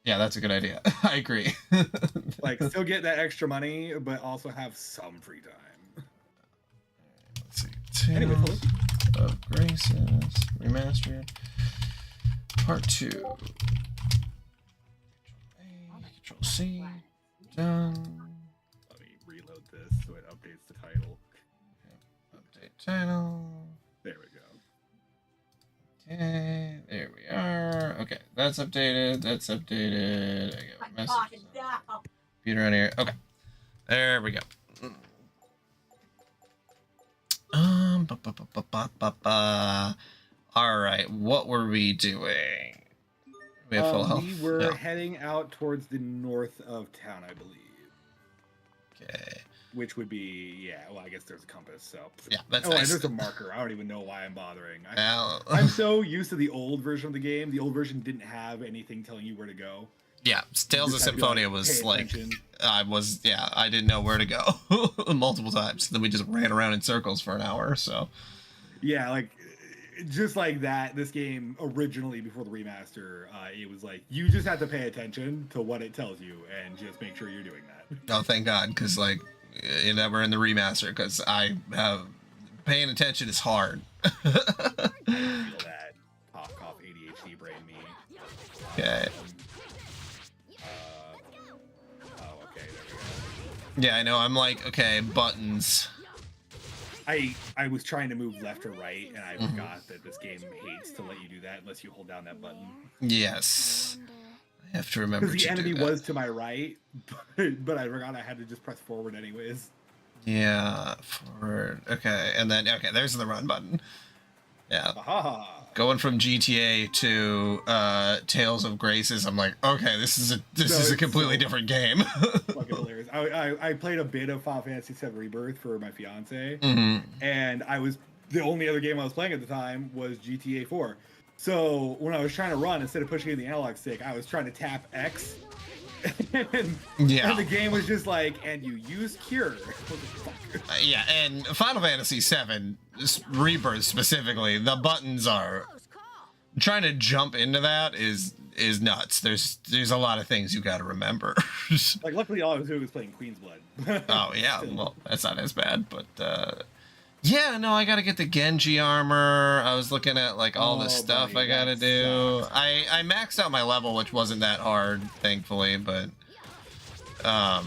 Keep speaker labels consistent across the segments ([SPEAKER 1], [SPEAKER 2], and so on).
[SPEAKER 1] Yeah, that's a good idea. I agree.
[SPEAKER 2] Like, still get that extra money, but also have some free time.
[SPEAKER 1] Let's see.
[SPEAKER 2] Anyway,
[SPEAKER 1] Tales of Graces Remastered Part 2. Control A, Control C. Done.
[SPEAKER 2] Let me reload this so it updates the title.
[SPEAKER 1] Okay. Update title.
[SPEAKER 2] There we go.
[SPEAKER 1] Okay, there we are. Okay, that's updated. That's updated. I got a message. Computer on here. Okay, there we go. Ba, ba, ba, ba, ba, ba, ba. All right, what were we doing? We have full health.
[SPEAKER 2] We were heading out towards the north of town, I believe.
[SPEAKER 1] Okay.
[SPEAKER 2] Which would be, yeah, well, I guess there's a compass, so.
[SPEAKER 1] Yeah, that's
[SPEAKER 2] nice.
[SPEAKER 1] nice.
[SPEAKER 2] There's a marker. I don't even know why I'm bothering.
[SPEAKER 1] Well,
[SPEAKER 2] I'm so used to the old version of the game. The old version didn't have anything telling you where to go.
[SPEAKER 1] Yeah, Tales of Symphonia was like, I didn't know where to go multiple times. Then we just ran around in circles for an hour, so.
[SPEAKER 2] Yeah, like, just like that, this game originally, before the remaster, it was like, you just have to pay attention to what it tells you and just make sure you're doing that.
[SPEAKER 1] Oh, thank God, because, like, we're in the remaster, because I have, paying attention is hard.
[SPEAKER 2] I feel that. Cough, ADHD brain me.
[SPEAKER 1] Okay.
[SPEAKER 2] Okay, there we go.
[SPEAKER 1] Yeah, I know, I'm like, okay, buttons.
[SPEAKER 2] I was trying to move left or right, and I forgot that this game hates to let you do that unless you hold down that button.
[SPEAKER 1] Yes. I have to remember to do that.
[SPEAKER 2] Because the enemy was to my right, but I forgot I had to just press forward anyways.
[SPEAKER 1] Yeah, forward. Okay, and then, okay, there's the run button. Yeah.
[SPEAKER 2] Aha.
[SPEAKER 1] Going from GTA to Tales of Graces, I'm like, okay, this is a completely different game.
[SPEAKER 2] Fucking hilarious. I played a bit of Final Fantasy VII Rebirth for my fiance, and the only other game I was playing at the time was GTA 4. So when I was trying to run, instead of pushing in the analog stick, I was trying to tap X. And the game was just like, and you use Cure.
[SPEAKER 1] Yeah, and Final Fantasy VII Rebirth specifically, the buttons are trying to jump into that is nuts. There's a lot of things you got to remember.
[SPEAKER 2] Like, luckily all I was doing was playing Queen's Blood.
[SPEAKER 1] Oh yeah, well that's not as bad, but yeah, no, I got to get the Genji armor. I was looking at like all the stuff
[SPEAKER 2] buddy,
[SPEAKER 1] I got to do.
[SPEAKER 2] sucks.
[SPEAKER 1] I maxed out my level, which wasn't that hard, thankfully, but
[SPEAKER 2] Not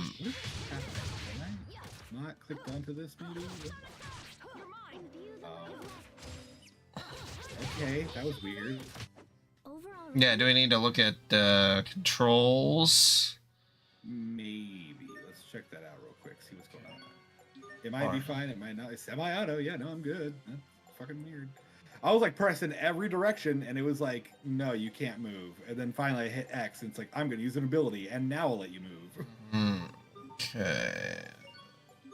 [SPEAKER 2] clicked onto this maybe? Okay, that was weird.
[SPEAKER 1] yeah, do we need to look at controls?
[SPEAKER 2] Maybe. Let's check that out real quick, see what's going on. It might be fine, it might not. It's semi-auto. Yeah, no, I'm good. That's fucking weird. I was like pressing every direction, and it was like, no, you can't move. And then finally I hit X, and it's like, I'm going to use an ability, and now I'll let you move.
[SPEAKER 1] Okay.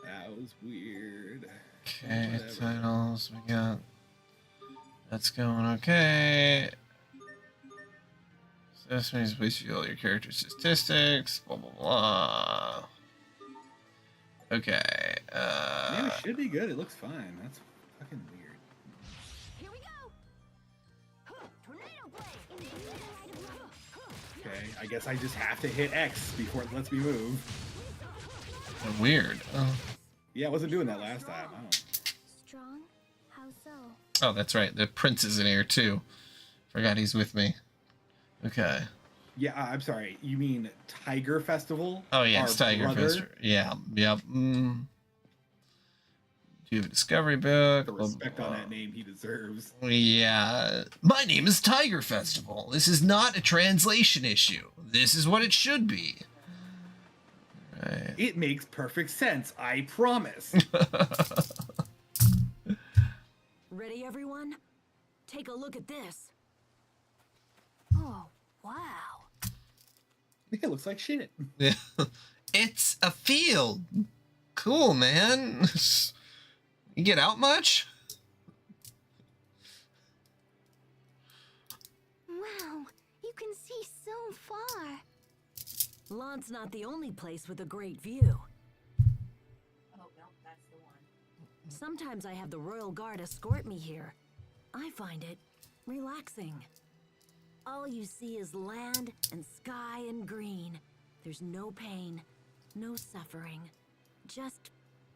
[SPEAKER 2] That was weird.
[SPEAKER 1] Okay,
[SPEAKER 2] Whatever.
[SPEAKER 1] titles, we got... That's going okay. So this means please view all your character statistics, blah, blah, blah. Okay,
[SPEAKER 2] Yeah, it should be good. It looks fine. That's fucking weird.
[SPEAKER 3] Here we go. Tornado blade.
[SPEAKER 2] Okay, I guess I just have to hit X before it lets me move.
[SPEAKER 1] weird. Oh.
[SPEAKER 2] Yeah, I wasn't doing that last time. I don't.
[SPEAKER 3] Strong? How so?
[SPEAKER 1] Oh, that's right. The prince is in here too. Forgot he's with me. Okay.
[SPEAKER 2] Yeah, I'm sorry. You mean Tiger Festival?
[SPEAKER 1] Oh yeah, it's Tiger
[SPEAKER 2] brother?
[SPEAKER 1] Festival. Yeah. Yep. Do you have a discovery book?
[SPEAKER 2] The respect on that name he deserves.
[SPEAKER 1] Yeah. My name is Tiger Festival. This is not a translation issue. This is what it should be. Right.
[SPEAKER 2] It makes perfect sense, I promise.
[SPEAKER 3] Ready, everyone? Take a look at this. Oh, wow.
[SPEAKER 2] It looks like shit.
[SPEAKER 1] It's a field. Cool, man. You get out much?
[SPEAKER 3] Wow, you can see so far. Lawn's not the only place with a great view.
[SPEAKER 4] Oh, no, that's the one.
[SPEAKER 3] Sometimes I have the Royal Guard escort me here. I find it relaxing. All you see is land and sky and green. There's no pain, no suffering, just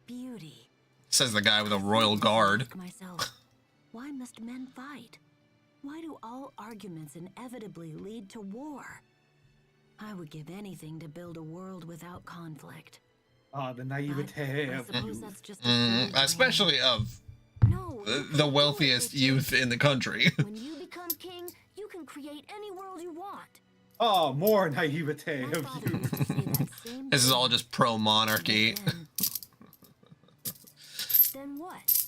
[SPEAKER 3] beauty.
[SPEAKER 1] Says the guy with a royal guard.
[SPEAKER 3] I ask myself, why must men fight? Why do all arguments inevitably lead to war? I would give anything to build a world without conflict.
[SPEAKER 2] Ah, the naivete
[SPEAKER 3] I
[SPEAKER 2] of
[SPEAKER 3] suppose
[SPEAKER 2] youth.
[SPEAKER 3] that's just a silly
[SPEAKER 1] Especially of
[SPEAKER 3] no, you
[SPEAKER 1] the
[SPEAKER 3] can't
[SPEAKER 1] wealthiest
[SPEAKER 3] do it.
[SPEAKER 1] youth in the country.
[SPEAKER 3] When you become king, you can create any world you want.
[SPEAKER 2] Oh, more naivete
[SPEAKER 3] My
[SPEAKER 2] of
[SPEAKER 3] father
[SPEAKER 2] youth.
[SPEAKER 3] used to say that same
[SPEAKER 1] This is
[SPEAKER 3] thing.
[SPEAKER 1] all just pro-monarchy.
[SPEAKER 3] Then what?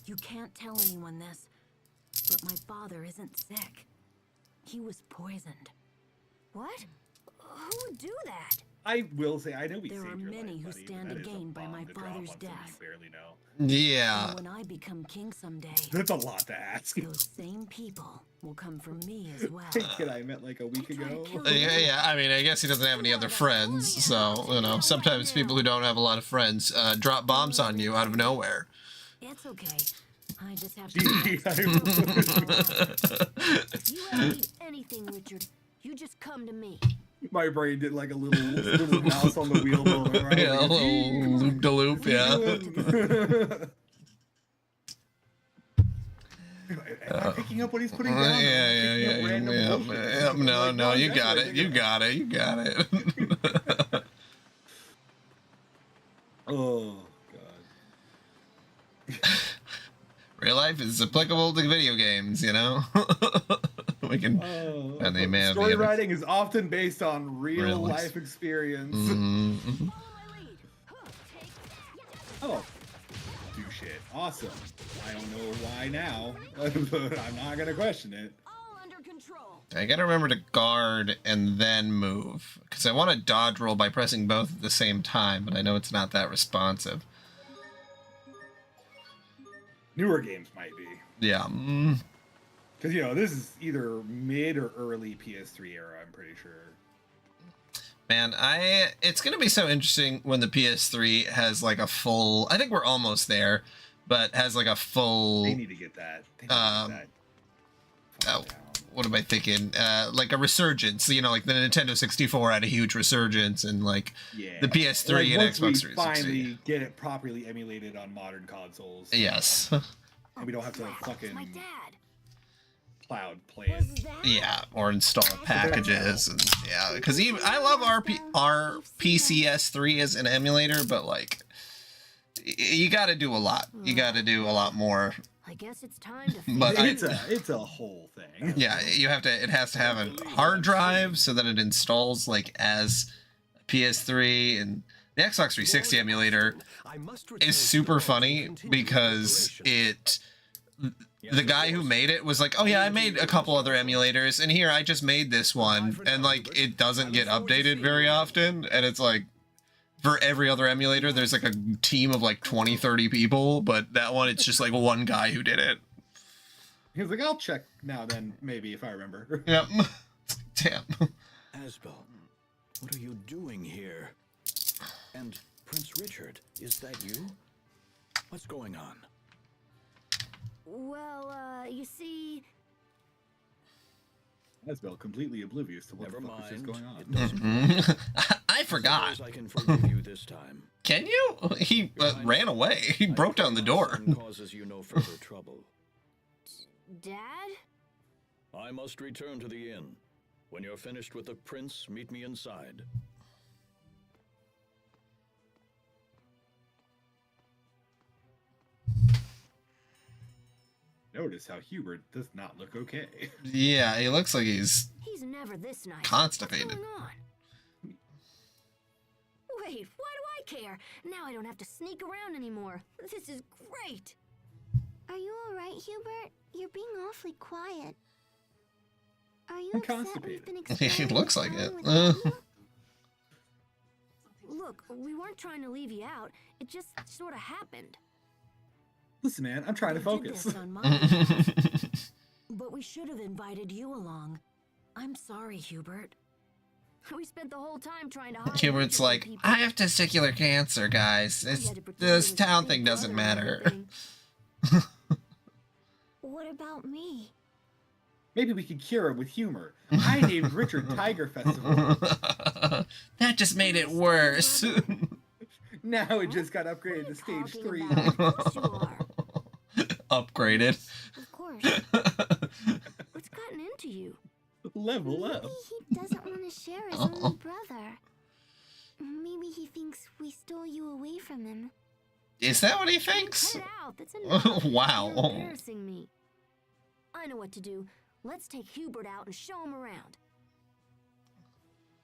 [SPEAKER 3] You can't tell anyone this, but my father isn't sick. He was poisoned. What? Who would do that?
[SPEAKER 2] I will say, I know we
[SPEAKER 3] There
[SPEAKER 2] saved
[SPEAKER 3] are
[SPEAKER 2] your
[SPEAKER 3] many
[SPEAKER 2] life,
[SPEAKER 3] who
[SPEAKER 2] buddy,
[SPEAKER 3] stand
[SPEAKER 2] but
[SPEAKER 3] to
[SPEAKER 2] that is a
[SPEAKER 3] gain by
[SPEAKER 2] bomb
[SPEAKER 3] my
[SPEAKER 2] to drop
[SPEAKER 3] father's
[SPEAKER 2] on somebody
[SPEAKER 3] death.
[SPEAKER 2] you barely know.
[SPEAKER 1] Yeah.
[SPEAKER 3] And when I become king someday,
[SPEAKER 2] That's a lot to ask.
[SPEAKER 3] those same people will come for me as well.
[SPEAKER 2] Kid I met like a week ago.
[SPEAKER 1] Yeah, I mean, I guess he doesn't have any other friends, so, you know, sometimes people who don't have a lot of friends drop bombs on you out of nowhere.
[SPEAKER 3] It's okay. I just have
[SPEAKER 2] Gee,
[SPEAKER 3] to. If you ever need anything, Richard, you just come to me.
[SPEAKER 2] My brain did like a little mouse on the wheel moment. Right?
[SPEAKER 1] Yeah, a little loop-de-loop, yeah.
[SPEAKER 2] Am I picking up what he's putting down?
[SPEAKER 1] Yeah. No, you got it. You got it.
[SPEAKER 2] Oh, God.
[SPEAKER 1] Real life is applicable to video games, you know? We can... and they may have
[SPEAKER 2] Story
[SPEAKER 1] the other...
[SPEAKER 2] writing is often based on real
[SPEAKER 1] Realists.
[SPEAKER 2] life experience.
[SPEAKER 1] Mhm.
[SPEAKER 3] Follow my lead. Huh, take that.
[SPEAKER 2] Oh, do shit. Awesome. I don't know why now, but I'm not gonna question it.
[SPEAKER 3] All under control.
[SPEAKER 1] I gotta remember to guard and then move. Because I want to dodge roll by pressing both at the same time, but I know it's not that responsive.
[SPEAKER 2] Newer games might be.
[SPEAKER 1] Yeah.
[SPEAKER 2] Because, you know, this is either mid or early PS3 era, I'm pretty sure.
[SPEAKER 1] Man, it's going to be so interesting when the PS3 has like a full... I think we're almost there, but has like a full...
[SPEAKER 2] They need to get that. They need to get that.
[SPEAKER 1] oh, what am I thinking? Like a resurgence. You know, like the Nintendo 64 had a huge resurgence, and like
[SPEAKER 2] Yeah.
[SPEAKER 1] the PS3
[SPEAKER 2] Like,
[SPEAKER 1] and
[SPEAKER 2] once
[SPEAKER 1] Xbox
[SPEAKER 2] we
[SPEAKER 1] 360.
[SPEAKER 2] finally get it properly emulated on modern consoles.
[SPEAKER 1] Yes.
[SPEAKER 2] And we don't have to fucking
[SPEAKER 3] My dad.
[SPEAKER 2] cloud play it.
[SPEAKER 3] Was that?
[SPEAKER 1] Yeah, or install packages, and yeah, because I love RPCS3 as an emulator, but like you got to do a lot. You got to do a lot more.
[SPEAKER 3] I guess it's time to.
[SPEAKER 1] But
[SPEAKER 2] It's a whole thing.
[SPEAKER 1] yeah, you have to. It has to have a hard drive so that it installs like as PS3, and the Xbox 360 emulator is super funny because it. The guy who made it was like, oh yeah, I made a couple other emulators, and here I just made this one, and like it doesn't get updated very often, and it's like for every other emulator there's like a team of like 20-30 people, but that one it's just like one guy who did it.
[SPEAKER 2] He was like, I'll check now then, maybe, if I remember.
[SPEAKER 1] Yep. Damn.
[SPEAKER 5] Asbel, what are you doing here? And Prince Richard, is that you? What's going on?
[SPEAKER 3] Well, you see,
[SPEAKER 2] Asbel completely oblivious to what
[SPEAKER 5] Never
[SPEAKER 2] the fuck was just
[SPEAKER 5] mind.
[SPEAKER 2] going on.
[SPEAKER 5] It doesn't
[SPEAKER 1] I forgot.
[SPEAKER 5] Suppose I can forgive you this time.
[SPEAKER 1] Can you? He ran away. He broke down the door.
[SPEAKER 5] My son causes you no further trouble.
[SPEAKER 3] Dad?
[SPEAKER 5] I must return to the inn. When you're finished with the prince, meet me inside.
[SPEAKER 2] Notice how Hubert does not look okay.
[SPEAKER 1] Yeah, he looks like he's
[SPEAKER 3] He's never this nice.
[SPEAKER 1] constipated.
[SPEAKER 3] What's going on? Wait, why do I care? Now I don't have to sneak around anymore. This is great.
[SPEAKER 6] Are you alright, Hubert? You're being awfully quiet. Are you
[SPEAKER 2] I'm
[SPEAKER 6] upset
[SPEAKER 2] constipated.
[SPEAKER 6] we've been
[SPEAKER 1] He
[SPEAKER 6] exploring
[SPEAKER 1] looks
[SPEAKER 6] the
[SPEAKER 1] like
[SPEAKER 6] island
[SPEAKER 1] it.
[SPEAKER 6] without you?
[SPEAKER 3] Look, we weren't trying to leave you out. It just sort of happened.
[SPEAKER 2] Listen, man, I'm trying to
[SPEAKER 3] We did
[SPEAKER 2] focus.
[SPEAKER 3] this on my behalf, but we should have invited you along. I'm sorry, Hubert. We spent the whole time trying to hide.
[SPEAKER 1] Hubert's
[SPEAKER 3] Richard from
[SPEAKER 1] like,
[SPEAKER 3] people.
[SPEAKER 1] I have testicular cancer, guys.
[SPEAKER 3] We
[SPEAKER 1] It's,
[SPEAKER 3] had to pretend
[SPEAKER 1] this
[SPEAKER 3] he was
[SPEAKER 1] town
[SPEAKER 3] a
[SPEAKER 1] thing
[SPEAKER 3] big
[SPEAKER 1] doesn't
[SPEAKER 3] brother and
[SPEAKER 1] matter.
[SPEAKER 3] everything.
[SPEAKER 6] What about me?
[SPEAKER 2] Maybe we could cure him with humor. I named Richard Tiger Festival.
[SPEAKER 1] That just made it worse.
[SPEAKER 2] Now it just got upgraded to stage 3.
[SPEAKER 6] Of course you are.
[SPEAKER 1] Upgraded.
[SPEAKER 6] Of course. What's gotten into you?
[SPEAKER 2] Level up.
[SPEAKER 6] Maybe he doesn't want to share his only brother. Maybe he thinks we stole you away from him.
[SPEAKER 1] Is that what he thinks?
[SPEAKER 6] Cut it out. That's enough.
[SPEAKER 1] Wow.
[SPEAKER 6] You're embarrassing me. I know what to do. Let's take Hubert out and show him around.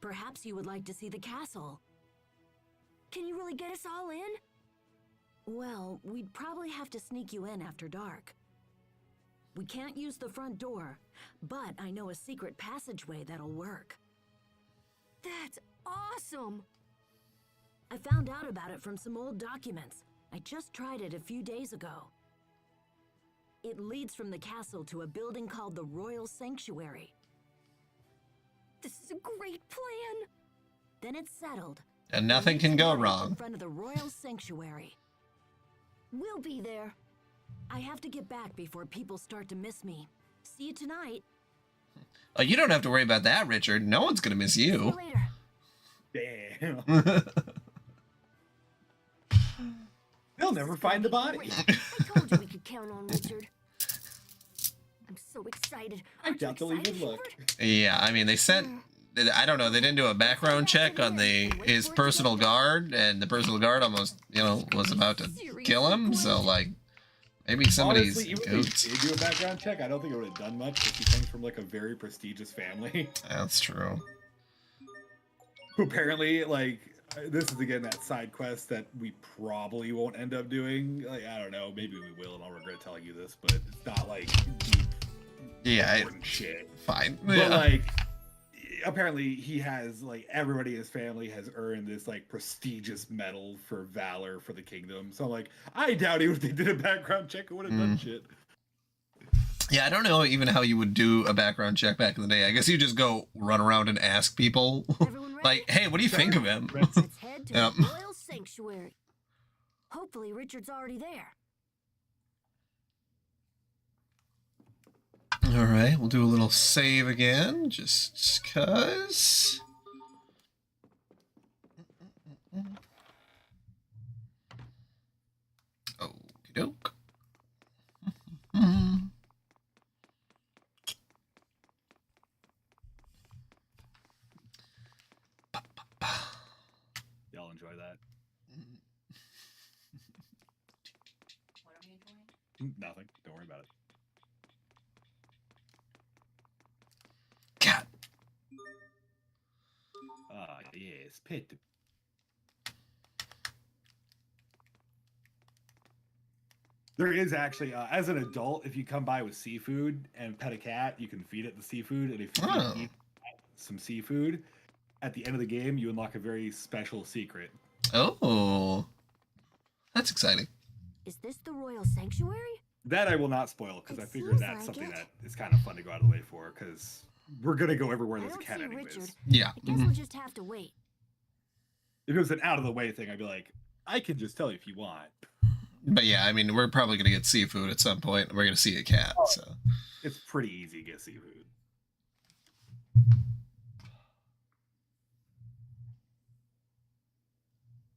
[SPEAKER 3] Perhaps you would like to see the castle.
[SPEAKER 6] Can you really get us all in?
[SPEAKER 3] Well, we'd probably have to sneak you in after dark. We can't use the front door, but I know a secret passageway that'll work.
[SPEAKER 6] That's awesome.
[SPEAKER 3] I found out about it from some old documents. I just tried it a few days ago. It leads from the castle to a building called the Royal Sanctuary.
[SPEAKER 6] This is a great plan.
[SPEAKER 3] Then it's settled.
[SPEAKER 1] And nothing can go
[SPEAKER 3] In
[SPEAKER 1] wrong.
[SPEAKER 3] front of the Royal Sanctuary.
[SPEAKER 6] We'll be there.
[SPEAKER 3] I have to get back before people start to miss me. See you tonight.
[SPEAKER 1] Oh, you don't have to worry about that, Richard. No one's gonna miss
[SPEAKER 6] See you
[SPEAKER 1] you.
[SPEAKER 6] later.
[SPEAKER 2] Damn. They'll never find the body.
[SPEAKER 6] Great. I told you we could count on Richard. I'm so excited.
[SPEAKER 2] I
[SPEAKER 6] Aren't you
[SPEAKER 2] doubt they'll even
[SPEAKER 6] excited,
[SPEAKER 2] look.
[SPEAKER 6] Hubert?
[SPEAKER 1] Yeah, I mean, they sent. I don't know. They didn't do a background check on his personal guard, and the personal guard almost, was about to kill him. So, like, maybe somebody's
[SPEAKER 2] Honestly, even
[SPEAKER 1] goats.
[SPEAKER 2] if they did do a background check, I don't think it would have done much because he comes from like a very prestigious family.
[SPEAKER 1] That's true.
[SPEAKER 2] Who apparently, like, this is again that side quest that we probably won't end up doing. Like, I don't know, maybe we will, and I'll regret telling you this, but it's not like deep,
[SPEAKER 1] Yeah,
[SPEAKER 2] important shit.
[SPEAKER 1] fine.
[SPEAKER 2] But
[SPEAKER 1] Yeah.
[SPEAKER 2] like, apparently he has like everybody in his family has earned this like prestigious medal for valor for the kingdom. So like, I doubt if they did a background check, it would have done shit.
[SPEAKER 1] Yeah, I don't know even how you would do a background check back in the day. I guess you just go run around and ask people,
[SPEAKER 6] Everyone ready?
[SPEAKER 1] like, "Hey, what do you think of him?"
[SPEAKER 6] Let's head to
[SPEAKER 1] Yep.
[SPEAKER 6] the Royal Sanctuary. Hopefully Richard's already there.
[SPEAKER 1] All right, we'll do a little save again, just cause. Okie doke.
[SPEAKER 2] Y'all enjoy that?
[SPEAKER 4] What are we enjoying?
[SPEAKER 2] Nothing. Don't worry about it.
[SPEAKER 1] Cat.
[SPEAKER 2] Ah, yes, pet. There is actually, as an adult, if you come by with seafood and pet a cat, you can feed it the seafood, and if you
[SPEAKER 1] Oh.
[SPEAKER 2] eat some seafood, at the end of the game, you unlock a very special secret.
[SPEAKER 1] Oh, that's exciting.
[SPEAKER 6] Is this the Royal Sanctuary?
[SPEAKER 2] That I will not spoil, because
[SPEAKER 6] It
[SPEAKER 2] I figure
[SPEAKER 6] seems
[SPEAKER 2] that's
[SPEAKER 6] like
[SPEAKER 2] something
[SPEAKER 6] it.
[SPEAKER 2] that is kind of fun to go out of the way for, because we're going to go everywhere
[SPEAKER 6] I
[SPEAKER 2] there's a
[SPEAKER 6] don't
[SPEAKER 2] cat
[SPEAKER 6] see
[SPEAKER 2] anyways.
[SPEAKER 6] Richard.
[SPEAKER 1] Yeah.
[SPEAKER 6] I guess we'll just have to wait.
[SPEAKER 2] If it was an out of the way thing, I'd be like, I can just tell you if you want.
[SPEAKER 1] But yeah, I mean, we're probably gonna get seafood at some point. We're gonna see a cat, so.
[SPEAKER 2] It's pretty easy to get seafood.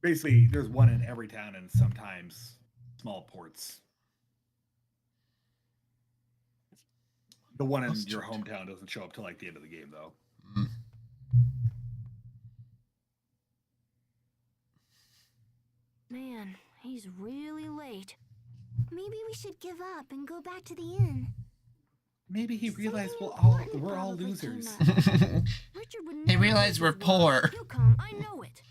[SPEAKER 2] Basically, there's one in every town and sometimes small ports. The one in your hometown doesn't show up till like the end of the game, though.
[SPEAKER 1] Mm.
[SPEAKER 6] Man, he's really late. Maybe we should give up and go back to the inn.
[SPEAKER 2] Maybe he realized
[SPEAKER 6] Something
[SPEAKER 2] we're all
[SPEAKER 6] important probably came
[SPEAKER 2] losers.
[SPEAKER 6] up. Richard would
[SPEAKER 1] They
[SPEAKER 6] never
[SPEAKER 1] realize
[SPEAKER 6] miss
[SPEAKER 1] we're
[SPEAKER 6] his word.
[SPEAKER 1] poor.
[SPEAKER 6] He'll come, I know it.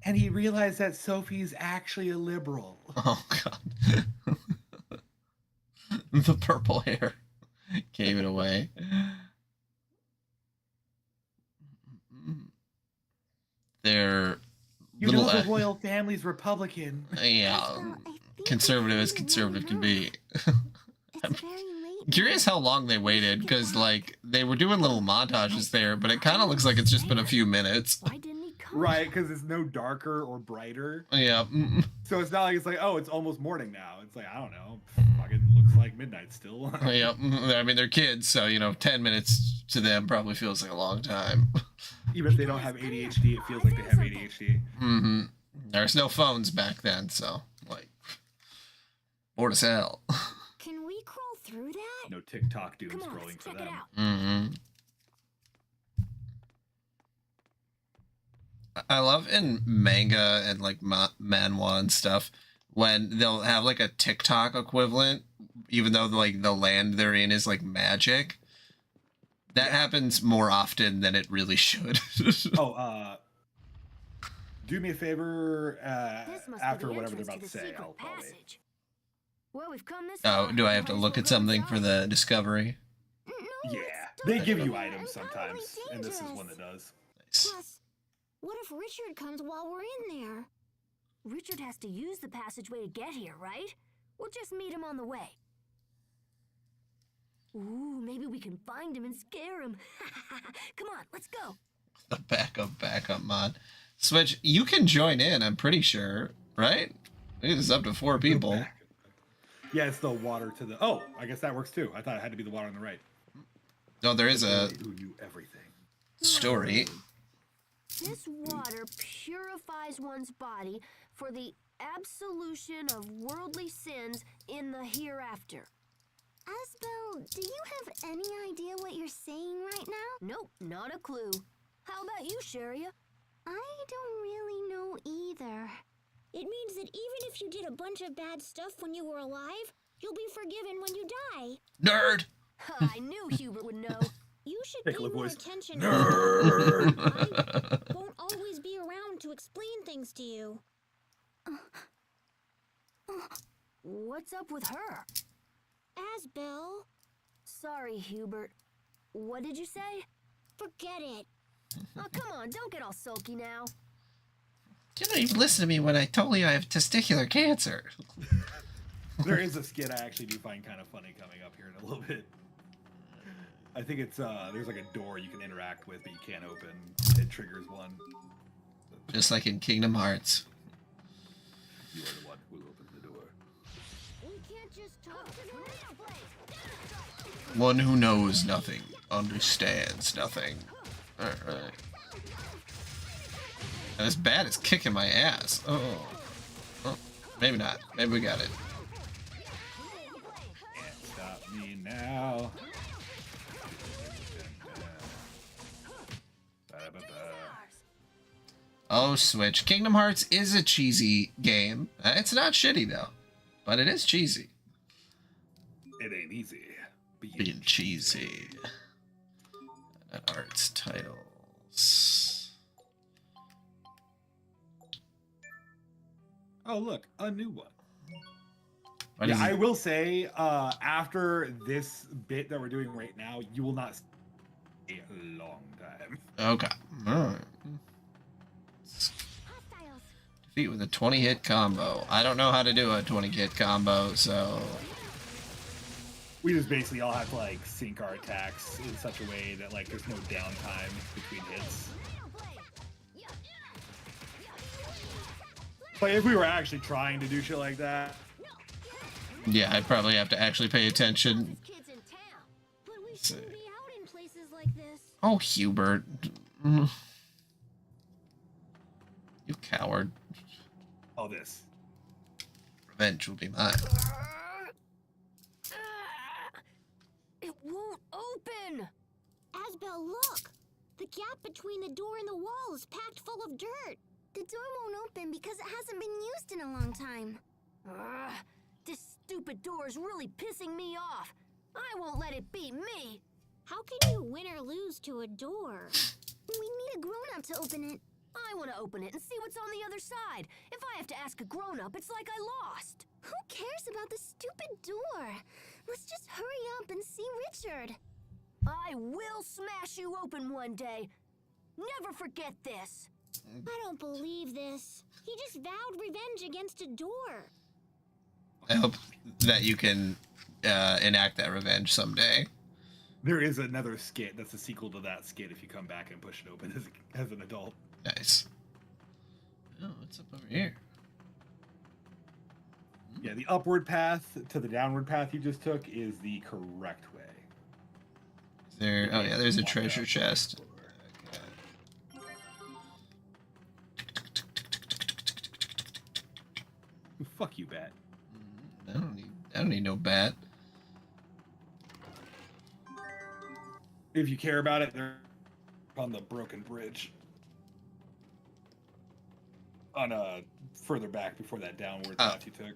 [SPEAKER 2] And he realized that Sophie's actually a liberal.
[SPEAKER 1] Oh god. The purple hair gave it away. They're
[SPEAKER 2] You know
[SPEAKER 1] little,
[SPEAKER 2] the royal family's Republican.
[SPEAKER 1] yeah,
[SPEAKER 6] Well, I think
[SPEAKER 1] conservative
[SPEAKER 6] we
[SPEAKER 1] as
[SPEAKER 6] really
[SPEAKER 1] conservative can
[SPEAKER 6] know.
[SPEAKER 1] be.
[SPEAKER 6] It's very late.
[SPEAKER 1] Curious how long they waited, because like they were doing little montages there, but it kind of looks like it's just been a few minutes.
[SPEAKER 6] Why didn't he come?
[SPEAKER 2] right? Because it's no darker or brighter.
[SPEAKER 1] Yeah.
[SPEAKER 2] So it's not like it's like, oh, it's almost morning now. It's like, I don't know, fucking looks like midnight still.
[SPEAKER 1] Yeah. I mean, they're kids, so 10 minutes to them probably feels like a long time.
[SPEAKER 2] Even if they don't have ADHD, it feels like they have ADHD.
[SPEAKER 1] Mm-hmm. There's no phones back then, so like, bored as hell.
[SPEAKER 6] Can we crawl through that?
[SPEAKER 2] No TikTok doom
[SPEAKER 3] Come on,
[SPEAKER 2] scrolling
[SPEAKER 3] let's
[SPEAKER 2] for
[SPEAKER 3] check
[SPEAKER 2] them.
[SPEAKER 3] it out.
[SPEAKER 1] Mm-hmm. I love in manga and like manhwa and stuff when they'll have like a TikTok equivalent, even though like the land they're in is like magic. That happens more often than it really should.
[SPEAKER 2] Do me a favor
[SPEAKER 3] This must be
[SPEAKER 2] after
[SPEAKER 3] the
[SPEAKER 2] whatever they're
[SPEAKER 3] entrance
[SPEAKER 2] about
[SPEAKER 3] to
[SPEAKER 2] to
[SPEAKER 3] the
[SPEAKER 2] say.
[SPEAKER 3] secret
[SPEAKER 2] I'll wait.
[SPEAKER 3] passage. Well, we've come this
[SPEAKER 1] Oh,
[SPEAKER 3] far.
[SPEAKER 1] do I have to
[SPEAKER 3] Might as
[SPEAKER 1] look
[SPEAKER 3] well
[SPEAKER 1] at
[SPEAKER 3] go
[SPEAKER 1] something for
[SPEAKER 3] inside.
[SPEAKER 1] the discovery?
[SPEAKER 6] No,
[SPEAKER 2] Yeah,
[SPEAKER 6] it's
[SPEAKER 2] they give
[SPEAKER 6] dark
[SPEAKER 2] you
[SPEAKER 6] in here
[SPEAKER 2] items
[SPEAKER 6] and
[SPEAKER 2] sometimes,
[SPEAKER 6] probably
[SPEAKER 2] and this is
[SPEAKER 6] dangerous.
[SPEAKER 2] one that does.
[SPEAKER 1] Nice.
[SPEAKER 6] Plus, what if Richard comes while we're in there?
[SPEAKER 3] Richard has to use the passageway to get here, right? We'll just meet him on the way. Ooh, maybe we can find him and scare him. Come on, let's go.
[SPEAKER 1] The backup mod. Switch, you can join in, I'm pretty sure, right? I think it's up to 4 people.
[SPEAKER 2] Yeah, it's the water to the. Oh, I guess that works too. I thought it had to be the water on the right.
[SPEAKER 1] No, there is a
[SPEAKER 2] Who knew everything?
[SPEAKER 1] story.
[SPEAKER 3] This water purifies one's body for the absolution of worldly sins in the hereafter.
[SPEAKER 6] Asbel, do you have any idea what you're saying right now?
[SPEAKER 3] Nope, not a clue. How about you, Sharia?
[SPEAKER 6] I don't really know either.
[SPEAKER 7] It means that even if you did a bunch of bad stuff when you were alive, you'll be forgiven when you die.
[SPEAKER 1] Nerd!
[SPEAKER 3] I knew Hubert would know.
[SPEAKER 7] You should
[SPEAKER 2] Pickle
[SPEAKER 7] pay more
[SPEAKER 2] voice.
[SPEAKER 7] attention.
[SPEAKER 2] Nerd.
[SPEAKER 7] I won't always be around to explain things to you.
[SPEAKER 3] What's up with her?
[SPEAKER 7] Asbel,
[SPEAKER 3] Sorry, Hubert. What did you say?
[SPEAKER 7] forget it.
[SPEAKER 3] Oh, come on, don't get all sulky now.
[SPEAKER 1] You don't even listen to me when I told you I have testicular cancer.
[SPEAKER 2] There is a skit I actually do find kind of funny coming up here in a little bit. I think it's there's like a door you can interact with, but you can't open. It triggers one.
[SPEAKER 1] Just like in Kingdom Hearts.
[SPEAKER 2] You are the one who will open the door.
[SPEAKER 7] We can't just talk to the
[SPEAKER 1] One who knows nothing, understands nothing. Alright. And this bat is kicking my ass. Oh. Maybe not. Maybe we got it.
[SPEAKER 2] Can't stop me now.
[SPEAKER 1] Oh, Switch. Kingdom Hearts is a cheesy game. It's not shitty, though. But it is cheesy.
[SPEAKER 2] It ain't easy.
[SPEAKER 1] Being cheesy. Arts titles.
[SPEAKER 2] Oh, look, a new one.
[SPEAKER 1] What
[SPEAKER 2] Yeah,
[SPEAKER 1] is
[SPEAKER 2] I
[SPEAKER 1] it?
[SPEAKER 2] will say, after this bit that we're doing right now, you will not see a long time.
[SPEAKER 1] Okay. Alright.
[SPEAKER 6] Hostiles.
[SPEAKER 1] Defeat with a 20-hit combo. I don't know how to do a 20-hit combo, so...
[SPEAKER 2] We just basically all have to like sync our attacks in such a way that like there's no downtime between hits. Like if we were actually trying to do shit like that,
[SPEAKER 1] Yeah, I'd probably have to actually pay attention.
[SPEAKER 3] This kid's in town.
[SPEAKER 7] But we shouldn't be out in places like this.
[SPEAKER 1] Oh, Hubert. Mm. You coward.
[SPEAKER 2] all this.
[SPEAKER 1] Revenge will be mine.
[SPEAKER 3] It won't open.
[SPEAKER 7] Asbel, look! The gap between the door and the wall is packed full of dirt.
[SPEAKER 6] The door won't open because it hasn't been used in a long time.
[SPEAKER 3] Ugh, this stupid door is really pissing me off. I won't let it beat me.
[SPEAKER 7] How can you win or lose to a door?
[SPEAKER 6] We need a grown-up to open it.
[SPEAKER 3] I want to open it and see what's on the other side. If I have to ask a grown-up, it's like I lost.
[SPEAKER 6] Who cares about the stupid door? Let's just hurry up and see Richard.
[SPEAKER 3] I will smash you open one day. Never forget this.
[SPEAKER 7] I don't believe this. He just vowed revenge against a door.
[SPEAKER 1] I hope that you can enact that revenge someday.
[SPEAKER 2] There is another skit that's a sequel to that skit if you come back and push it open as an adult.
[SPEAKER 1] Nice. Oh, what's up over here?
[SPEAKER 2] Yeah, the upward path to the downward path you just took is the correct way.
[SPEAKER 1] Is there? Oh yeah, there's a treasure chest.
[SPEAKER 2] Fuck you, bat.
[SPEAKER 1] I don't need no bat.
[SPEAKER 2] If you care about it, they're on the broken bridge. On further back before that downward path you took.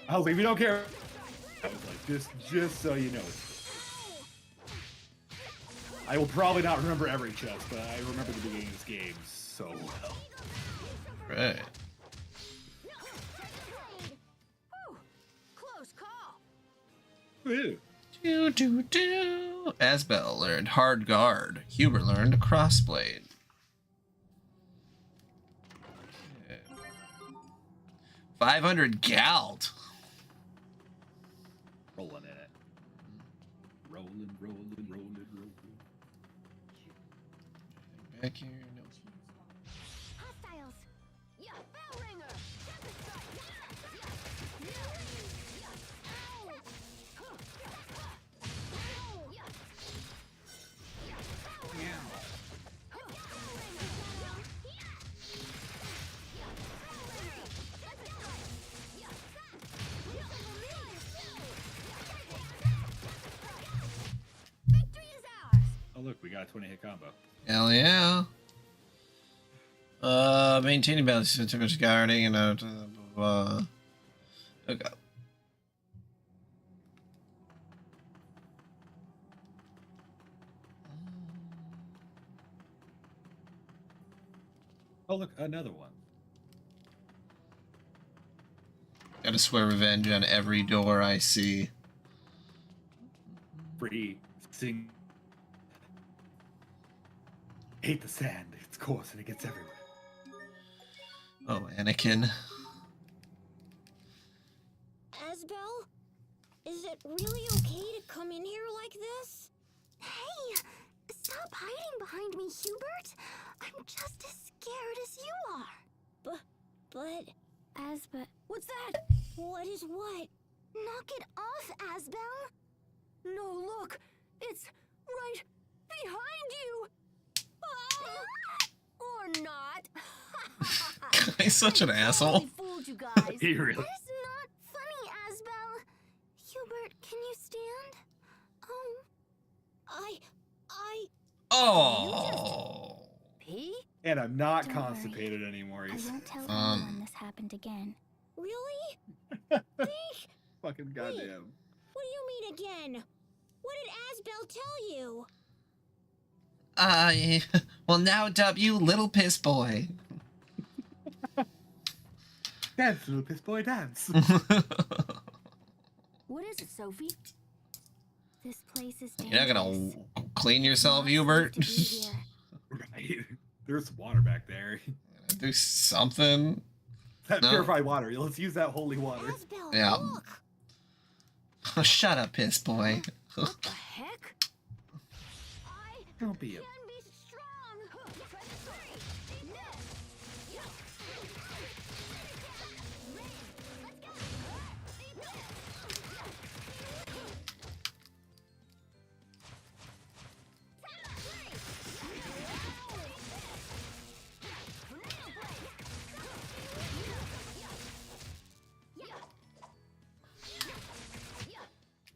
[SPEAKER 2] I was like, we don't care. I was like, just so you know. I will probably not remember every chest, but I remember the beginning of this game so well.
[SPEAKER 1] Right.
[SPEAKER 3] Close call.
[SPEAKER 2] Ew.
[SPEAKER 1] Do. Asbel learned hard guard. Hubert learned crossblade. Okay. 500 galt.
[SPEAKER 2] Rolling in it. Rolling.
[SPEAKER 1] Back here, no.
[SPEAKER 6] Hostiles.
[SPEAKER 3] Yeah, bell ringer. Victory is ours.
[SPEAKER 2] Oh look, we got a 20-hit combo.
[SPEAKER 1] Hell yeah. Maintaining balance, too much guarding, and okay.
[SPEAKER 2] Oh look, another one.
[SPEAKER 1] Gotta swear revenge on every door I see.
[SPEAKER 2] Free sing. Hate the sand. It's coarse and it gets everywhere.
[SPEAKER 1] Oh, Anakin.
[SPEAKER 7] Asbel, is it really okay to come in here like this?
[SPEAKER 6] Hey, stop hiding behind me, Hubert. I'm just as scared as you are.
[SPEAKER 7] But
[SPEAKER 6] Asbel,
[SPEAKER 3] What's that?
[SPEAKER 7] what is what?
[SPEAKER 6] knock it off, Asbel.
[SPEAKER 3] No, look. It's right behind you. Or not.
[SPEAKER 1] He's such an asshole.
[SPEAKER 3] Totally fooled you guys.
[SPEAKER 2] He really.
[SPEAKER 6] That is not funny, Asbel. Hubert, can you stand? Oh,
[SPEAKER 1] Oh.
[SPEAKER 3] P?
[SPEAKER 2] And I'm not
[SPEAKER 6] Don't worry.
[SPEAKER 2] constipated anymore.
[SPEAKER 6] I
[SPEAKER 2] He's
[SPEAKER 6] won't tell
[SPEAKER 1] Um.
[SPEAKER 6] anyone this happened again.
[SPEAKER 7] Really?
[SPEAKER 2] fucking goddamn.
[SPEAKER 7] What do you mean again? What did Asbel tell you?
[SPEAKER 1] I will now dub you Little Piss Boy.
[SPEAKER 2] Dance, little piss boy, dance.
[SPEAKER 3] What is it, Sophie?
[SPEAKER 6] This place is dangerous.
[SPEAKER 1] You're not gonna clean yourself,
[SPEAKER 6] You're not
[SPEAKER 1] Hubert?
[SPEAKER 6] supposed to be here.
[SPEAKER 2] Right. There's some water back there.
[SPEAKER 1] Do something.
[SPEAKER 2] That
[SPEAKER 1] No.
[SPEAKER 2] purified water. Let's use that holy water.
[SPEAKER 7] Asbel,
[SPEAKER 1] Yeah.
[SPEAKER 7] look.
[SPEAKER 1] Shut up, Piss Boy.
[SPEAKER 3] What the heck? I
[SPEAKER 2] Don't be a.
[SPEAKER 3] can be strong.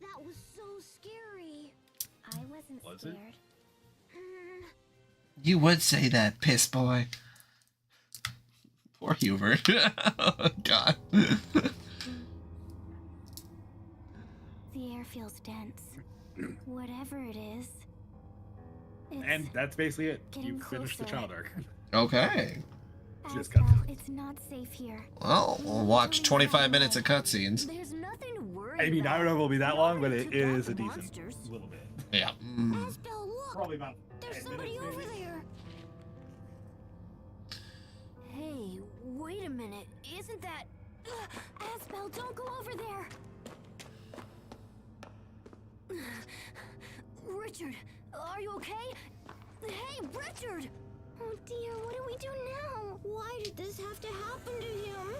[SPEAKER 7] That was so scary.
[SPEAKER 6] I wasn't
[SPEAKER 2] Was it?
[SPEAKER 6] scared.
[SPEAKER 1] You would say that, Piss Boy. Poor Hubert. God.
[SPEAKER 6] The air feels dense. Whatever it is. It's
[SPEAKER 2] And that's basically it.
[SPEAKER 6] Getting
[SPEAKER 2] You finished the
[SPEAKER 6] closer.
[SPEAKER 2] child arc.
[SPEAKER 1] Okay.
[SPEAKER 2] just
[SPEAKER 6] Asbel,
[SPEAKER 2] cutscenes.
[SPEAKER 6] it's not safe here.
[SPEAKER 1] Well, we'll watch 25 minutes of cutscenes.
[SPEAKER 3] There's nothing to worry
[SPEAKER 2] I mean, I don't know if it'll be that
[SPEAKER 3] We
[SPEAKER 2] long, but
[SPEAKER 3] already
[SPEAKER 2] it
[SPEAKER 3] took out
[SPEAKER 2] is
[SPEAKER 3] the
[SPEAKER 2] a decent
[SPEAKER 3] monsters.
[SPEAKER 2] little bit.
[SPEAKER 1] Yeah.
[SPEAKER 7] Asbel, look.
[SPEAKER 2] Probably about
[SPEAKER 7] There's
[SPEAKER 2] 10
[SPEAKER 7] somebody
[SPEAKER 2] minutes,
[SPEAKER 7] over
[SPEAKER 2] maybe.
[SPEAKER 7] there.
[SPEAKER 3] Hey, wait a minute. Isn't that...
[SPEAKER 6] Asbel, don't go over there.
[SPEAKER 3] Richard, Are you okay? Hey, Richard!
[SPEAKER 6] Oh dear, what do we do now?
[SPEAKER 7] Why did this have to happen to him?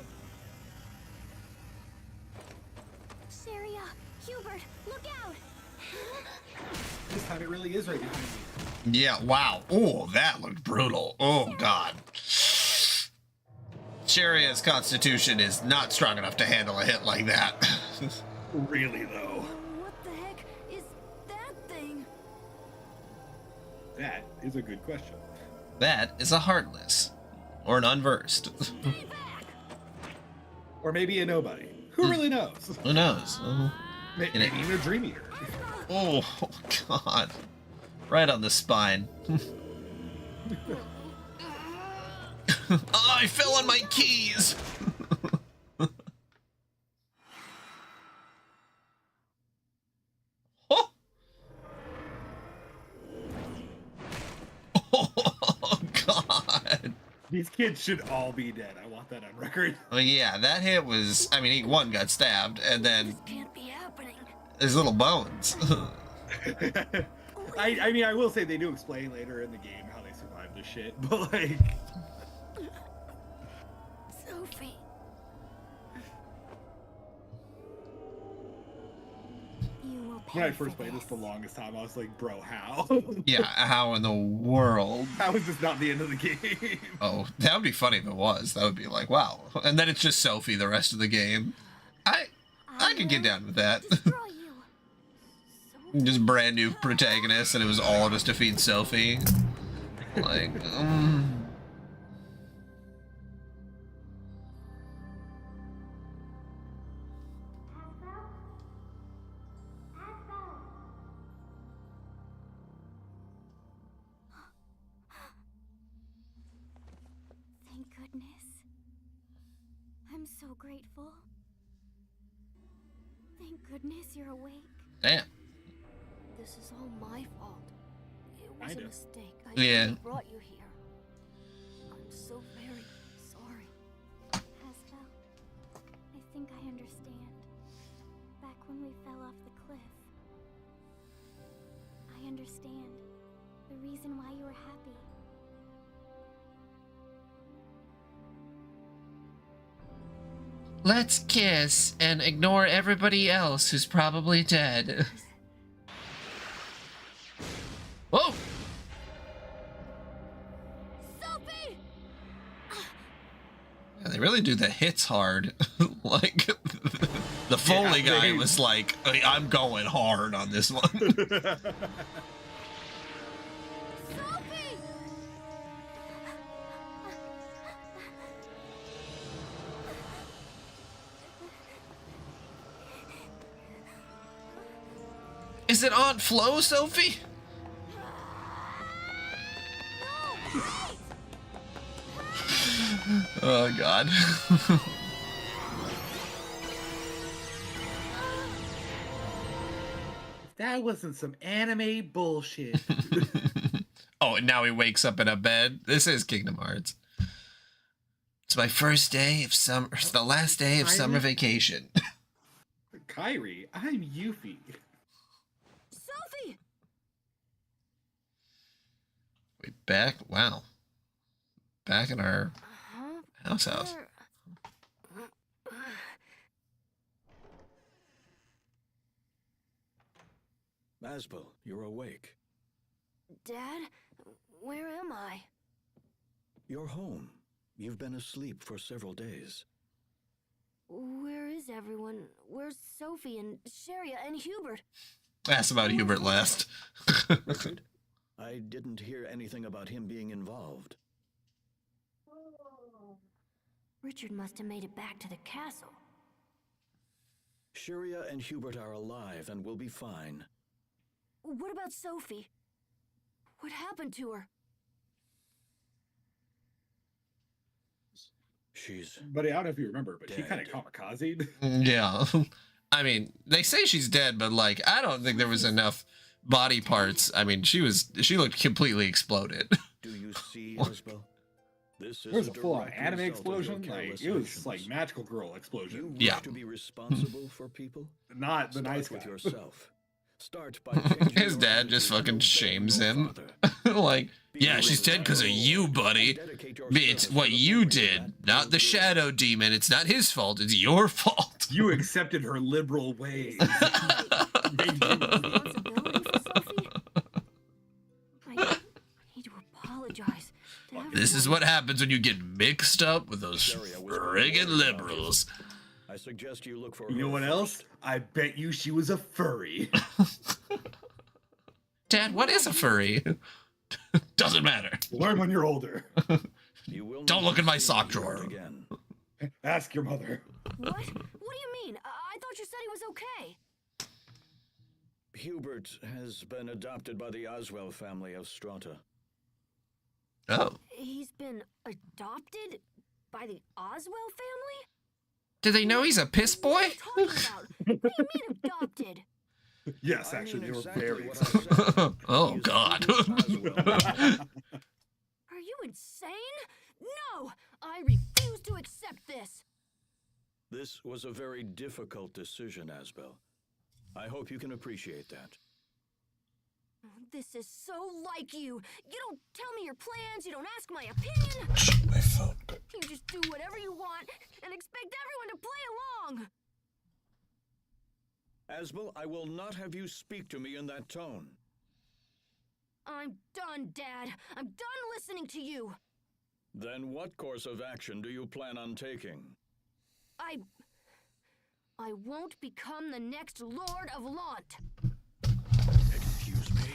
[SPEAKER 6] Sharia, Hubert, look out!
[SPEAKER 2] This time it really is right behind me.
[SPEAKER 1] Yeah, wow. Oh, that looked brutal. Oh, God. Sharia's constitution is not strong enough to handle a hit like that.
[SPEAKER 2] Really, though.
[SPEAKER 3] What the heck is that thing?
[SPEAKER 2] That is a good question.
[SPEAKER 1] That is a heartless. Or an unversed.
[SPEAKER 3] Stay back!
[SPEAKER 2] Or maybe a nobody. Who really knows?
[SPEAKER 1] Who knows? Oh,
[SPEAKER 2] Maybe even a dream eater.
[SPEAKER 1] oh, God. Right on the spine. Oh, I fell on my keys. Oh. Oh, God.
[SPEAKER 2] These kids should all be dead. I want that on record.
[SPEAKER 1] Well, yeah, that hit was, I mean, one got stabbed, and then
[SPEAKER 3] This can't be happening.
[SPEAKER 1] his little bones.
[SPEAKER 2] I mean, I will say they do explain later in the game how they survived this shit, but like,
[SPEAKER 3] Sophie.
[SPEAKER 6] You will pay
[SPEAKER 2] when I
[SPEAKER 6] for
[SPEAKER 2] first played this the
[SPEAKER 6] this.
[SPEAKER 2] longest time, I was like, bro, how?
[SPEAKER 1] Yeah, how in the world?
[SPEAKER 2] How is this not the end of the game?
[SPEAKER 1] Oh, that would be funny if it was. That would be like, wow. And then it's just Sophie the rest of the game. I could get down with that.
[SPEAKER 6] Destroy you.
[SPEAKER 1] Just brand new protagonist, and it was all just to defeat Sophie. Like,
[SPEAKER 6] Thank goodness. I'm so grateful. Thank goodness you're awake.
[SPEAKER 1] damn.
[SPEAKER 3] This is all my fault. It was
[SPEAKER 2] Kinda.
[SPEAKER 3] a mistake. I
[SPEAKER 1] Yeah.
[SPEAKER 3] shouldn't have brought you here. I'm so very sorry.
[SPEAKER 6] Asbel, I think I understand. Back when we fell off the cliff. I understand. The reason why you were happy.
[SPEAKER 1] Let's kiss and ignore everybody else who's probably dead. Whoa!
[SPEAKER 3] Sophie!
[SPEAKER 1] Yeah, they really do the hits hard. Like, the Foley
[SPEAKER 2] Yeah,
[SPEAKER 1] guy
[SPEAKER 2] they-
[SPEAKER 1] was like, I'm going hard on this one.
[SPEAKER 3] Sophie!
[SPEAKER 1] Is it Aunt Flo, Sophie? Oh, God.
[SPEAKER 2] That wasn't some anime bullshit.
[SPEAKER 1] Oh, and now he wakes up in a bed. This is Kingdom Hearts. It's my first day of summer. It's the last day of summer vacation.
[SPEAKER 2] Kyrie, I'm Yuffie.
[SPEAKER 3] Sophie!
[SPEAKER 1] Wait, back? Wow. Back in our house.
[SPEAKER 3] Where-
[SPEAKER 5] Asbel, you're awake.
[SPEAKER 3] Dad, where am I?
[SPEAKER 5] You're home. You've been asleep for several days.
[SPEAKER 3] Where is everyone? Where's Sophie and Sharia and Hubert?
[SPEAKER 1] Asked about Hubert last.
[SPEAKER 5] Richard? I didn't hear anything about him being involved.
[SPEAKER 3] Richard must have made it back to the castle.
[SPEAKER 5] Sharia and Hubert are alive and will be fine.
[SPEAKER 3] What about Sophie? What happened to her?
[SPEAKER 5] She's...
[SPEAKER 2] Buddy, I don't know if you remember, but she
[SPEAKER 5] Dead.
[SPEAKER 2] kind of kamikazed.
[SPEAKER 1] Yeah. I mean, they say she's dead, but like, I don't think there was enough body parts. I mean, she looked completely exploded.
[SPEAKER 5] Do you see, Asbel? This is
[SPEAKER 2] There was a full-on
[SPEAKER 5] direct
[SPEAKER 2] anime
[SPEAKER 5] result of your
[SPEAKER 2] explosion. Like,
[SPEAKER 5] careless
[SPEAKER 2] it was
[SPEAKER 5] actions.
[SPEAKER 2] like magical girl
[SPEAKER 5] You
[SPEAKER 2] explosion.
[SPEAKER 5] wish
[SPEAKER 1] Yeah.
[SPEAKER 5] to be responsible for people?
[SPEAKER 2] Not the
[SPEAKER 5] Start
[SPEAKER 2] nice
[SPEAKER 5] with
[SPEAKER 2] guy.
[SPEAKER 5] yourself. Start by changing
[SPEAKER 1] His
[SPEAKER 5] your
[SPEAKER 1] dad just
[SPEAKER 5] attitude
[SPEAKER 1] fucking
[SPEAKER 5] and
[SPEAKER 1] shames
[SPEAKER 5] obey your
[SPEAKER 1] him.
[SPEAKER 5] father.
[SPEAKER 1] Like, yeah, she's dead because of you, buddy. It's what you did, not the shadow demon. It's not his fault. It's your fault.
[SPEAKER 2] You accepted her liberal ways. Made you
[SPEAKER 3] Responsibility for Sophie? I need to apologize to everyone.
[SPEAKER 1] This is what happens when you get mixed up with those friggin' liberals.
[SPEAKER 5] I suggest you look for
[SPEAKER 2] You know
[SPEAKER 5] her
[SPEAKER 2] what
[SPEAKER 5] first.
[SPEAKER 2] else? I bet you she was a furry.
[SPEAKER 1] Dad, what is a furry? Doesn't matter.
[SPEAKER 2] Learn when you're older.
[SPEAKER 5] You will
[SPEAKER 1] Don't
[SPEAKER 5] not
[SPEAKER 1] look in my
[SPEAKER 5] see
[SPEAKER 1] sock
[SPEAKER 5] me
[SPEAKER 1] drawer.
[SPEAKER 5] again.
[SPEAKER 2] Ask your mother.
[SPEAKER 3] What? What do you mean? I thought you said he was okay.
[SPEAKER 5] Hubert has been adopted by the Oswell family of Strata.
[SPEAKER 1] Oh.
[SPEAKER 3] He's been adopted by the Oswell family?
[SPEAKER 1] Do they know he's a piss boy?
[SPEAKER 3] What are you talking about? What do you mean adopted?
[SPEAKER 2] Yes,
[SPEAKER 5] I
[SPEAKER 2] actually,
[SPEAKER 5] mean
[SPEAKER 2] they were
[SPEAKER 5] exactly
[SPEAKER 2] very
[SPEAKER 5] what
[SPEAKER 2] excited.
[SPEAKER 5] I said.
[SPEAKER 1] Oh,
[SPEAKER 5] He is
[SPEAKER 1] God.
[SPEAKER 5] Hubert Oswell.
[SPEAKER 3] Are you insane? No! I refuse to accept this!
[SPEAKER 5] This was a very difficult decision, Asbel. I hope you can appreciate that.
[SPEAKER 3] This is so like you. You don't tell me your plans, you don't ask my opinion.
[SPEAKER 1] My phone.
[SPEAKER 3] You just do whatever you want and expect everyone to play along.
[SPEAKER 5] Asbel, I will not have you speak to me in that tone.
[SPEAKER 3] I'm done, Dad. I'm done listening to you.
[SPEAKER 5] Then what course of action do you plan on taking?
[SPEAKER 3] I won't become the next Lord of Launt.
[SPEAKER 5] Excuse me?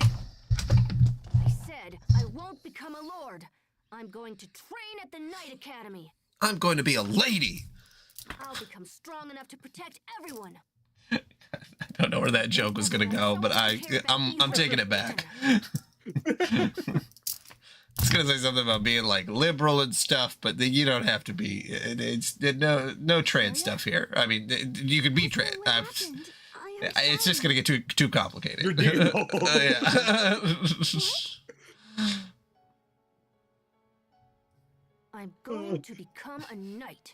[SPEAKER 3] I said I won't become a lord. I'm going to train at the Knight Academy.
[SPEAKER 1] I'm going to be a lady.
[SPEAKER 3] I'll become strong enough to protect everyone.
[SPEAKER 1] I don't know where that joke was gonna go, but I'm taking it back. I was gonna say something about being like liberal and stuff, but you don't have to be. It's no trans stuff here. I mean, you could be trans. It's just gonna get too complicated.
[SPEAKER 2] You're digging holes.
[SPEAKER 1] Yeah.
[SPEAKER 3] I'm going to become a knight.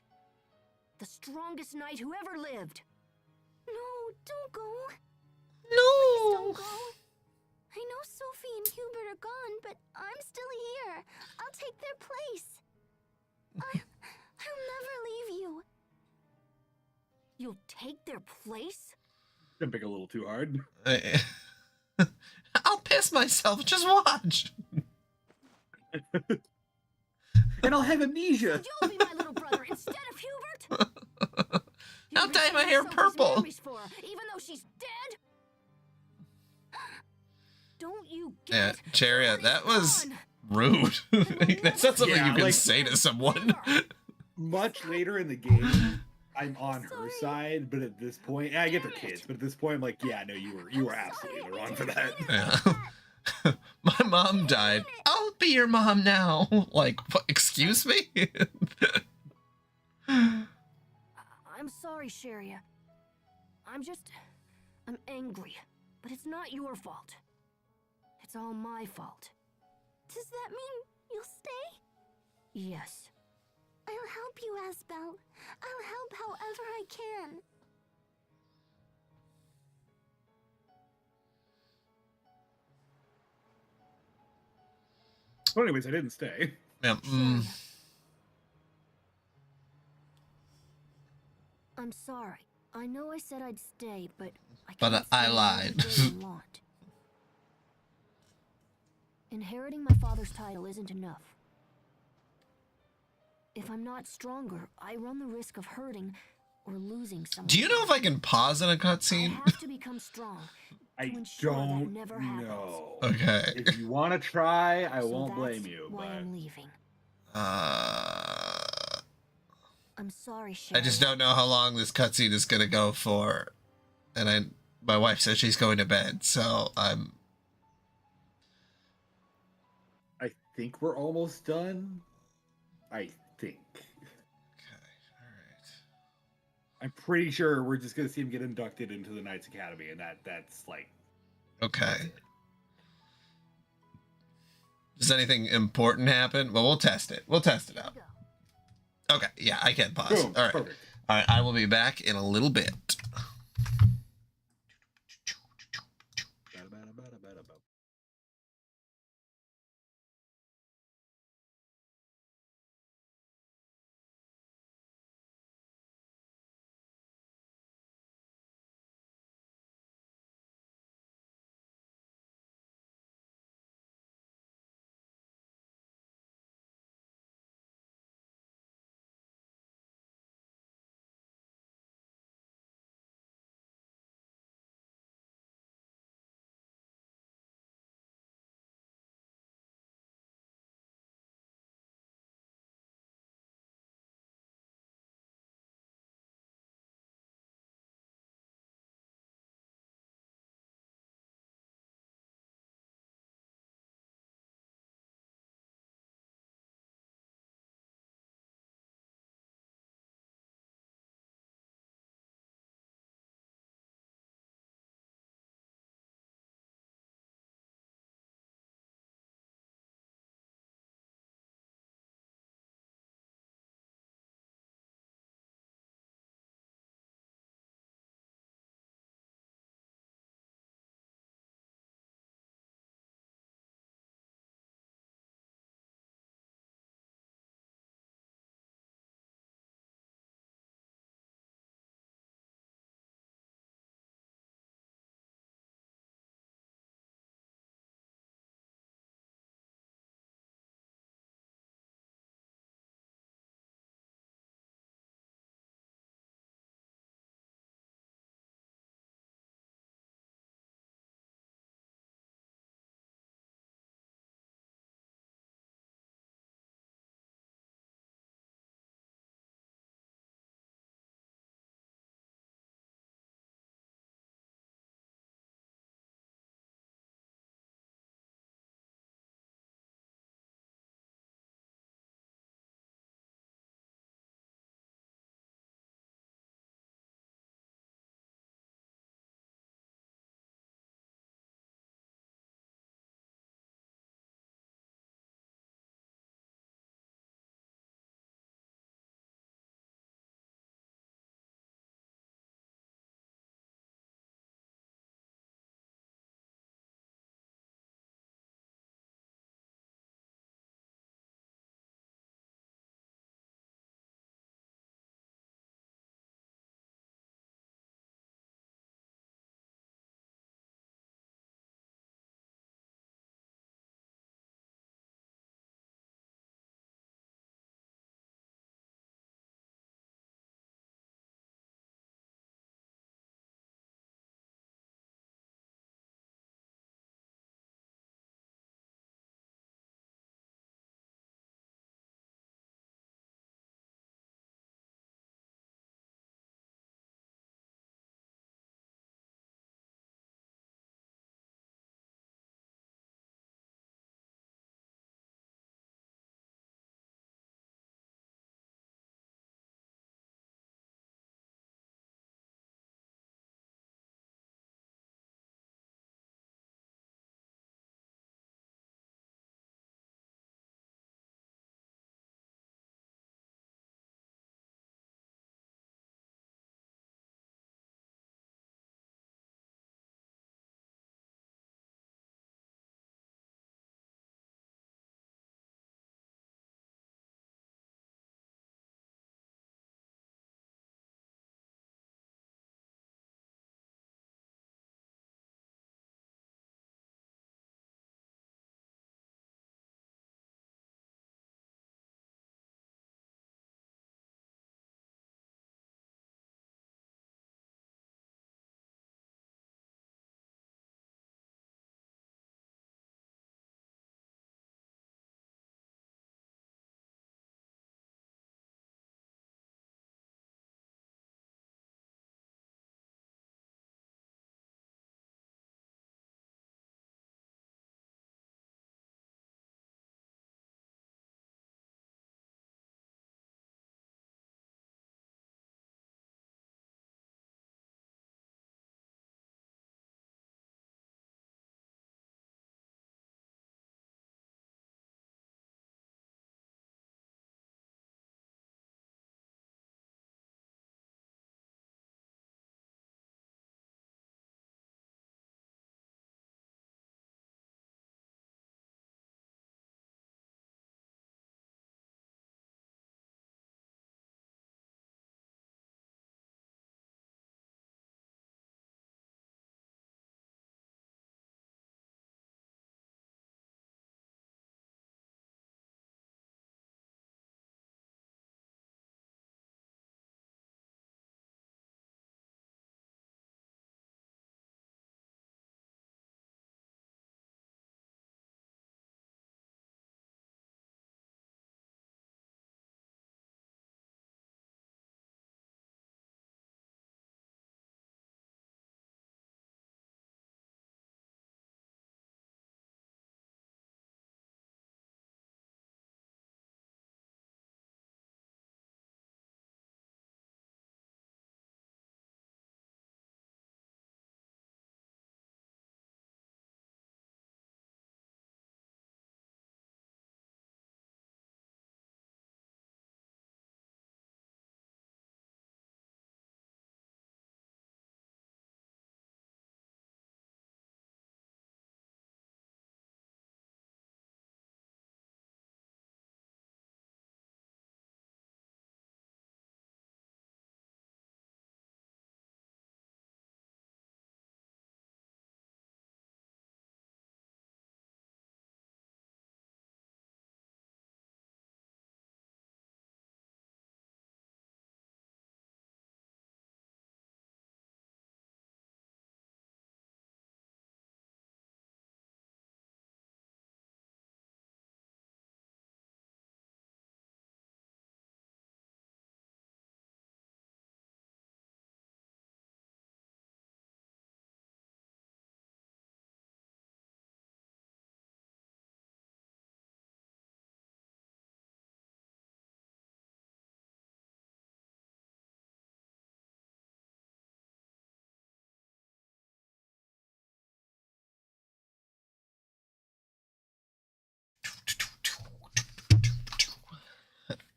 [SPEAKER 3] The strongest knight who ever lived.
[SPEAKER 6] No, don't go.
[SPEAKER 1] No.
[SPEAKER 6] Don't go. I know Sophie and Hubert are gone, but I'm still here. I'll take their place. I'll never leave you.
[SPEAKER 3] You'll take their place?
[SPEAKER 2] Didn't pick a little too hard.
[SPEAKER 1] I'll piss myself. Just watch.
[SPEAKER 2] And I'll have amnesia.
[SPEAKER 3] You'll be my little brother instead of Hubert?
[SPEAKER 1] I'll dye my hair
[SPEAKER 3] Sophie's
[SPEAKER 1] purple.
[SPEAKER 3] memories for her, even though she's dead? Don't you get
[SPEAKER 1] Yeah,
[SPEAKER 3] it?
[SPEAKER 1] Chariot,
[SPEAKER 3] She's
[SPEAKER 1] that was
[SPEAKER 3] gone.
[SPEAKER 1] rude. That's not something
[SPEAKER 2] Yeah,
[SPEAKER 1] you can
[SPEAKER 2] like-
[SPEAKER 1] say to someone.
[SPEAKER 2] Much later in the game, I'm on her side, but at this point, I get their kids, but at this point, I'm like, yeah, no, you were absolutely in the wrong for that.
[SPEAKER 1] Yeah. My mom died. I'll be your mom now. Like, what, excuse me?
[SPEAKER 3] I'm sorry, Sharia. I'm angry. But it's not your fault. It's all my fault.
[SPEAKER 6] Does that mean you'll stay?
[SPEAKER 3] Yes.
[SPEAKER 6] I'll help you, Asbel. I'll help however I can.
[SPEAKER 2] Well, anyways, I didn't stay.
[SPEAKER 1] Yeah,
[SPEAKER 3] I'm sorry. I know I said I'd stay, but
[SPEAKER 1] But
[SPEAKER 3] can't
[SPEAKER 1] I
[SPEAKER 3] stay
[SPEAKER 1] lied.
[SPEAKER 3] another day in Launt. Inheriting my father's title isn't enough. If I'm not stronger, I run the risk of hurting or losing someone.
[SPEAKER 1] Do you know if I can pause in a
[SPEAKER 3] I
[SPEAKER 1] cutscene?
[SPEAKER 3] have to become strong.
[SPEAKER 2] I
[SPEAKER 3] To ensure that
[SPEAKER 2] don't
[SPEAKER 3] never happens.
[SPEAKER 2] know.
[SPEAKER 1] Okay.
[SPEAKER 2] If you want to try, I
[SPEAKER 3] So
[SPEAKER 2] won't blame
[SPEAKER 3] that's
[SPEAKER 2] you,
[SPEAKER 3] why
[SPEAKER 2] but
[SPEAKER 3] I'm leaving. I'm sorry,
[SPEAKER 1] I
[SPEAKER 3] Sharia.
[SPEAKER 1] just don't know how long this cutscene is gonna go for, and my wife says she's going to bed, so I'm.
[SPEAKER 2] I think we're almost done. I think.
[SPEAKER 1] Okay, all right.
[SPEAKER 2] I'm pretty sure we're just gonna see him get inducted into the Knights Academy, and that's like.
[SPEAKER 1] Okay. Does anything important happen? Well, we'll test it. We'll test it out. Okay, yeah, I can pause.
[SPEAKER 2] Boom,
[SPEAKER 1] All right.
[SPEAKER 2] perfect.
[SPEAKER 1] All right, I will be back in a little bit.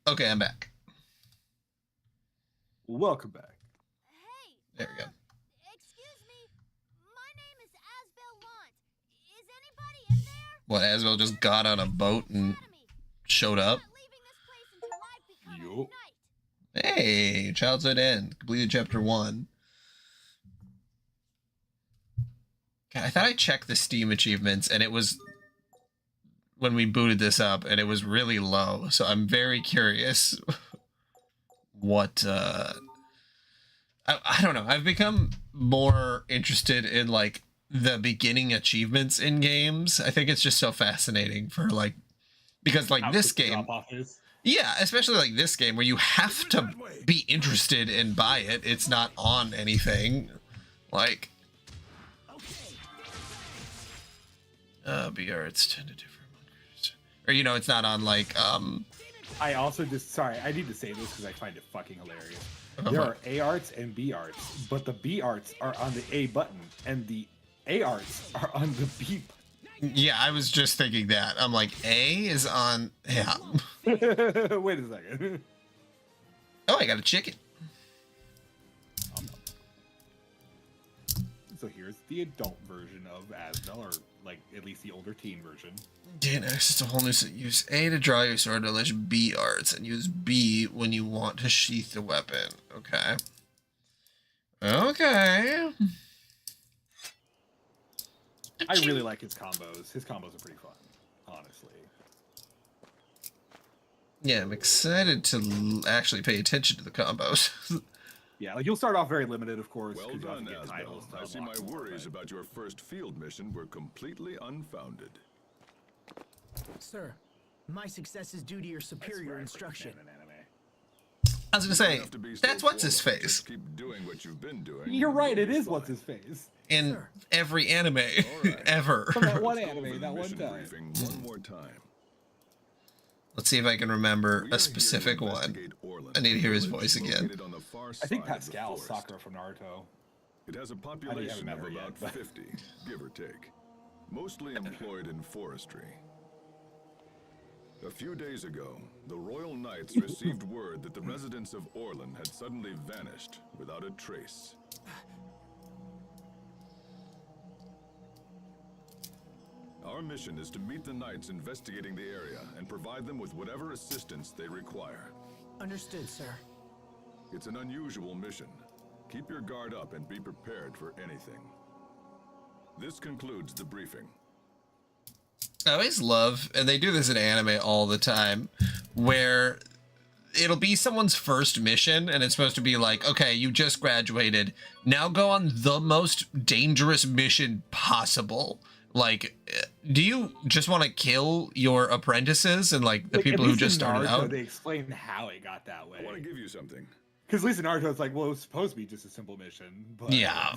[SPEAKER 1] Okay, I'm back.
[SPEAKER 2] Welcome back.
[SPEAKER 6] Hey,
[SPEAKER 1] There we go.
[SPEAKER 6] excuse me. My name is Asbel Lant. Is anybody in there?
[SPEAKER 1] What, Asbel just got on a boat and showed up?
[SPEAKER 6] I'm not leaving this place until I've become
[SPEAKER 2] Yup.
[SPEAKER 6] a knight.
[SPEAKER 1] Hey, Childhood End. Completed chapter 1. God, I thought I checked the Steam achievements and it was when we booted this up and it was really low. So I'm very curious what I don't know. I've become more interested in like the beginning achievements in games. I think it's just so fascinating for like because like this game. Yeah, especially like this game where you have to be interested and buy it. It's not on anything. Like BRs tend to differ or you know, it's not on like
[SPEAKER 2] I also just sorry, I need to say this because I find it fucking hilarious. There are A arts and B arts, but the B arts are on the A button and the A arts are on the B button.
[SPEAKER 1] Yeah, I was just thinking that. I'm like, A is on yeah.
[SPEAKER 2] Wait a second.
[SPEAKER 1] Oh, I got a chicken.
[SPEAKER 2] So here's the adult version of Asbel, or like at least the older teen version.
[SPEAKER 1] Gain access to whole new set. Use A to draw your sword to unleash B arts, and use B when you want to sheath the weapon. Okay. Okay.
[SPEAKER 2] I really like his combos. His combos are pretty fun, honestly.
[SPEAKER 1] Yeah, I'm excited to actually pay attention to the combos.
[SPEAKER 2] Yeah, like you'll start off very limited, of course.
[SPEAKER 5] Well
[SPEAKER 2] 'cause you have
[SPEAKER 5] done,
[SPEAKER 2] to get titles
[SPEAKER 5] Asbel.
[SPEAKER 2] to
[SPEAKER 5] I see my
[SPEAKER 2] unlock more,
[SPEAKER 5] worries
[SPEAKER 2] but-
[SPEAKER 5] about your first field mission were completely unfounded.
[SPEAKER 8] Sir, my success is due to your superior instruction.
[SPEAKER 1] I was gonna say,
[SPEAKER 5] Have to be so
[SPEAKER 1] that's what's his
[SPEAKER 5] formal.
[SPEAKER 1] face
[SPEAKER 5] Just keep doing what you've been doing.
[SPEAKER 2] You're right. It
[SPEAKER 5] You'll be
[SPEAKER 2] is what's
[SPEAKER 5] fine.
[SPEAKER 2] his face.
[SPEAKER 1] in
[SPEAKER 8] Sir.
[SPEAKER 1] every anime
[SPEAKER 5] right.
[SPEAKER 1] ever.
[SPEAKER 2] From that one
[SPEAKER 5] Let's go over
[SPEAKER 2] anime,
[SPEAKER 5] the
[SPEAKER 2] that one
[SPEAKER 5] mission
[SPEAKER 2] time.
[SPEAKER 5] briefing one more time.
[SPEAKER 1] Let's see if I can remember
[SPEAKER 5] We are
[SPEAKER 1] a
[SPEAKER 5] here to
[SPEAKER 1] specific one.
[SPEAKER 5] investigate Orland,
[SPEAKER 1] I need to hear his
[SPEAKER 5] village
[SPEAKER 1] voice again.
[SPEAKER 5] located on the far
[SPEAKER 2] I
[SPEAKER 5] side
[SPEAKER 2] think
[SPEAKER 5] of the
[SPEAKER 2] Pascal,
[SPEAKER 5] forest.
[SPEAKER 2] Sakura from Naruto.
[SPEAKER 5] It has a
[SPEAKER 2] haven't
[SPEAKER 5] population
[SPEAKER 2] met
[SPEAKER 5] of
[SPEAKER 2] her yet,
[SPEAKER 5] about
[SPEAKER 2] but-
[SPEAKER 5] 50, give or take, mostly employed in forestry. A few days ago, the Royal Knights received word that the residents of Orland had suddenly vanished without a trace. Our mission is to meet the Knights investigating the area and provide them with whatever assistance they require.
[SPEAKER 8] Understood, sir.
[SPEAKER 5] It's an unusual mission. Keep your guard up and be prepared for anything. This concludes the briefing.
[SPEAKER 1] I always love, and they do this in anime all the time, where it'll be someone's first mission and it's supposed to be like, okay, you just graduated, now go on the most dangerous mission possible. Like, do you just want to kill your apprentices and like the
[SPEAKER 2] Like,
[SPEAKER 1] people
[SPEAKER 2] at
[SPEAKER 1] who
[SPEAKER 2] least
[SPEAKER 1] just
[SPEAKER 2] in
[SPEAKER 1] started
[SPEAKER 2] Naruto,
[SPEAKER 1] out?
[SPEAKER 2] They explain how it got that way.
[SPEAKER 5] I want to give you something.
[SPEAKER 2] Because at least in Naruto, it's like, well, it was supposed to be just a simple mission. But
[SPEAKER 1] Yeah.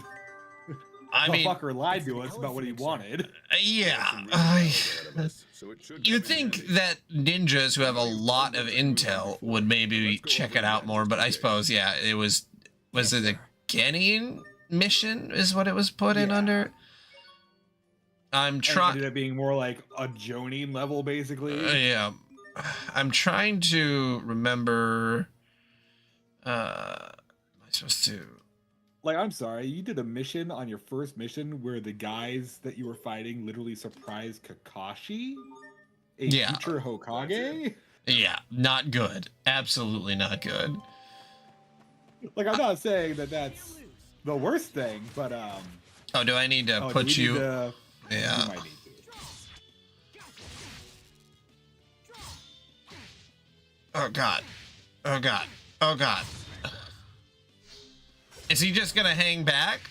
[SPEAKER 1] I
[SPEAKER 2] the
[SPEAKER 1] mean,
[SPEAKER 2] fucker lied to us about what he wanted.
[SPEAKER 1] yeah.
[SPEAKER 5] Some real battles ahead of us, so it should
[SPEAKER 1] You'd
[SPEAKER 5] come in
[SPEAKER 1] think
[SPEAKER 5] handy.
[SPEAKER 1] that ninjas who have a lot of intel would maybe check it out more, but I suppose, yeah, it was it a Genin mission is what it was put in
[SPEAKER 2] Yeah.
[SPEAKER 1] under? I'm
[SPEAKER 2] And it
[SPEAKER 1] trying,
[SPEAKER 2] ended up being more like a Jonin level, basically.
[SPEAKER 1] yeah, I'm trying to remember, am I supposed to,
[SPEAKER 2] Like, I'm sorry, you did a mission on your first mission where the guys that you were fighting literally surprised Kakashi, a
[SPEAKER 1] Yeah.
[SPEAKER 2] future Hokage.
[SPEAKER 1] yeah, not good. Absolutely not good.
[SPEAKER 2] Like, I'm not saying that that's the worst thing, but
[SPEAKER 1] Oh, do I need to
[SPEAKER 2] oh, do
[SPEAKER 1] put
[SPEAKER 2] we need
[SPEAKER 1] you,
[SPEAKER 2] to-
[SPEAKER 1] yeah.
[SPEAKER 2] we might need to.
[SPEAKER 1] Oh God. Oh God. Oh God. Is he just gonna hang back?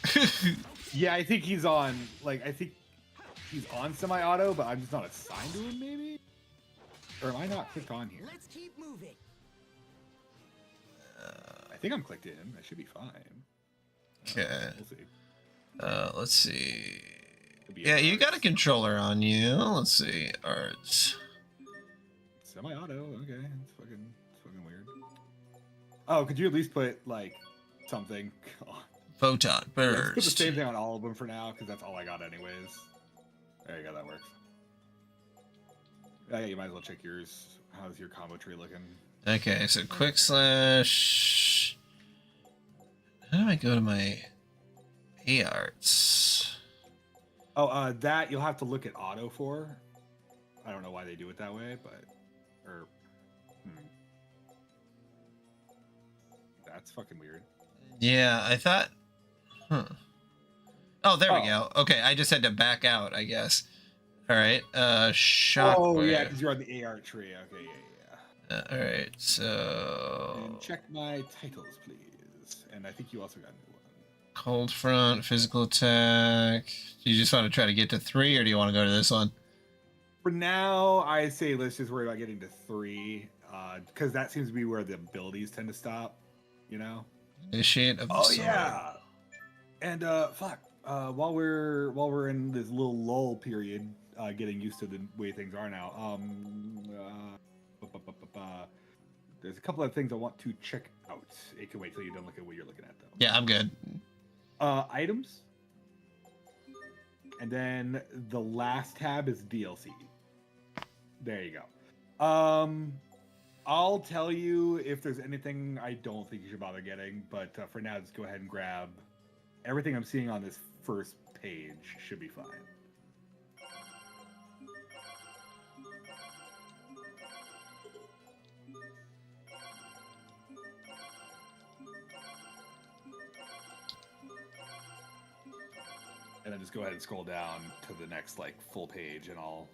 [SPEAKER 2] Yeah, I think he's on. Like, I think he's on semi-auto, but I'm just not assigned to him, maybe. Or am I not clicked on here?
[SPEAKER 8] Let's keep moving.
[SPEAKER 2] I think I'm clicked in. I should be fine.
[SPEAKER 1] Okay.
[SPEAKER 2] We'll see.
[SPEAKER 1] Let's see.
[SPEAKER 2] Could be
[SPEAKER 1] Yeah, you
[SPEAKER 2] arts.
[SPEAKER 1] got a controller on you. Let's see. Arts.
[SPEAKER 2] Semi-auto. Okay, it's fucking weird. Oh, could you at least put like something?
[SPEAKER 1] Photon
[SPEAKER 2] Let's put the
[SPEAKER 1] burst.
[SPEAKER 2] same thing on all of them for now, because that's all I got anyways. There you go. That works. Yeah, you might as well check yours. How's your combo tree looking?
[SPEAKER 1] Okay, so quick slash. How do I go to my arts?
[SPEAKER 2] Oh, that you'll have to look at auto for. I don't know why they do it that way, but that's fucking weird.
[SPEAKER 1] Yeah, I thought. Huh. Oh, there we go. Okay, I just had to back out, I guess. All right. Shockwave.
[SPEAKER 2] Oh yeah, because you're on the AR tree. Okay, yeah.
[SPEAKER 1] All right, so.
[SPEAKER 2] And check my titles, please. And I think you also got a new one.
[SPEAKER 1] Cold front, physical attack. Do you just want to try to get to 3, or do you want to go to this one?
[SPEAKER 2] For now, I say let's just worry about getting to 3, because that seems to be where the abilities tend to stop. You know.
[SPEAKER 1] Initiate of the sword.
[SPEAKER 2] Yeah. And fuck. While we're in this little lull period, getting used to the way things are now. There's a couple of things I want to check out. It can wait till you're done looking at what you're looking at, though.
[SPEAKER 1] Yeah, I'm good.
[SPEAKER 2] Items. And then the last tab is DLC. There you go. I'll tell you if there's anything I don't think you should bother getting, but for now, just go ahead and grab everything I'm seeing on this first page. Should be fine. And then just go ahead and scroll down to the next like full page, and I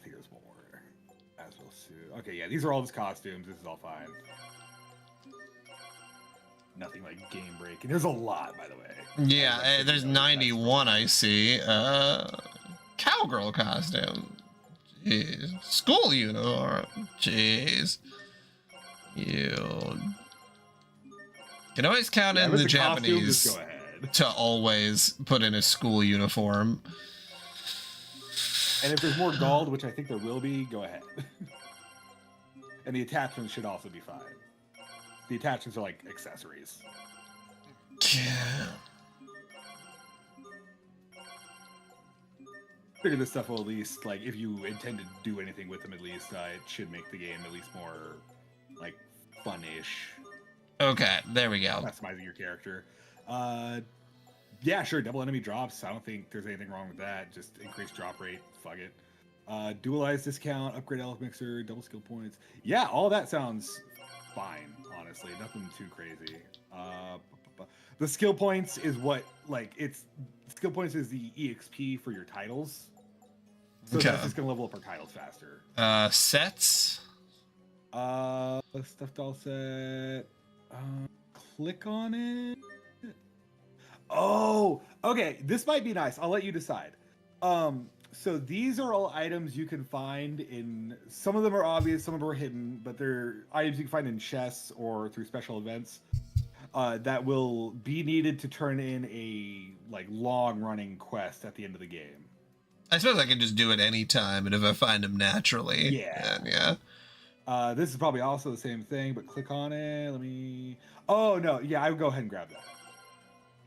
[SPEAKER 2] think there's one more. As we'll see. Okay, yeah, these are all his costumes. This is all fine. Nothing like game breaking. There's a lot, by the way.
[SPEAKER 1] Yeah, there's 91 I see. Cowgirl costume. Jeez. School uniform. Jeez. You can always count in the Japanese
[SPEAKER 2] just go ahead.
[SPEAKER 1] to always put in a school uniform.
[SPEAKER 2] And if there's more gold, which I think there will be, go ahead. And the attachments should also be fine. The attachments are like accessories.
[SPEAKER 1] Yeah.
[SPEAKER 2] Figure this stuff will at least, like, if you intend to do anything with them, at least, it should make the game at least more, like, fun-ish.
[SPEAKER 1] Okay, there we go.
[SPEAKER 2] Customizing your character. Yeah, sure, double enemy drops. I don't think there's anything wrong with that. Just increase drop rate. Fuck it. Dualize discount, upgrade elf mixer, double skill points. Yeah, all that sounds fine, honestly. Nothing too crazy. The skill points is what, like, skill points is the EXP for your titles. So that's just gonna level up our titles faster.
[SPEAKER 1] Sets.
[SPEAKER 2] Stuffed doll set. Click on it. Oh, okay. This might be nice. I'll let you decide. So these are all items you can find in. Some of them are obvious, some of them are hidden, but they're items you can find in chests or through special events that will be needed to turn in a like long-running quest at the end of the game.
[SPEAKER 1] I suppose I can just do it anytime, and if I find them naturally,
[SPEAKER 2] yeah,
[SPEAKER 1] then yeah.
[SPEAKER 2] This is probably also the same thing, but click on it. Let me. Oh no, yeah, I would go ahead and grab that.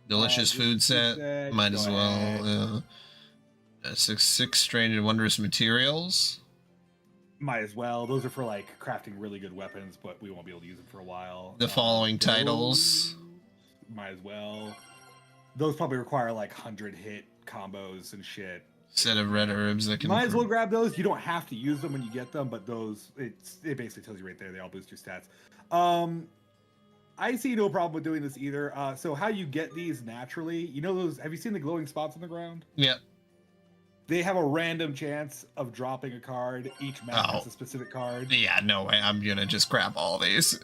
[SPEAKER 1] Delicious food set. Might as well. Yeah. Six strange and wondrous materials.
[SPEAKER 2] Might as well. Those are for like crafting really good weapons, but we won't be able to use them for a while.
[SPEAKER 1] The following titles.
[SPEAKER 2] Might as well. Those probably require like 100 hit combos and shit.
[SPEAKER 1] Set of red herbs that can.
[SPEAKER 2] Might as well grab those. You don't have to use them when you get them, but those it basically tells you right there. They all boost your stats. I see no problem with doing this either. So how you get these naturally? You know those? Have you seen the glowing spots on the ground?
[SPEAKER 1] Yeah.
[SPEAKER 2] They have a random chance of dropping a card. Each map has a specific card.
[SPEAKER 1] Yeah, no way. I'm gonna just grab all these.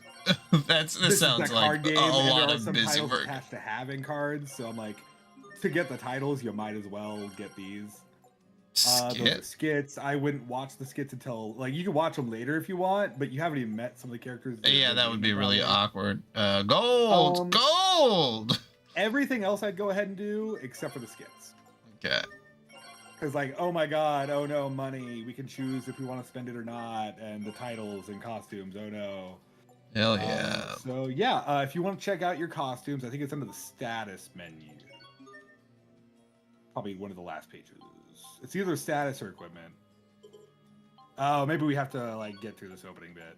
[SPEAKER 1] This sounds like
[SPEAKER 2] game,
[SPEAKER 1] a lot
[SPEAKER 2] there
[SPEAKER 1] of
[SPEAKER 2] some
[SPEAKER 1] busy
[SPEAKER 2] titles
[SPEAKER 1] work.
[SPEAKER 2] Attached to having cards, so I'm like, to get the titles, you might as well get these. Those are skits. I wouldn't watch the skits until like you can watch them later if you want, but you haven't even met some of the characters.
[SPEAKER 1] Yeah, that would be really awkward. Gold.
[SPEAKER 2] Everything else I'd go ahead and do except for the skits.
[SPEAKER 1] Okay.
[SPEAKER 2] Because like, oh my god, oh no, money. We can choose if we want to spend it or not, and the titles and costumes. Oh no.
[SPEAKER 1] Hell yeah.
[SPEAKER 2] So yeah, if you want to check out your costumes, I think it's under the status menu. Probably one of the last pages. It's either status or equipment. Oh, maybe we have to like get through this opening bit.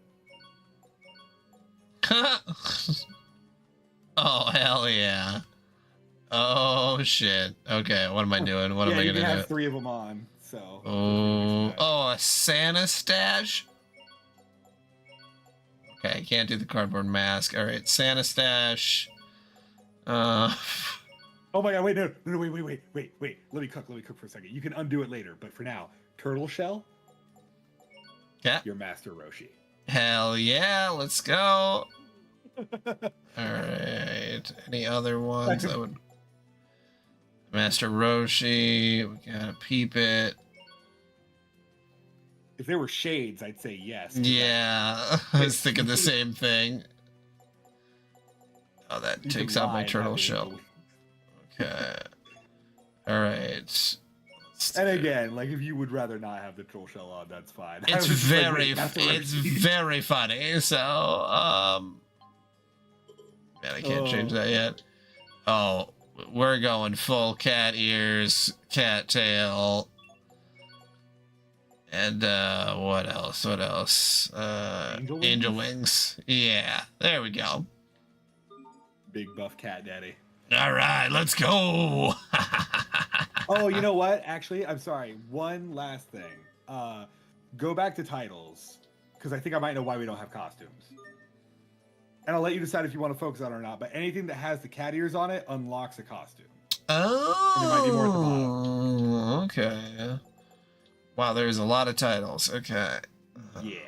[SPEAKER 1] Oh, hell yeah. Oh, shit. Okay, what am I doing? What am I
[SPEAKER 2] you
[SPEAKER 1] gonna
[SPEAKER 2] can
[SPEAKER 1] do?
[SPEAKER 2] have 3 of them on. So.
[SPEAKER 1] Oh, a Santa stash? Okay, can't do the cardboard mask. All right, Santa stash.
[SPEAKER 2] Oh my god, wait, no, wait. Let me cook for a second. You can undo it later, but for now, turtle shell,
[SPEAKER 1] Yeah.
[SPEAKER 2] your Master Roshi.
[SPEAKER 1] Hell yeah, let's go. Alright. Any other ones that would Master Roshi, we gotta peep it.
[SPEAKER 2] If there were shades, I'd say yes.
[SPEAKER 1] Yeah, I was thinking the same thing. Oh, that
[SPEAKER 2] You
[SPEAKER 1] takes
[SPEAKER 2] can
[SPEAKER 1] out my
[SPEAKER 2] lie,
[SPEAKER 1] turtle
[SPEAKER 2] not
[SPEAKER 1] shell.
[SPEAKER 2] illegal.
[SPEAKER 1] Okay. Alright.
[SPEAKER 2] And again, like if you would rather not have the troll shell on, that's fine. I
[SPEAKER 1] It's
[SPEAKER 2] was just like,
[SPEAKER 1] very,
[SPEAKER 2] wait, Master
[SPEAKER 1] it's
[SPEAKER 2] Roshi.
[SPEAKER 1] very funny. So, man, I can't change that yet. Oh, we're going full cat ears, cat tail, and what else? What else? Angel wings. Yeah, there we go.
[SPEAKER 2] Big buff cat daddy.
[SPEAKER 1] All right, let's go.
[SPEAKER 2] Oh, you know what? Actually, I'm sorry. One last thing. Go back to titles, because I think I might know why we don't have costumes. And I'll let you decide if you want to focus on it or not. But anything that has the cat ears on it unlocks a costume.
[SPEAKER 1] Oh,
[SPEAKER 2] And there might be more at the bottom.
[SPEAKER 1] Okay. Wow, there's a lot of titles. Okay.
[SPEAKER 2] Yeah.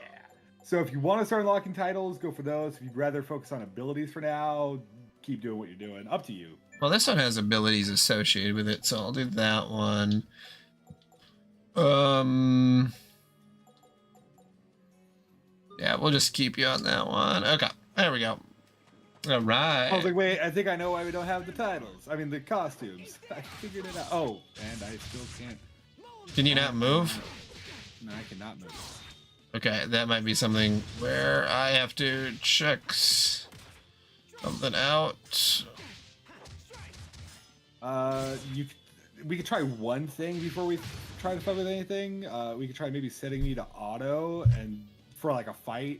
[SPEAKER 2] So if you want to start unlocking titles, go for those. If you'd rather focus on abilities for now, keep doing what you're doing. Up to you.
[SPEAKER 1] Well, this one has abilities associated with it, so I'll do that one. Yeah, we'll just keep you on that one. Okay, there we go. All right.
[SPEAKER 2] I was like, wait, I think I know why we don't have the titles. I mean, the costumes. I figured it out. Oh, and I still can't.
[SPEAKER 1] Can you not move?
[SPEAKER 2] No, I cannot move.
[SPEAKER 1] Okay, that might be something where I have to check something out.
[SPEAKER 2] We could try one thing before we try to fuck with anything. We could try maybe setting me to auto and for like a fight,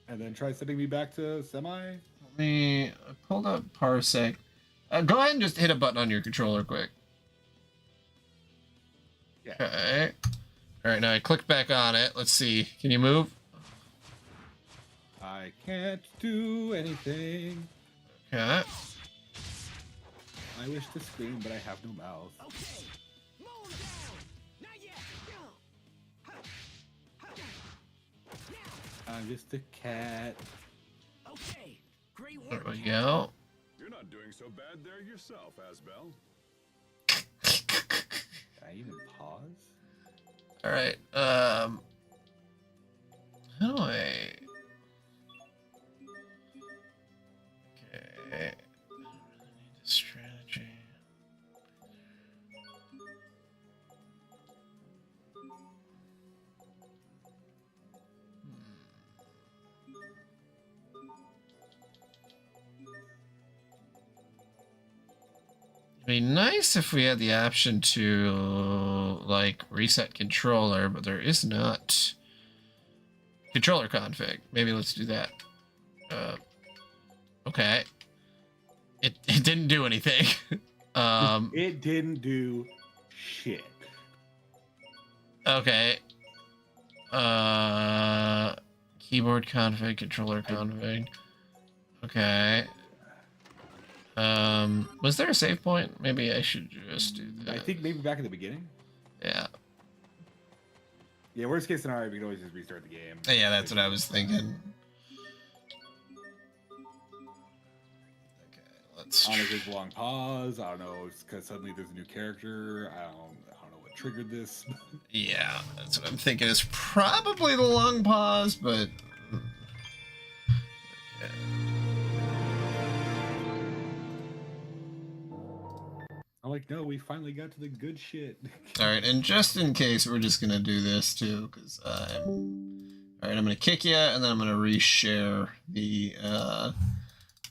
[SPEAKER 2] and then try setting me back to semi.
[SPEAKER 1] Let me pull up Parsec. Go ahead and just hit a button on your controller quick.
[SPEAKER 2] Yeah.
[SPEAKER 1] Okay. All right, now I click back on it. Let's see. Can you move?
[SPEAKER 2] I can't do anything.
[SPEAKER 1] Okay.
[SPEAKER 2] I wish to scream, but I have no mouth. I'm just a cat.
[SPEAKER 8] Okay, great
[SPEAKER 1] There
[SPEAKER 8] work.
[SPEAKER 1] we go.
[SPEAKER 5] You're not doing so bad there yourself, Asbel.
[SPEAKER 2] Can I even pause?
[SPEAKER 1] All right. How do I? Okay. Strategy. It'd be nice if we had the option to like reset controller, but there is not. Controller config. Maybe let's do that. Okay. It didn't do anything.
[SPEAKER 2] It didn't do shit.
[SPEAKER 1] Okay. Keyboard config, controller config. Okay. Was there a save point? Maybe I should just do that.
[SPEAKER 2] I think maybe back in the beginning.
[SPEAKER 1] Yeah.
[SPEAKER 2] Yeah, worst case scenario, we can always just restart the game.
[SPEAKER 1] Yeah, that's what I was thinking. Okay, let's.
[SPEAKER 2] Honestly, it's a long pause. I don't know. It's because suddenly there's a new character. I don't know what triggered this.
[SPEAKER 1] Yeah, that's what I'm thinking. It's probably the long pause, but. Okay.
[SPEAKER 2] I'm like, no, we finally got to the good shit.
[SPEAKER 1] All right, and just in case, we're just gonna do this too, because I'm. All right, I'm gonna kick you, and then I'm gonna reshare the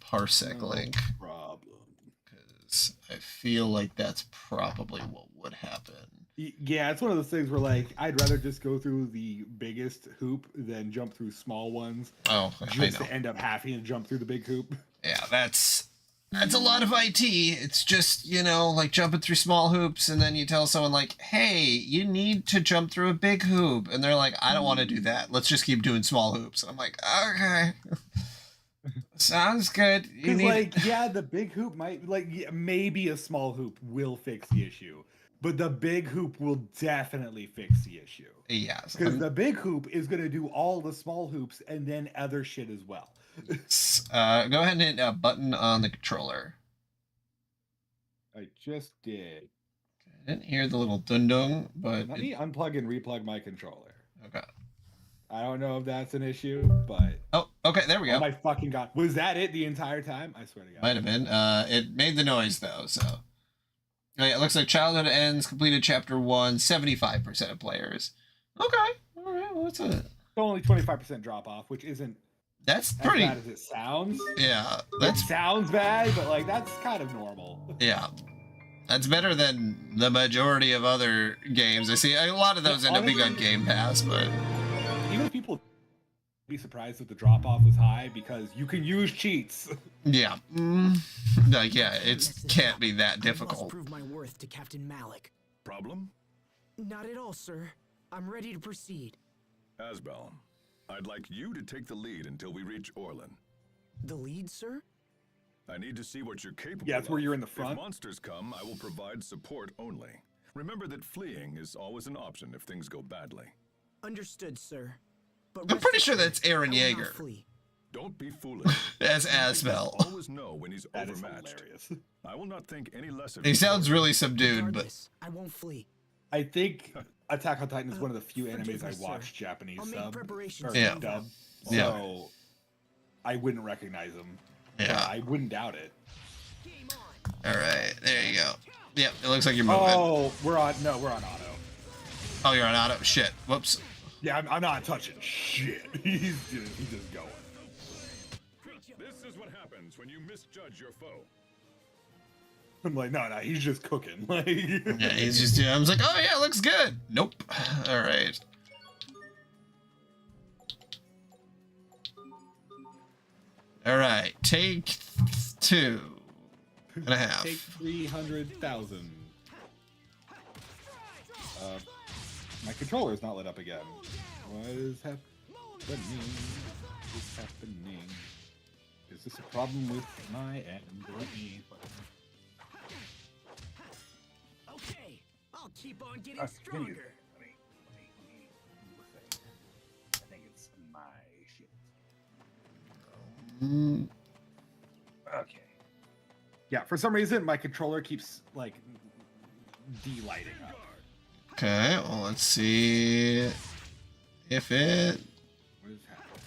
[SPEAKER 1] Parsec link,
[SPEAKER 2] Problem.
[SPEAKER 1] because I feel like that's probably what would happen.
[SPEAKER 2] Yeah, it's one of those things where like I'd rather just go through the biggest hoop than jump through small ones.
[SPEAKER 1] Oh,
[SPEAKER 2] Just
[SPEAKER 1] I know.
[SPEAKER 2] to end up having to jump through the big hoop.
[SPEAKER 1] Yeah, that's a lot of IT. It's just, like jumping through small hoops, and then you tell someone like, "Hey, you need to jump through a big hoop," and they're like, "I don't want to do that. Let's just keep doing small hoops." And I'm like, "Okay, sounds good."
[SPEAKER 2] Because yeah, the big hoop might maybe a small hoop will fix the issue, but the big hoop will definitely fix the issue.
[SPEAKER 1] Yes,
[SPEAKER 2] because the big hoop is going to do all the small hoops and then other shit as well.
[SPEAKER 1] Go ahead and hit a button on the controller.
[SPEAKER 2] I just did.
[SPEAKER 1] I didn't hear the little dun-dung, but...
[SPEAKER 2] Let me unplug and replug my controller.
[SPEAKER 1] Okay.
[SPEAKER 2] I don't know if that's an issue, but...
[SPEAKER 1] Oh, okay, there we go.
[SPEAKER 2] Oh my fucking god. Was that it the entire time? I swear to god.
[SPEAKER 1] Might have been. It made the noise, though, so... Oh, yeah, it looks like childhood ends, completed chapter 1, 75% of players. Okay, all right, well, that's it.
[SPEAKER 2] Only 25% drop off, which isn't
[SPEAKER 1] that's
[SPEAKER 2] as
[SPEAKER 1] pretty
[SPEAKER 2] bad as it sounds.
[SPEAKER 1] Yeah,
[SPEAKER 2] It sounds bad, but that's kind of normal.
[SPEAKER 1] Yeah, that's better than the majority of other games. I see a lot of those end up being on Game Pass, but
[SPEAKER 2] even people be surprised that the drop off was high because you can use cheats.
[SPEAKER 1] Yeah, it can't be that difficult.
[SPEAKER 8] I must prove my worth to Captain Malik.
[SPEAKER 5] Problem?
[SPEAKER 8] Not at all, sir. I'm ready to proceed.
[SPEAKER 5] Asbel, I'd like you to take the lead until we reach Orlin.
[SPEAKER 8] The lead, sir?
[SPEAKER 5] I need to see what you're capable
[SPEAKER 2] Yeah, it's where
[SPEAKER 5] of.
[SPEAKER 2] you're in the front.
[SPEAKER 5] If monsters come, I will provide support only. Remember that fleeing is always an option if things go badly.
[SPEAKER 8] Understood, sir. But
[SPEAKER 1] I'm pretty sure that's Aaron
[SPEAKER 8] I will not
[SPEAKER 1] Yeager
[SPEAKER 8] flee.
[SPEAKER 5] Don't be foolish.
[SPEAKER 1] as Asbel.
[SPEAKER 5] Always know when he's
[SPEAKER 2] That is
[SPEAKER 5] overmatched.
[SPEAKER 2] hilarious.
[SPEAKER 5] I will not think any less of
[SPEAKER 1] He
[SPEAKER 5] you.
[SPEAKER 1] sounds really subdued, but
[SPEAKER 8] Regardless, I won't flee.
[SPEAKER 2] I think Attack on Titan is one of the few
[SPEAKER 8] forgive
[SPEAKER 2] animes
[SPEAKER 8] me,
[SPEAKER 2] I
[SPEAKER 8] sir.
[SPEAKER 2] watch Japanese
[SPEAKER 8] I'll make
[SPEAKER 2] sub
[SPEAKER 8] preparations
[SPEAKER 2] or
[SPEAKER 1] Yeah.
[SPEAKER 2] dub,
[SPEAKER 1] Yeah.
[SPEAKER 2] so I wouldn't recognize him.
[SPEAKER 1] Yeah.
[SPEAKER 2] I wouldn't doubt it.
[SPEAKER 1] All right, there you go. Yep, it looks like you're moving.
[SPEAKER 2] Oh, we're on auto.
[SPEAKER 1] Oh, you're on auto. Shit. Whoops.
[SPEAKER 2] Yeah, I'm not touching shit. He's just going.
[SPEAKER 5] This is what happens when you misjudge your foe.
[SPEAKER 2] I'm like, no, he's just cooking. Like,
[SPEAKER 1] Yeah, he's just. I was like, oh yeah, looks good. Nope. All right. All right. Take 2.5.
[SPEAKER 2] take 300,000. My controller is not lit up again. What is happening? What is happening? Is this a problem with my Android?
[SPEAKER 8] Okay, I'll keep on getting
[SPEAKER 2] I
[SPEAKER 8] stronger.
[SPEAKER 2] think it's my shit.
[SPEAKER 1] Mm,
[SPEAKER 2] Okay. Yeah, for some reason my controller keeps delighting up.
[SPEAKER 1] okay. Well, let's see if it.
[SPEAKER 2] What is happening?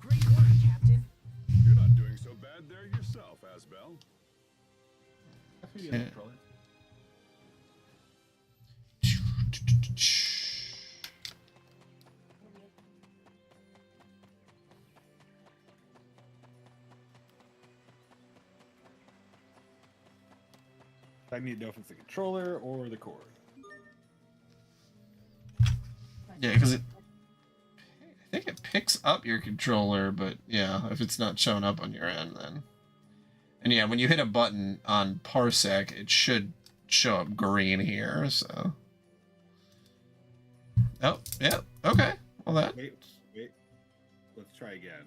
[SPEAKER 8] Great work, Captain.
[SPEAKER 5] You're not doing so bad there yourself, Asbel.
[SPEAKER 1] Yeah.
[SPEAKER 2] I need to know if it's the controller or the cord.
[SPEAKER 1] Yeah, because I think it picks up your controller, but yeah, if it's not showing up on your end, then. And yeah, when you hit a button on Parsec, it should show up green here, so. Oh, yeah, okay. Well, that.
[SPEAKER 2] Wait. Let's try again.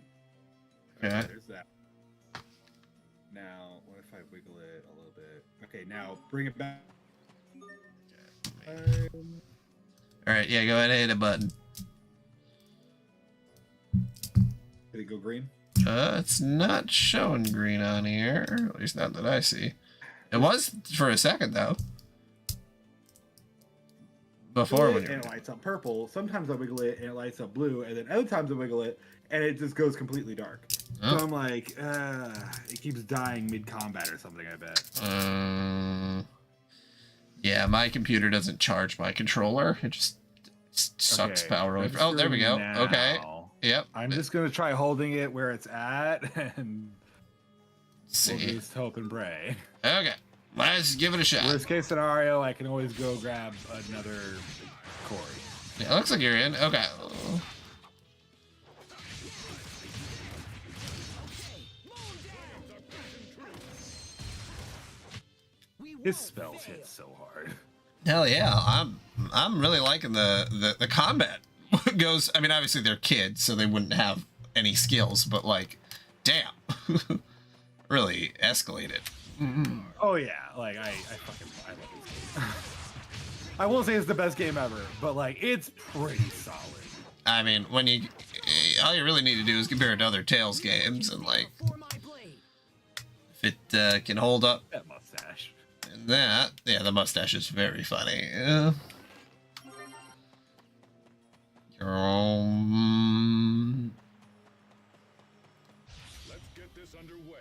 [SPEAKER 1] Okay.
[SPEAKER 2] There's that. Now, what if I wiggle it a little bit? Okay, now bring it back.
[SPEAKER 1] Alright, yeah, go ahead and hit a button.
[SPEAKER 2] Did it go green?
[SPEAKER 1] It's not showing green on here, at least not that I see. It was for a second, though. Before when
[SPEAKER 2] and it lights up purple. Sometimes I wiggle it and it lights up blue, and then other times I wiggle it and it just goes completely dark.
[SPEAKER 1] Oh.
[SPEAKER 2] So I'm like, it keeps dying mid-combat or something, I bet.
[SPEAKER 1] Yeah, my computer doesn't charge my controller. It just Sucks
[SPEAKER 2] Okay,
[SPEAKER 1] power away.
[SPEAKER 2] register
[SPEAKER 1] Oh, there we go.
[SPEAKER 2] now.
[SPEAKER 1] Okay. Yep.
[SPEAKER 2] I'm just gonna try holding it where it's at, and
[SPEAKER 1] Let's
[SPEAKER 2] we'll
[SPEAKER 1] see.
[SPEAKER 2] just hope and pray.
[SPEAKER 1] Okay. Let's give it a shot.
[SPEAKER 2] Worst case scenario, I can always go grab another Corey.
[SPEAKER 1] Yeah, looks like you're in. Okay.
[SPEAKER 2] His spells hit so hard.
[SPEAKER 1] Hell yeah. I'm really liking the combat. Goes, I mean, obviously they're kids, so they wouldn't have any skills, but like, damn. Really escalated.
[SPEAKER 2] Oh yeah, like I love this game. I won't say it's the best game ever, but like it's pretty solid.
[SPEAKER 1] I mean, when you, all you really need to do is compare it to other Tales games, and like, if it can hold up.
[SPEAKER 2] That mustache.
[SPEAKER 1] And that, yeah, the mustache is very funny.
[SPEAKER 5] Let's get this underway.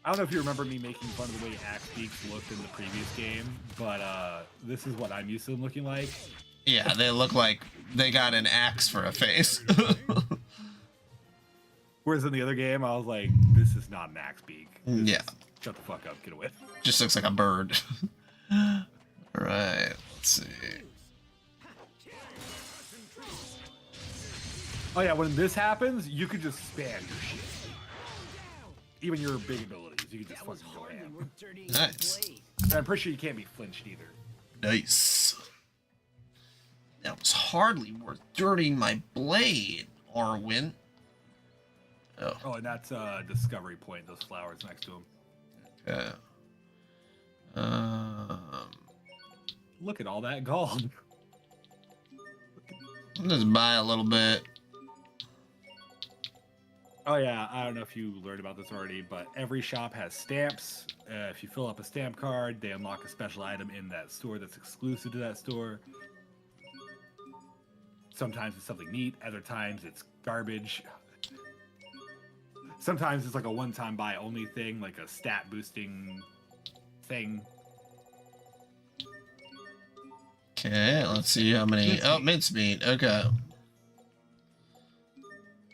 [SPEAKER 2] I don't know if you remember me making fun of the way axe beaks looked in the previous game, but this is what I'm used to them looking like.
[SPEAKER 1] Yeah, they look like they got an axe for a face.
[SPEAKER 2] Whereas in the other game, I was like, this is not an axe beak. This
[SPEAKER 1] Yeah.
[SPEAKER 2] is- shut the fuck up, get away.
[SPEAKER 1] Just looks like a bird. All right, let's see.
[SPEAKER 2] Oh yeah, when this happens, you could just spam your shit. Even your big abilities, you can just fucking go ham.
[SPEAKER 1] Nice.
[SPEAKER 2] And I'm pretty sure you can't be flinched either.
[SPEAKER 1] Nice. That was hardly worth dirtying my blade, Arwen. Oh,
[SPEAKER 2] Oh, and that's Discovery Point, those flowers next to him.
[SPEAKER 1] okay.
[SPEAKER 2] Look at all that gold.
[SPEAKER 1] I'll just buy a little bit.
[SPEAKER 2] Oh yeah, I don't know if you learned about this already, but every shop has stamps. If you fill up a stamp card, they unlock a special item in that store that's exclusive to that store. Sometimes it's something neat, other times it's garbage. Sometimes it's like a one-time buy only thing, like a stat boosting thing.
[SPEAKER 1] Okay, let's see how many. Oh, mincemeat. Okay.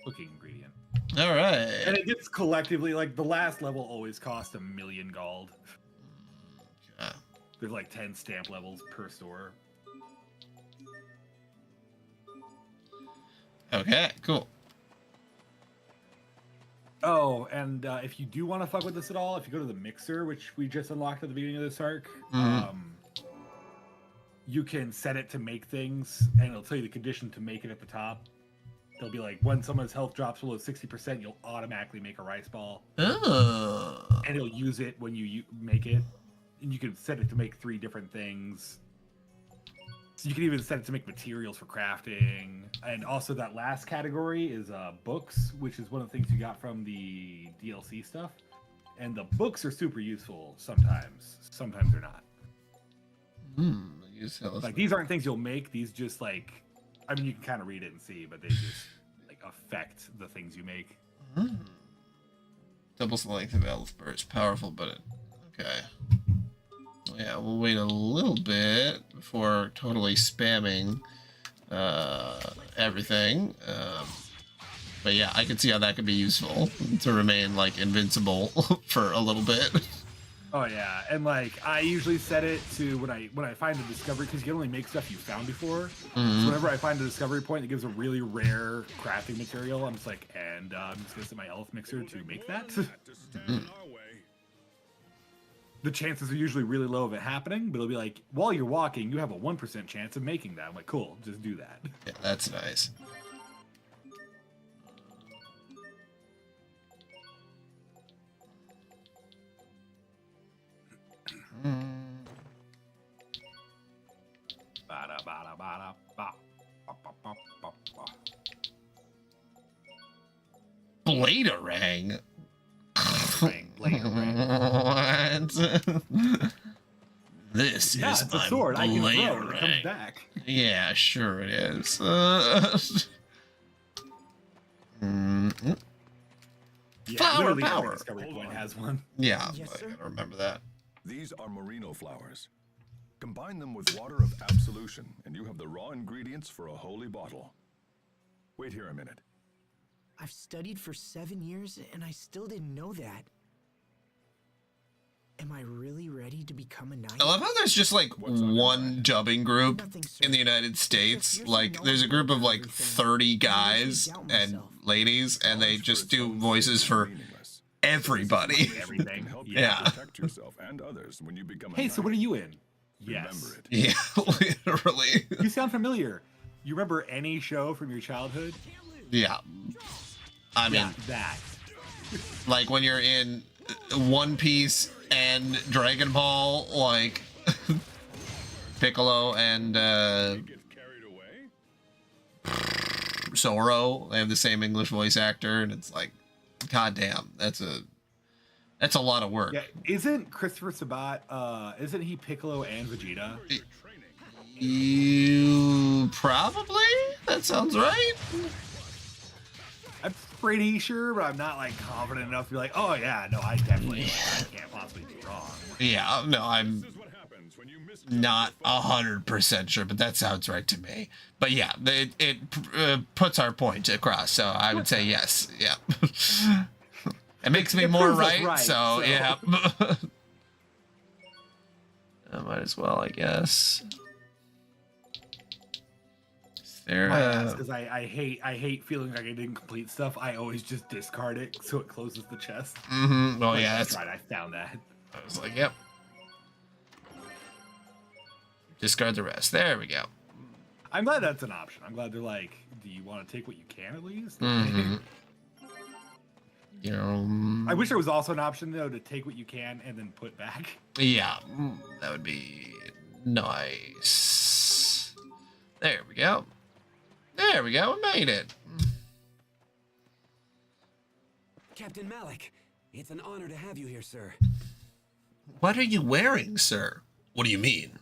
[SPEAKER 2] Cooking ingredient.
[SPEAKER 1] All
[SPEAKER 2] And
[SPEAKER 1] right.
[SPEAKER 2] it gets collectively, like the last level always cost 1,000,000 gold.
[SPEAKER 1] Okay.
[SPEAKER 2] There's like 10 stamp levels per store.
[SPEAKER 1] Okay, cool.
[SPEAKER 2] Oh, and if you do want to fuck with this at all, if you go to the mixer, which we just unlocked at the beginning of this arc, you can set it to make things, and it'll tell you the condition to make it at the top. It'll be like, when someone's health drops below 60%, you'll automatically make a rice ball.
[SPEAKER 1] Oh.
[SPEAKER 2] And it'll use it when you make it. And you can set it to make 3 different things. So you can even set it to make materials for crafting. And also that last category is books, which is one of the things you got from the DLC stuff. And the books are super useful sometimes. Sometimes they're not. Like, these aren't things you'll make. These just like, I mean, you can kind of read it and see, but they just like affect the things you make.
[SPEAKER 1] Doubles the length of Elf Burst. Powerful, but it, okay. Well, yeah, we'll wait a little bit before totally spamming everything. But yeah, I can see how that could be useful to remain like invincible for a little bit.
[SPEAKER 2] Oh yeah, and like I usually set it to when I find a discovery, because you can only make stuff you found before. So whenever I find a discovery point that gives a really rare crafting material, I'm just like, and I'm just gonna set my elf mixer to make that. The chances are usually really low of it happening, but it'll be like, while you're walking, you have a 1% chance of making that. I'm like, cool, just do that.
[SPEAKER 1] Yeah, that's nice. Bladerang? What? This
[SPEAKER 2] Yeah,
[SPEAKER 1] is
[SPEAKER 2] it's a
[SPEAKER 1] my
[SPEAKER 2] sword. I can throw it. It comes
[SPEAKER 1] Bladerang.
[SPEAKER 2] back.
[SPEAKER 1] Yeah, sure it is.
[SPEAKER 2] Yeah,
[SPEAKER 1] Flower
[SPEAKER 2] literally every
[SPEAKER 1] power.
[SPEAKER 2] discovery point has one.
[SPEAKER 1] Yeah,
[SPEAKER 8] Yes,
[SPEAKER 1] I
[SPEAKER 8] sir.
[SPEAKER 1] gotta remember that.
[SPEAKER 5] These are merino flowers. Combine them with water of absolution, and you have the raw ingredients for a holy bottle. Wait here a minute.
[SPEAKER 8] I've studied for 7 years and I still didn't know that. Am I really ready to become a knight?
[SPEAKER 1] I love how there's just like one dubbing group in the United States. Like there's a group of like 30 guys and ladies, and they just do voices for everybody.
[SPEAKER 2] Everything.
[SPEAKER 1] Yeah.
[SPEAKER 5] Protect yourself and others when you become a
[SPEAKER 2] Hey, so
[SPEAKER 5] knight.
[SPEAKER 2] what are you in?
[SPEAKER 5] Remember it.
[SPEAKER 1] Yeah, literally.
[SPEAKER 2] You sound familiar. You remember any show from your childhood?
[SPEAKER 1] Yeah. I mean,
[SPEAKER 2] Yeah, that.
[SPEAKER 1] like when you're in One Piece and Dragon Ball, like Piccolo and
[SPEAKER 5] Get carried away?
[SPEAKER 1] Zoro, they have the same English voice actor, and it's like, goddamn, that's a lot of work.
[SPEAKER 2] Yeah, isn't Christopher Sabat, isn't he Piccolo and Vegeta?
[SPEAKER 1] You probably? That sounds right.
[SPEAKER 2] I'm pretty sure, but I'm not like confident enough to be like, oh yeah, no, I definitely I can't possibly be wrong.
[SPEAKER 1] Yeah, no, I'm
[SPEAKER 5] This is what happens when you miss
[SPEAKER 1] not 100% sure, but that sounds right to me. But yeah, it puts our point across, so I would say yes. Yeah. It makes me
[SPEAKER 2] It
[SPEAKER 1] more
[SPEAKER 2] proves us
[SPEAKER 1] right,
[SPEAKER 2] right,
[SPEAKER 1] so
[SPEAKER 2] so.
[SPEAKER 1] yeah. I might as well, I guess. Is there
[SPEAKER 2] Because I hate feeling like I didn't complete stuff. I always just discard it so it closes the chest.
[SPEAKER 1] Mm-hmm. Oh
[SPEAKER 2] Like,
[SPEAKER 1] yeah,
[SPEAKER 2] that's
[SPEAKER 1] that's
[SPEAKER 2] right. I found that.
[SPEAKER 1] I was like, yep. Discard the rest. There we go.
[SPEAKER 2] I'm glad that's an option. I'm glad they're like, do you want to take what you can at least?
[SPEAKER 1] Mhm. You know,
[SPEAKER 2] I wish there was also an option though to take what you can and then put back.
[SPEAKER 1] yeah, that would be nice. There we go. There we go. We made it.
[SPEAKER 9] Captain Malik, it's an honor to have you here, sir.
[SPEAKER 1] What are you wearing, sir? What do you mean?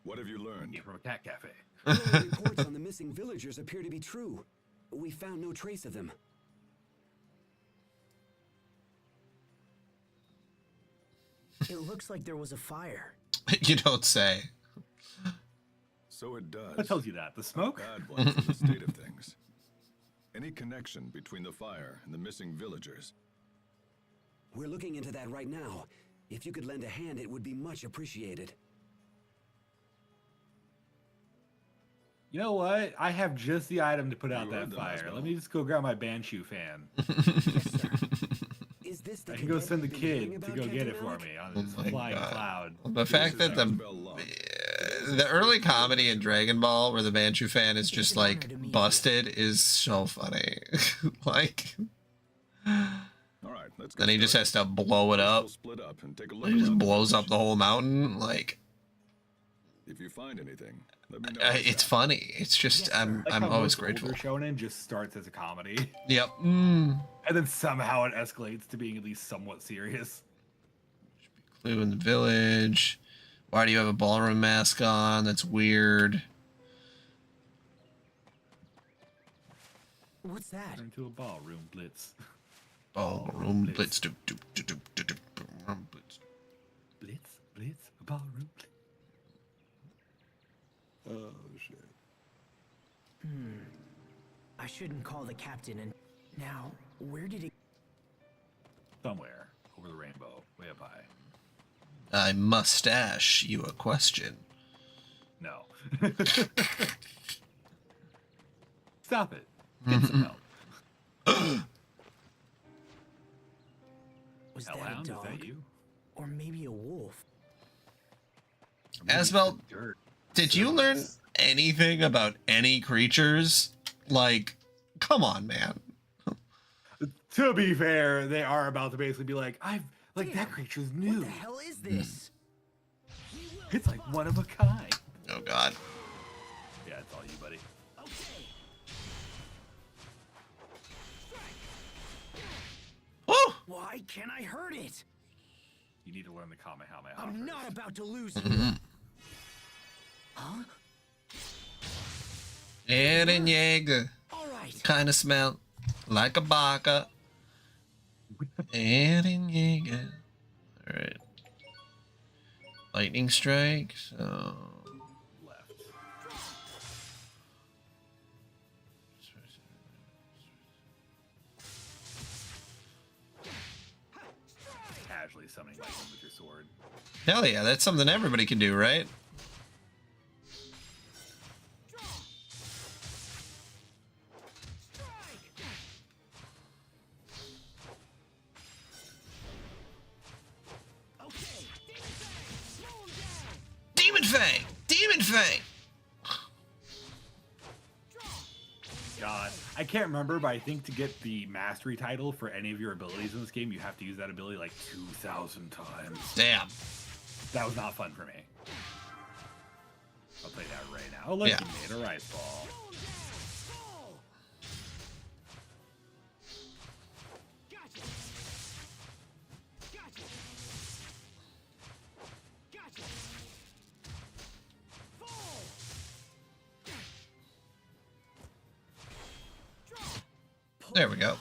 [SPEAKER 5] What have you learned?
[SPEAKER 2] From a cat cafe.
[SPEAKER 9] Early reports on the missing villagers appear to be true. We found no trace of them.
[SPEAKER 8] It looks like there was a fire.
[SPEAKER 1] You don't say.
[SPEAKER 5] So it does.
[SPEAKER 2] What tells you that? The smoke?
[SPEAKER 5] Bad one for the state of things. Any connection between the fire and the missing villagers?
[SPEAKER 9] We're looking into that right now. If you could lend a hand, it would be much appreciated.
[SPEAKER 2] You know what? I have just the item to put out
[SPEAKER 5] You
[SPEAKER 2] that
[SPEAKER 5] heard them,
[SPEAKER 2] fire.
[SPEAKER 5] Asbel.
[SPEAKER 2] Let me just go grab my Banshu fan.
[SPEAKER 9] Is this the
[SPEAKER 2] I can go send the
[SPEAKER 9] cadet you've been hearing
[SPEAKER 2] kid to
[SPEAKER 9] about,
[SPEAKER 2] go get
[SPEAKER 9] Captain
[SPEAKER 2] it for
[SPEAKER 9] Malik?
[SPEAKER 2] me on
[SPEAKER 1] Oh
[SPEAKER 2] this
[SPEAKER 1] my
[SPEAKER 2] flying
[SPEAKER 1] God.
[SPEAKER 2] cloud.
[SPEAKER 1] The fact that the early comedy in Dragon Ball where the Manchu fan is just like busted is so funny. Like,
[SPEAKER 5] All right, let's get
[SPEAKER 1] then he just
[SPEAKER 5] started.
[SPEAKER 1] has to blow it up.
[SPEAKER 5] We'll split up and take a look
[SPEAKER 1] He just
[SPEAKER 5] around.
[SPEAKER 1] blows up the whole mountain. Like,
[SPEAKER 5] If you find anything, let me know.
[SPEAKER 1] it's
[SPEAKER 5] ASAP.
[SPEAKER 1] funny. It's just I'm
[SPEAKER 2] Like
[SPEAKER 1] I'm
[SPEAKER 2] how
[SPEAKER 1] always
[SPEAKER 2] most older
[SPEAKER 1] grateful.
[SPEAKER 2] Shonen just starts as a comedy,
[SPEAKER 1] Yep.
[SPEAKER 2] and then somehow it escalates to being at least somewhat serious.
[SPEAKER 1] Clue in the village. Why do you have a ballroom mask on? That's weird.
[SPEAKER 8] What's that?
[SPEAKER 2] Turn to a ballroom blitz.
[SPEAKER 1] Ballroom blitz. Doop, doop, doop, doop, doop, doop, ballroom blitz.
[SPEAKER 2] Blitz, a ballroom blitz. Oh shit.
[SPEAKER 8] I shouldn't call the captain and now, where did it
[SPEAKER 2] Somewhere over the rainbow, way up high.
[SPEAKER 1] I must ask you a question.
[SPEAKER 2] No. Stop it. Get some help.
[SPEAKER 8] was that a
[SPEAKER 2] Hellhound, is
[SPEAKER 8] dog?
[SPEAKER 2] that you?
[SPEAKER 8] Or maybe a wolf?
[SPEAKER 2] Or maybe it's
[SPEAKER 1] Asbel,
[SPEAKER 2] the dirt.
[SPEAKER 1] did you learn anything about any creatures? Like, come on, man.
[SPEAKER 2] To be fair, they are about to basically be like, that
[SPEAKER 8] Damn,
[SPEAKER 2] creature's
[SPEAKER 8] What
[SPEAKER 2] new.
[SPEAKER 8] the hell is this?
[SPEAKER 2] It's like one of a kind.
[SPEAKER 1] Oh God.
[SPEAKER 2] Yeah, it's all you, buddy.
[SPEAKER 1] Woo!
[SPEAKER 8] Why can't I hurt it?
[SPEAKER 2] You need to learn the Kamehameha.
[SPEAKER 8] I'm
[SPEAKER 2] first.
[SPEAKER 8] not about to lose
[SPEAKER 1] Mm-hmm.
[SPEAKER 8] you. Huh?
[SPEAKER 1] Eren Yeager.
[SPEAKER 8] All right.
[SPEAKER 1] Kind of smell like a baka. Eren Yeager. Alright. Lightning strike. So
[SPEAKER 2] Left. Casually summoning lightning with your sword.
[SPEAKER 1] hell yeah, that's something everybody can do, right? Demon Fang! Demon Fang!
[SPEAKER 2] God, I can't remember, but I think to get the mastery title for any of your abilities in this game, you have to use that ability like 2,000 times.
[SPEAKER 1] Damn.
[SPEAKER 2] That was not fun for me. I'll play that right now. Oh, look,
[SPEAKER 1] Yeah.
[SPEAKER 2] you made a rice ball.
[SPEAKER 1] There we go.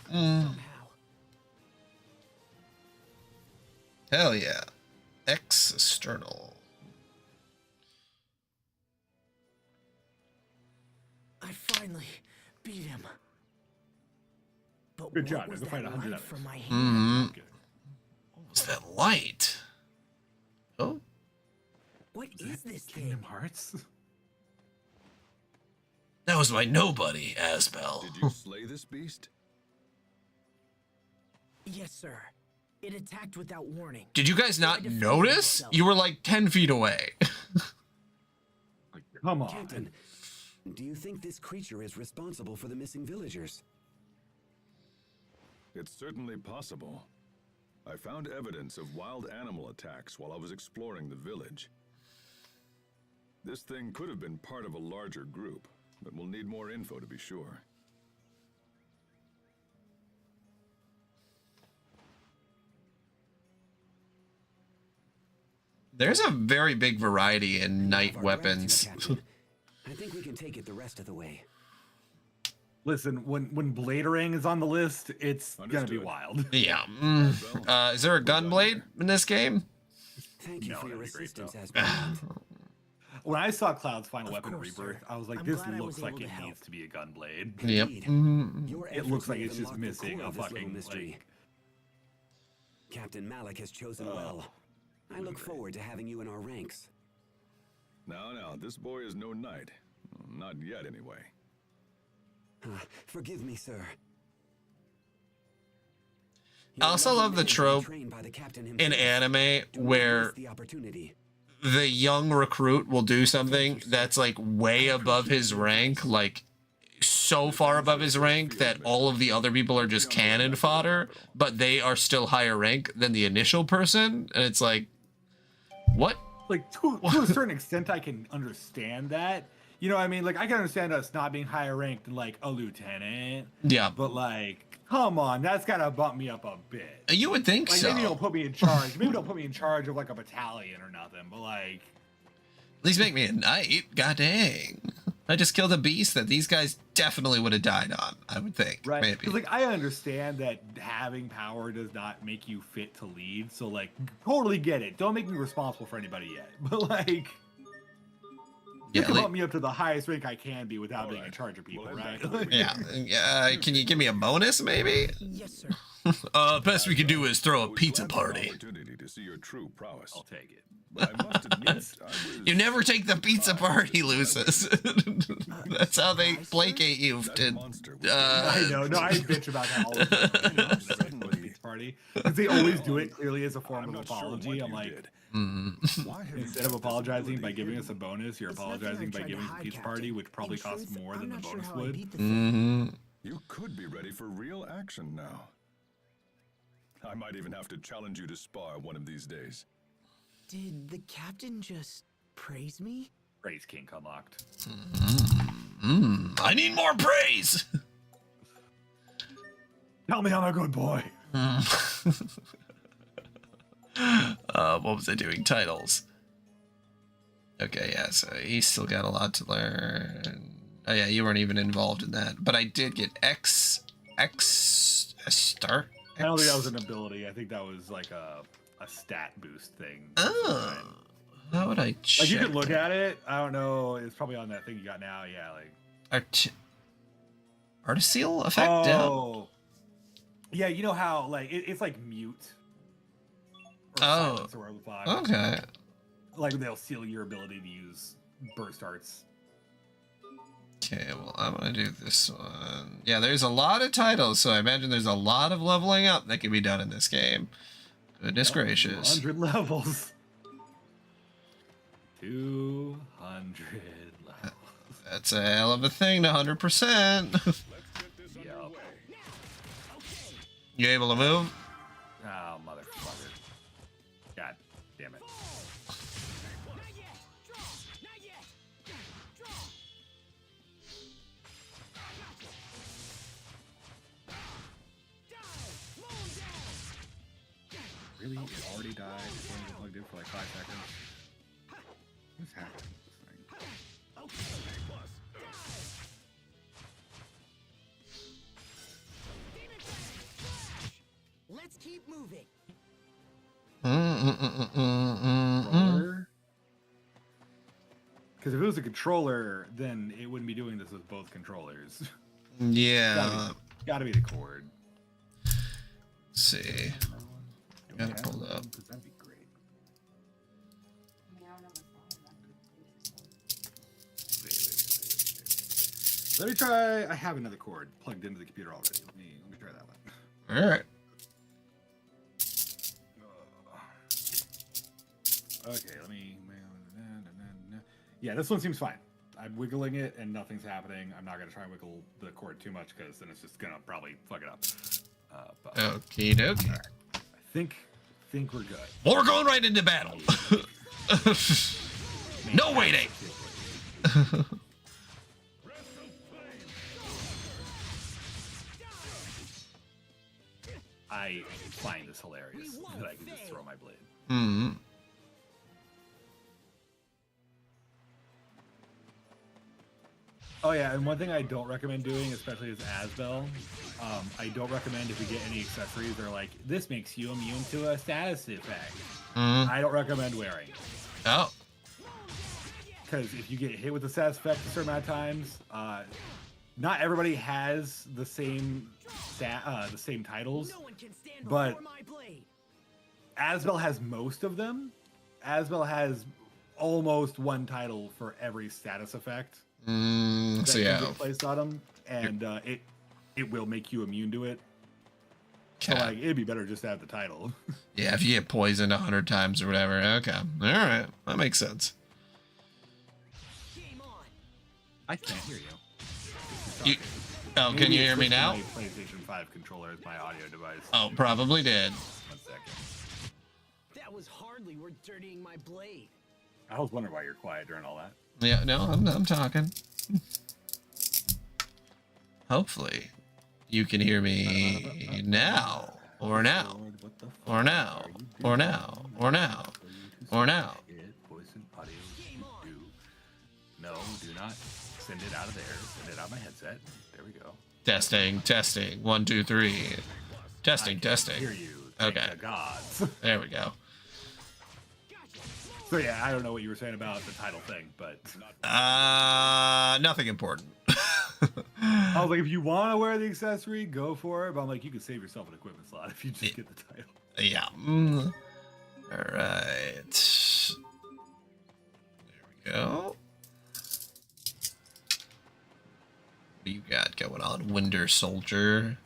[SPEAKER 1] Hell yeah. X external.
[SPEAKER 8] I finally beat him. But
[SPEAKER 2] Good
[SPEAKER 8] what
[SPEAKER 2] job.
[SPEAKER 8] was
[SPEAKER 2] Go fight
[SPEAKER 8] that
[SPEAKER 2] 100
[SPEAKER 8] light
[SPEAKER 2] others.
[SPEAKER 8] from my hand?
[SPEAKER 2] Good.
[SPEAKER 1] What was that light? Oh,
[SPEAKER 8] What is this
[SPEAKER 2] Kingdom
[SPEAKER 8] thing?
[SPEAKER 2] Hearts?
[SPEAKER 1] that was my nobody, Asbel.
[SPEAKER 5] Did you slay this beast?
[SPEAKER 8] Yes, sir. It attacked without warning.
[SPEAKER 1] Did you guys not notice? You were like 10 feet away.
[SPEAKER 2] Come on.
[SPEAKER 9] Captain, do you think this creature is responsible for the missing villagers?
[SPEAKER 5] It's certainly possible. I found evidence of wild animal attacks while I was exploring the village. This thing could have been part of a larger group, but we'll need more info to be sure.
[SPEAKER 1] There's a very big variety in night
[SPEAKER 9] Our
[SPEAKER 1] weapons.
[SPEAKER 9] gratitude, Captain. I think we can take it the rest of the way.
[SPEAKER 2] Listen, when Bladerang is on the list, it's gonna be
[SPEAKER 5] Understood.
[SPEAKER 2] wild.
[SPEAKER 1] Yeah. Is there a gunblade in this game?
[SPEAKER 9] Thank you
[SPEAKER 2] No,
[SPEAKER 9] for your
[SPEAKER 2] that'd be great,
[SPEAKER 9] assistance,
[SPEAKER 2] though.
[SPEAKER 9] Asbel.
[SPEAKER 2] When I saw Cloud's final
[SPEAKER 8] Of
[SPEAKER 2] weapon
[SPEAKER 8] course, sir.
[SPEAKER 2] Rebirth, I was like,
[SPEAKER 8] I'm
[SPEAKER 2] this
[SPEAKER 8] glad I
[SPEAKER 2] looks
[SPEAKER 8] was
[SPEAKER 2] like
[SPEAKER 8] able
[SPEAKER 2] it
[SPEAKER 8] to help.
[SPEAKER 2] needs to be a gunblade.
[SPEAKER 1] Yep.
[SPEAKER 9] Indeed. Your
[SPEAKER 2] It looks
[SPEAKER 9] efforts
[SPEAKER 2] like
[SPEAKER 9] may
[SPEAKER 2] it's
[SPEAKER 9] have
[SPEAKER 2] just
[SPEAKER 9] unlocked the
[SPEAKER 2] missing
[SPEAKER 9] core
[SPEAKER 2] a
[SPEAKER 9] of this little
[SPEAKER 2] fucking,
[SPEAKER 9] mystery.
[SPEAKER 2] like-
[SPEAKER 9] Captain Malik has chosen well. I look forward to having you in our ranks.
[SPEAKER 5] Now, this boy is no knight. Not yet, anyway.
[SPEAKER 9] Forgive me, sir.
[SPEAKER 1] I also
[SPEAKER 9] You're a
[SPEAKER 1] love the
[SPEAKER 9] lucky man to be
[SPEAKER 1] trope
[SPEAKER 9] trained by the captain
[SPEAKER 1] in
[SPEAKER 9] himself.
[SPEAKER 1] anime
[SPEAKER 9] Do not
[SPEAKER 1] where
[SPEAKER 9] waste the opportunity.
[SPEAKER 1] the young recruit will do something that's like way above his rank, like so far above his rank that all of the other people are just cannon fodder, but they are still higher rank than the initial person. And it's like, what?
[SPEAKER 2] Like to a certain extent, I can understand that. You know what I mean? Like I can understand us not being higher ranked than like a lieutenant,
[SPEAKER 1] Yeah.
[SPEAKER 2] but like, come on, that's gotta bump me up a bit.
[SPEAKER 1] You would think
[SPEAKER 2] Like
[SPEAKER 1] so.
[SPEAKER 2] maybe don't put me in charge. Maybe don't put me in charge of like a battalion or nothing. But like,
[SPEAKER 1] At least make me a knight. God dang. I just killed a beast that these guys definitely would have died on, I would think.
[SPEAKER 2] right?
[SPEAKER 1] Maybe.
[SPEAKER 2] Because like I understand that having power does not make you fit to lead. So like, totally get it. Don't make me responsible for anybody yet. But like, you
[SPEAKER 1] Yeah,
[SPEAKER 2] can
[SPEAKER 1] like-
[SPEAKER 2] bump me up to the highest rank I can be without being in
[SPEAKER 5] Alright.
[SPEAKER 2] charge of people,
[SPEAKER 5] Well,
[SPEAKER 2] right?
[SPEAKER 5] then-
[SPEAKER 1] yeah. Can you give me a bonus, maybe?
[SPEAKER 8] Yes, sir.
[SPEAKER 1] Best we could do is throw a
[SPEAKER 5] I was
[SPEAKER 1] pizza
[SPEAKER 5] glad for the
[SPEAKER 1] party.
[SPEAKER 5] opportunity to see your true prowess.
[SPEAKER 2] I'll take it.
[SPEAKER 5] But I must admit, I was
[SPEAKER 1] You never take the pizza party, Lucis. That's how they placate you.
[SPEAKER 5] That monster was
[SPEAKER 2] I know. No, I bitch about that all the time. You know,
[SPEAKER 5] Suddenly-
[SPEAKER 2] pizza party because they always do it clearly as a form
[SPEAKER 5] I'm
[SPEAKER 2] of
[SPEAKER 5] not sure
[SPEAKER 2] apology.
[SPEAKER 5] what
[SPEAKER 2] I'm
[SPEAKER 5] you
[SPEAKER 2] like,
[SPEAKER 5] did.
[SPEAKER 1] Mhm.
[SPEAKER 5] Why have you
[SPEAKER 2] instead of
[SPEAKER 5] kept this
[SPEAKER 2] apologizing by
[SPEAKER 5] ability
[SPEAKER 2] giving us
[SPEAKER 5] hidden?
[SPEAKER 2] a bonus, you're
[SPEAKER 8] It's nothing
[SPEAKER 2] apologizing
[SPEAKER 8] I've
[SPEAKER 2] by
[SPEAKER 8] tried to
[SPEAKER 2] giving us a
[SPEAKER 8] hide,
[SPEAKER 2] pizza
[SPEAKER 8] Captain.
[SPEAKER 2] party, which probably
[SPEAKER 8] In
[SPEAKER 2] costs
[SPEAKER 8] truth,
[SPEAKER 2] more
[SPEAKER 8] I'm
[SPEAKER 2] than the
[SPEAKER 8] not sure
[SPEAKER 2] bonus
[SPEAKER 8] how I
[SPEAKER 2] would.
[SPEAKER 8] beat the thing.
[SPEAKER 1] Mhm.
[SPEAKER 5] You could be ready for real action now. I might even have to challenge you to spar one of these days.
[SPEAKER 8] Did the captain just praise me?
[SPEAKER 2] Praise King unlocked.
[SPEAKER 1] I need more praise.
[SPEAKER 2] Tell me I'm a good boy.
[SPEAKER 1] What was I doing? Titles. Okay, yeah, so he's still got a lot to learn. Oh yeah, you weren't even involved in that. But I did get X star.
[SPEAKER 2] I don't think that was an ability. I think that was like a stat boost thing.
[SPEAKER 1] Oh. How would I check?
[SPEAKER 2] Like you could look at it. I don't know. It's probably on that thing you got now. Yeah, like
[SPEAKER 1] Artisil effect down.
[SPEAKER 2] Oh, yeah. You know how like it's like mute. Or
[SPEAKER 1] Oh,
[SPEAKER 2] silence or amplify.
[SPEAKER 1] okay.
[SPEAKER 2] Like they'll seal your ability to use burst arts.
[SPEAKER 1] Okay, well, I'm gonna do this one. Yeah, there's a lot of titles, so I imagine there's a lot of leveling up that can be done in this game. Goodness gracious.
[SPEAKER 2] 100 levels. 200 levels.
[SPEAKER 1] That's a hell of a thing to 100%.
[SPEAKER 2] Yep.
[SPEAKER 1] You able to move?
[SPEAKER 2] Oh, motherfucker. God damn it. Really? It already died? It's only been plugged in for like 5 seconds? What's happening with this thing?
[SPEAKER 8] Let's keep moving.
[SPEAKER 2] Controller? Because if it was a controller, then it wouldn't be doing this with both controllers.
[SPEAKER 1] Yeah.
[SPEAKER 2] Gotta be the cord.
[SPEAKER 1] Let's see. Got it pulled up.
[SPEAKER 2] That'd be great. Wait. Let me try. I have another cord plugged into the computer already. Let me try that one.
[SPEAKER 1] All right.
[SPEAKER 2] Okay, let me. Yeah, this one seems fine. I'm wiggling it and nothing's happening. I'm not gonna try and wiggle the cord too much because then it's just gonna probably fuck it up.
[SPEAKER 1] Okie dokie.
[SPEAKER 2] Right. I think we're good.
[SPEAKER 1] Well, we're going right into battle. No waiting.
[SPEAKER 2] I find this hilarious that I can just throw my blade.
[SPEAKER 1] Hmm.
[SPEAKER 2] Oh yeah, and one thing I don't recommend doing, especially as Asbel, I don't recommend if we get any accessories that are like, this makes you immune to a status effect. I don't recommend wearing.
[SPEAKER 1] Oh.
[SPEAKER 2] Because if you get hit with a status effect a certain amount of times, not everybody has the same titles, but Asbel has most of them. Asbel has almost one title for every status effect.
[SPEAKER 1] So yeah,
[SPEAKER 2] placed on them, and it will make you immune to it. So like, it'd be better just to have the title.
[SPEAKER 1] Yeah, if you get poisoned 100 times or whatever. Okay, all right, that makes sense.
[SPEAKER 2] I can't hear you.
[SPEAKER 1] Oh, can you hear me now?
[SPEAKER 2] My PlayStation 5 controller is my audio device.
[SPEAKER 1] Oh, probably did.
[SPEAKER 2] 1 second.
[SPEAKER 8] That was hardly worth dirtying my blade.
[SPEAKER 2] I was wondering why you're quiet during all that.
[SPEAKER 1] Yeah, no, I'm talking. Hopefully, you can hear me now, or now, or now, or now, or now, or now.
[SPEAKER 2] No, do not send it out of there. Send it out of my headset. There we go.
[SPEAKER 1] Testing, testing. 1, 2, 3. Testing, testing.
[SPEAKER 2] Hear you.
[SPEAKER 1] Okay.
[SPEAKER 2] Thank the gods.
[SPEAKER 1] There we go.
[SPEAKER 2] So yeah, I don't know what you were saying about the title thing, but
[SPEAKER 1] Nothing important.
[SPEAKER 2] I was like, if you want to wear the accessory, go for it. But I'm like, you could save yourself an equipment slot if you just get the title.
[SPEAKER 1] Yeah. All right. There we go. What do you got going on, Winter Soldier?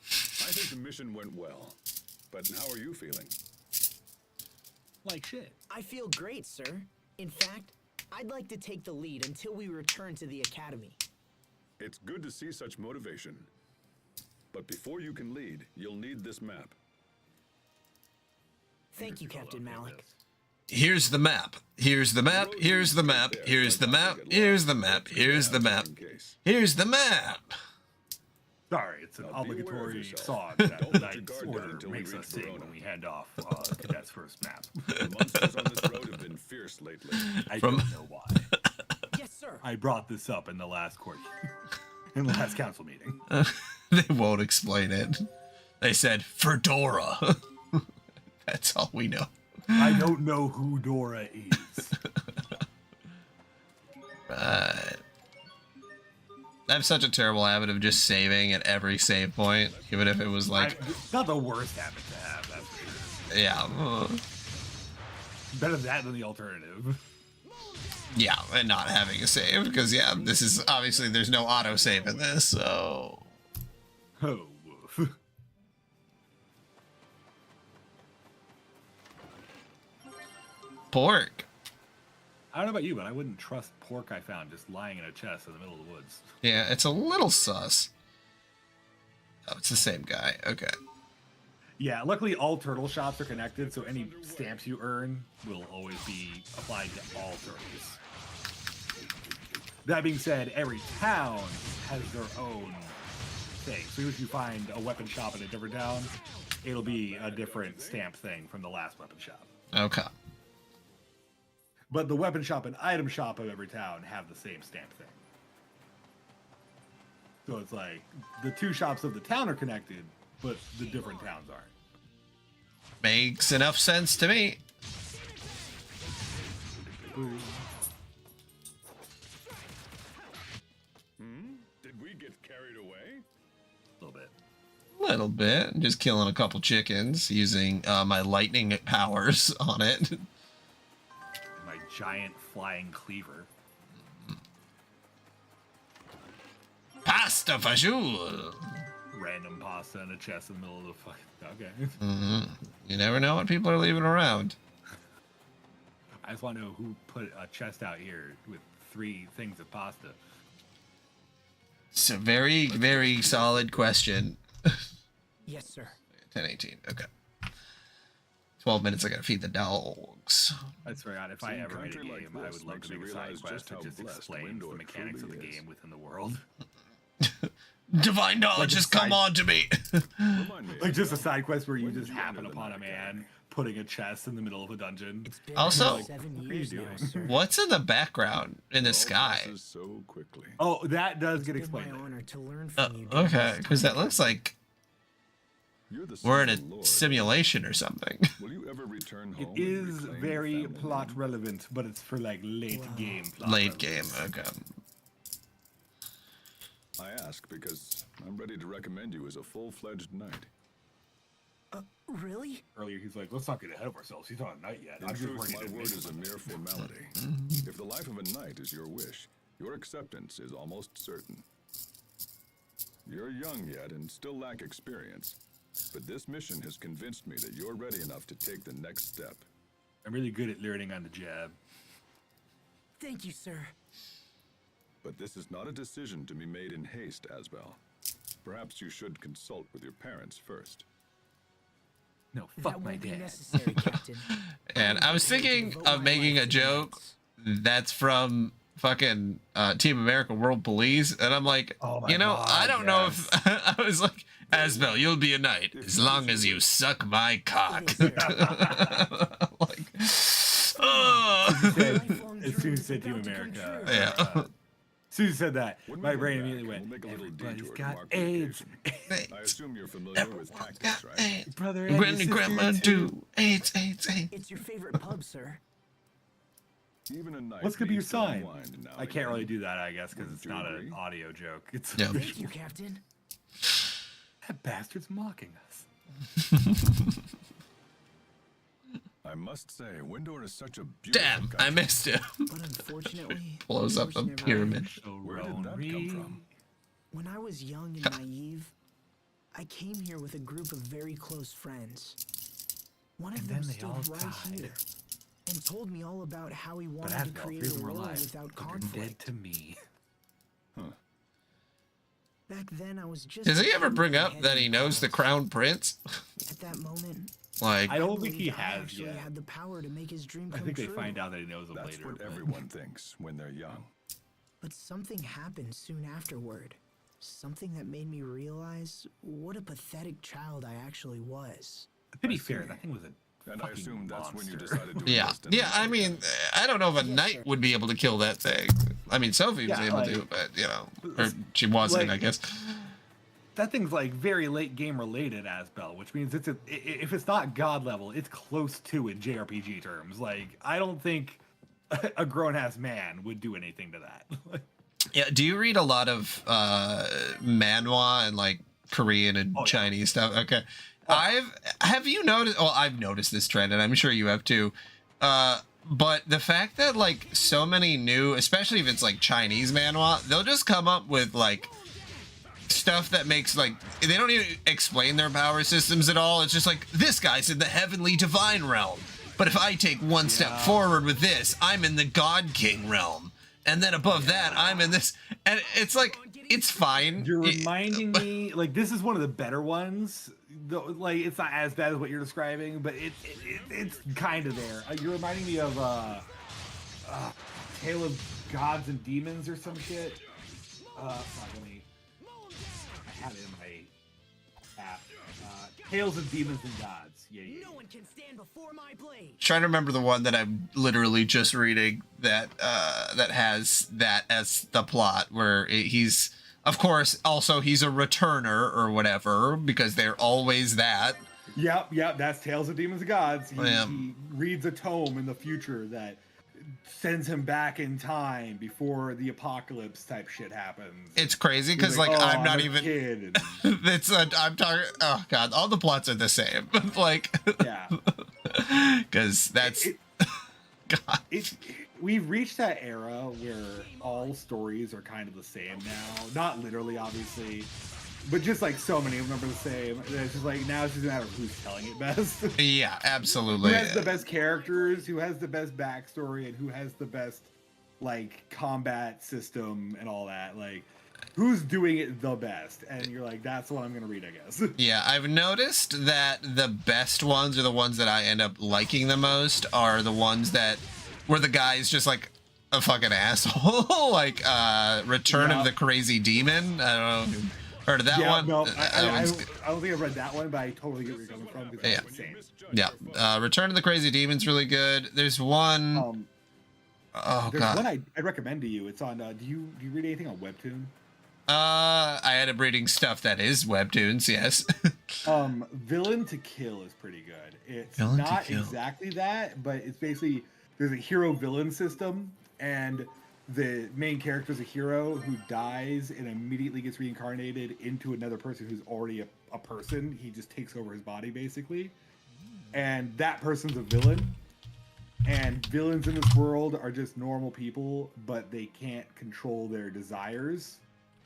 [SPEAKER 5] I think the mission went well. But how are you feeling?
[SPEAKER 2] Like shit.
[SPEAKER 8] I feel great, sir. In fact, I'd like to take the lead until we return to the academy.
[SPEAKER 5] It's good to see such motivation. But before you can lead, you'll need this map.
[SPEAKER 8] Thank you, Captain Malik.
[SPEAKER 1] Here's the map. Here's the map. Here's the map. Here's the map. Here's the map. Here's the map. Here's the map.
[SPEAKER 2] Sorry, it's an obligatory song that Knight's Order makes us sing when we hand off Cadet's first map.
[SPEAKER 5] The monsters on this road have been fierce lately.
[SPEAKER 2] I don't know why.
[SPEAKER 8] Yes, sir.
[SPEAKER 2] I brought this up in the last in the last council meeting.
[SPEAKER 1] They won't explain it. They said Fedora. That's all we know.
[SPEAKER 2] I don't know who Dora is.
[SPEAKER 1] Right. I have such a terrible habit of just saving at every save point, even if it was like,
[SPEAKER 2] It's not the worst habit to have, that's for sure.
[SPEAKER 1] yeah,
[SPEAKER 2] Better that than the alternative.
[SPEAKER 1] yeah, and not having a save because yeah, this is obviously there's no auto save in this, so
[SPEAKER 2] Oh, woof.
[SPEAKER 1] pork.
[SPEAKER 2] I don't know about you, but I wouldn't trust pork I found just lying in a chest in the middle of the woods.
[SPEAKER 1] Yeah, it's a little sus. Oh, it's the same guy. Okay.
[SPEAKER 2] Yeah, luckily all turtle shops are connected, so any stamps you earn will always be applied to all turtles. That being said, every town has their own thing. So if you find a weapon shop in a different town, it'll be a different stamp thing from the last weapon shop.
[SPEAKER 1] Okay.
[SPEAKER 2] But the weapon shop and item shop of every town have the same stamp thing. So it's like the two shops of the town are connected, but the different towns aren't.
[SPEAKER 1] Makes enough sense to me.
[SPEAKER 5] Did we get carried away?
[SPEAKER 2] A little bit.
[SPEAKER 1] Little bit. Just killing a couple chickens using my lightning powers on it.
[SPEAKER 2] My giant flying cleaver.
[SPEAKER 1] Pasta fajoule.
[SPEAKER 2] Random pasta in a chest in the middle of the fucking. Okay.
[SPEAKER 1] You never know what people are leaving around.
[SPEAKER 2] I just want to know who put a chest out here with 3 things of pasta.
[SPEAKER 1] It's a very, very solid question.
[SPEAKER 8] Yes, sir.
[SPEAKER 1] 10:18. Okay. 12 minutes. I gotta feed the dogs.
[SPEAKER 2] I swear, God, if I ever made a game, I would love to make a side quest that just explains the mechanics of the game within the world.
[SPEAKER 1] Divine knowledge has come on to me.
[SPEAKER 2] Like just a side quest where you just happen upon a man putting a chest in the middle of a dungeon.
[SPEAKER 8] It's been
[SPEAKER 1] Also-
[SPEAKER 8] 7
[SPEAKER 2] What are you
[SPEAKER 8] years now,
[SPEAKER 2] doing?
[SPEAKER 8] sir.
[SPEAKER 1] What's in the background in the
[SPEAKER 5] All
[SPEAKER 1] sky?
[SPEAKER 5] passes so quickly.
[SPEAKER 2] Oh, that does get
[SPEAKER 8] It's been
[SPEAKER 2] explained
[SPEAKER 8] my
[SPEAKER 2] later.
[SPEAKER 8] honor to learn from you. during
[SPEAKER 1] Okay,
[SPEAKER 8] this
[SPEAKER 1] because
[SPEAKER 8] time.
[SPEAKER 1] that looks like
[SPEAKER 5] You're the son
[SPEAKER 1] we're in
[SPEAKER 5] of
[SPEAKER 1] a
[SPEAKER 5] the Lord.
[SPEAKER 1] simulation or something.
[SPEAKER 5] Will you ever return
[SPEAKER 2] It
[SPEAKER 5] home? and
[SPEAKER 2] is
[SPEAKER 5] reclaim
[SPEAKER 2] very
[SPEAKER 5] family?
[SPEAKER 2] plot relevant, but it's for like late game plot
[SPEAKER 1] Late game.
[SPEAKER 2] relevance.
[SPEAKER 1] Okay.
[SPEAKER 5] I ask because I'm ready to recommend you as a full-fledged knight.
[SPEAKER 8] Really?
[SPEAKER 2] Earlier, he's like, let's not get ahead of ourselves. He's not a knight yet.
[SPEAKER 5] In
[SPEAKER 2] I'm just
[SPEAKER 5] truth,
[SPEAKER 2] ready
[SPEAKER 5] my
[SPEAKER 2] to
[SPEAKER 5] word
[SPEAKER 2] make
[SPEAKER 5] is a
[SPEAKER 2] one."
[SPEAKER 5] mere formality. If the life of a knight is your wish, your acceptance is almost certain. You're young yet and still lack experience, but this mission has convinced me that you're ready enough to take the next step.
[SPEAKER 2] I'm really good at learning on the jab.
[SPEAKER 8] Thank you, sir.
[SPEAKER 5] But this is not a decision to be made in haste, Asbel. Perhaps you should consult with your parents first.
[SPEAKER 2] No,
[SPEAKER 8] That
[SPEAKER 2] fuck my
[SPEAKER 8] won't be
[SPEAKER 2] dad.
[SPEAKER 8] necessary, Captain.
[SPEAKER 1] And I was thinking of making a joke that's from fucking Team America World Police, and I'm like,
[SPEAKER 2] Oh my
[SPEAKER 1] you know,
[SPEAKER 2] God,
[SPEAKER 1] I don't know if
[SPEAKER 2] yes.
[SPEAKER 1] I was like, Asbel, you'll be a knight as long as you suck my cock.
[SPEAKER 8] It is, sir.
[SPEAKER 1] Like, oh.
[SPEAKER 2] As soon as you said Team America.
[SPEAKER 1] Yeah.
[SPEAKER 2] As soon as you said that,
[SPEAKER 5] When we
[SPEAKER 2] my
[SPEAKER 5] get
[SPEAKER 2] brain
[SPEAKER 5] back,
[SPEAKER 2] immediately went,
[SPEAKER 5] we'll make a little
[SPEAKER 2] everybody's
[SPEAKER 5] detour to
[SPEAKER 2] got
[SPEAKER 5] mark the
[SPEAKER 2] AIDS.
[SPEAKER 5] occasion. I assume you're familiar with tactics, right?
[SPEAKER 1] Hey,
[SPEAKER 2] Brother and
[SPEAKER 1] Granny,
[SPEAKER 2] your
[SPEAKER 1] grandma
[SPEAKER 2] sister,
[SPEAKER 1] do. AIDS.
[SPEAKER 8] It's your favorite pub, sir.
[SPEAKER 5] Even a knight
[SPEAKER 2] What's gonna be your
[SPEAKER 5] needs to
[SPEAKER 2] sign?
[SPEAKER 5] unwind now
[SPEAKER 2] I
[SPEAKER 5] and
[SPEAKER 2] can't really
[SPEAKER 5] again.
[SPEAKER 2] do that, I guess, because
[SPEAKER 5] Wouldn't
[SPEAKER 2] it's
[SPEAKER 5] you
[SPEAKER 2] not
[SPEAKER 5] agree?
[SPEAKER 2] an audio joke. It's
[SPEAKER 1] Yeah.
[SPEAKER 8] Thank you, Captain.
[SPEAKER 2] That bastard's mocking us.
[SPEAKER 5] I must say, Windor is such a beautiful
[SPEAKER 1] Damn, I
[SPEAKER 5] country.
[SPEAKER 1] missed him.
[SPEAKER 8] But unfortunately,
[SPEAKER 1] Blows up
[SPEAKER 8] wars
[SPEAKER 1] the
[SPEAKER 8] never
[SPEAKER 1] pyramid.
[SPEAKER 8] end.
[SPEAKER 2] So
[SPEAKER 5] Where did that come from?
[SPEAKER 8] When I was young and naive, I came here with a group of very close friends. One of
[SPEAKER 2] And
[SPEAKER 8] them
[SPEAKER 2] then they
[SPEAKER 8] stood
[SPEAKER 2] all
[SPEAKER 8] right
[SPEAKER 2] died.
[SPEAKER 8] here and told me all about how he
[SPEAKER 2] But
[SPEAKER 8] wanted to
[SPEAKER 2] Asbel,
[SPEAKER 8] create
[SPEAKER 2] three of
[SPEAKER 8] a
[SPEAKER 2] them were
[SPEAKER 8] world
[SPEAKER 2] alive.
[SPEAKER 8] without
[SPEAKER 2] But they're dead
[SPEAKER 8] conflict.
[SPEAKER 2] to me.
[SPEAKER 8] Back then, I was just.
[SPEAKER 1] Does he
[SPEAKER 8] a
[SPEAKER 1] ever
[SPEAKER 8] kid
[SPEAKER 1] bring
[SPEAKER 8] with my
[SPEAKER 1] up
[SPEAKER 8] head
[SPEAKER 1] that
[SPEAKER 8] in
[SPEAKER 1] he knows the
[SPEAKER 8] clouds.
[SPEAKER 1] Crown Prince?
[SPEAKER 8] At that moment,
[SPEAKER 1] Like,
[SPEAKER 2] I don't think he
[SPEAKER 8] believed I
[SPEAKER 2] has
[SPEAKER 8] actually
[SPEAKER 2] yet.
[SPEAKER 8] had the power to make his dream
[SPEAKER 2] I
[SPEAKER 8] come
[SPEAKER 2] think they
[SPEAKER 8] true.
[SPEAKER 2] find out that he knows them
[SPEAKER 5] That's
[SPEAKER 2] later.
[SPEAKER 5] what
[SPEAKER 2] but-
[SPEAKER 5] everyone thinks when they're young.
[SPEAKER 8] But something happened soon afterward. Something that made me realize what a pathetic child I actually was.
[SPEAKER 2] To be fair, that thing was a
[SPEAKER 5] And I
[SPEAKER 2] fucking
[SPEAKER 5] assume that's when you
[SPEAKER 2] monster.
[SPEAKER 5] decided to
[SPEAKER 1] yeah.
[SPEAKER 5] enlist in
[SPEAKER 1] Yeah,
[SPEAKER 5] the
[SPEAKER 1] I mean, I don't know if a knight would be able to kill that thing. I mean, Sophie was
[SPEAKER 2] Yeah,
[SPEAKER 1] able
[SPEAKER 2] like-
[SPEAKER 1] to, but, you know, or she wasn't,
[SPEAKER 2] like-
[SPEAKER 1] I guess.
[SPEAKER 2] that thing's like very late game related as Bell, which means if it's not God level, it's close to in JRPG terms. Like, I don't think a grown ass man would do anything to that.
[SPEAKER 1] Yeah. Do you read a lot of manhwa and like Korean and Chinese stuff? Okay. Have you noticed? Well, I've noticed this trend, and I'm sure you have too. But the fact that like so many new, especially if it's like Chinese manhwa, they'll just come up with like stuff that makes like they don't even explain their power systems at all. It's just like, this guy's in the heavenly divine realm, but if I take one step forward with this, I'm in the God King realm, and then above that, I'm in this, and it's like, it's fine.
[SPEAKER 2] You're reminding me, like, this is one of the better ones. Though, like, it's not as bad as what you're describing, but it's kind of there. You're reminding me of Tale of Gods and Demons or some shit. Let me. I have it in my app. Tales of Demons and Gods. Yeah.
[SPEAKER 8] No one can stand before my blade.
[SPEAKER 1] Trying to remember the one that I'm literally just reading that that has that as the plot, where he's, of course, also he's a returner or whatever, because they're always that.
[SPEAKER 2] Yep, that's Tales of Demons and Gods. He reads a tome in the future that sends him back in time before the apocalypse type shit happens.
[SPEAKER 1] It's crazy because like I'm not even
[SPEAKER 2] kid.
[SPEAKER 1] it's I'm talking, oh god, all the plots are the same. Like,
[SPEAKER 2] yeah,
[SPEAKER 1] because that's god.
[SPEAKER 2] We've reached that era where all stories are kind of the same now. Not literally, obviously, but just like so many of them are the same. It's just like, now it's just a matter of who's telling it best.
[SPEAKER 1] Yeah, absolutely.
[SPEAKER 2] Who has the best characters, who has the best backstory, and who has the best like combat system and all that. Like, who's doing it the best? And you're like, that's what I'm gonna read, I guess.
[SPEAKER 1] Yeah, I've noticed that the best ones, or the ones that I end up liking the most, are the ones that where the guy's just like a fucking asshole. Like Return of the Crazy Demon. I don't know if you've heard of that one.
[SPEAKER 2] No, I don't think I've read that one, but I totally get where you're coming from.
[SPEAKER 1] Yeah.
[SPEAKER 2] It's the same.
[SPEAKER 1] Yeah. Return of the Crazy Demon's really good. There's one.
[SPEAKER 2] There's one I'd recommend to you. It's on. Do you read anything on Webtoon?
[SPEAKER 1] I end up reading stuff that is webtoons. Yes.
[SPEAKER 2] Villain to Kill is pretty good. It's not exactly that, but it's basically, there's a hero villain system, and the main character is a hero who dies and immediately gets reincarnated into another person who's already a person. He just takes over his body basically, and that person's a villain. And villains in this world are just normal people, but they can't control their desires.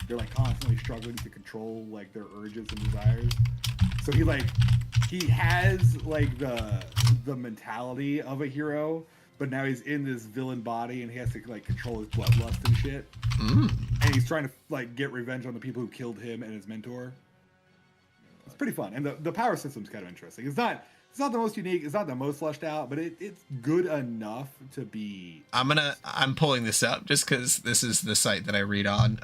[SPEAKER 2] They're like constantly struggling to control like their urges and desires. So he has like the mentality of a hero, but now he's in this villain body and he has to like control his bloodlust and shit. And he's trying to like get revenge on the people who killed him and his mentor. It's pretty fun, and the power system's kind of interesting. It's not the most unique, it's not the most fleshed out, but it's good enough to be.
[SPEAKER 1] I'm pulling this up just because this is the site that I read on.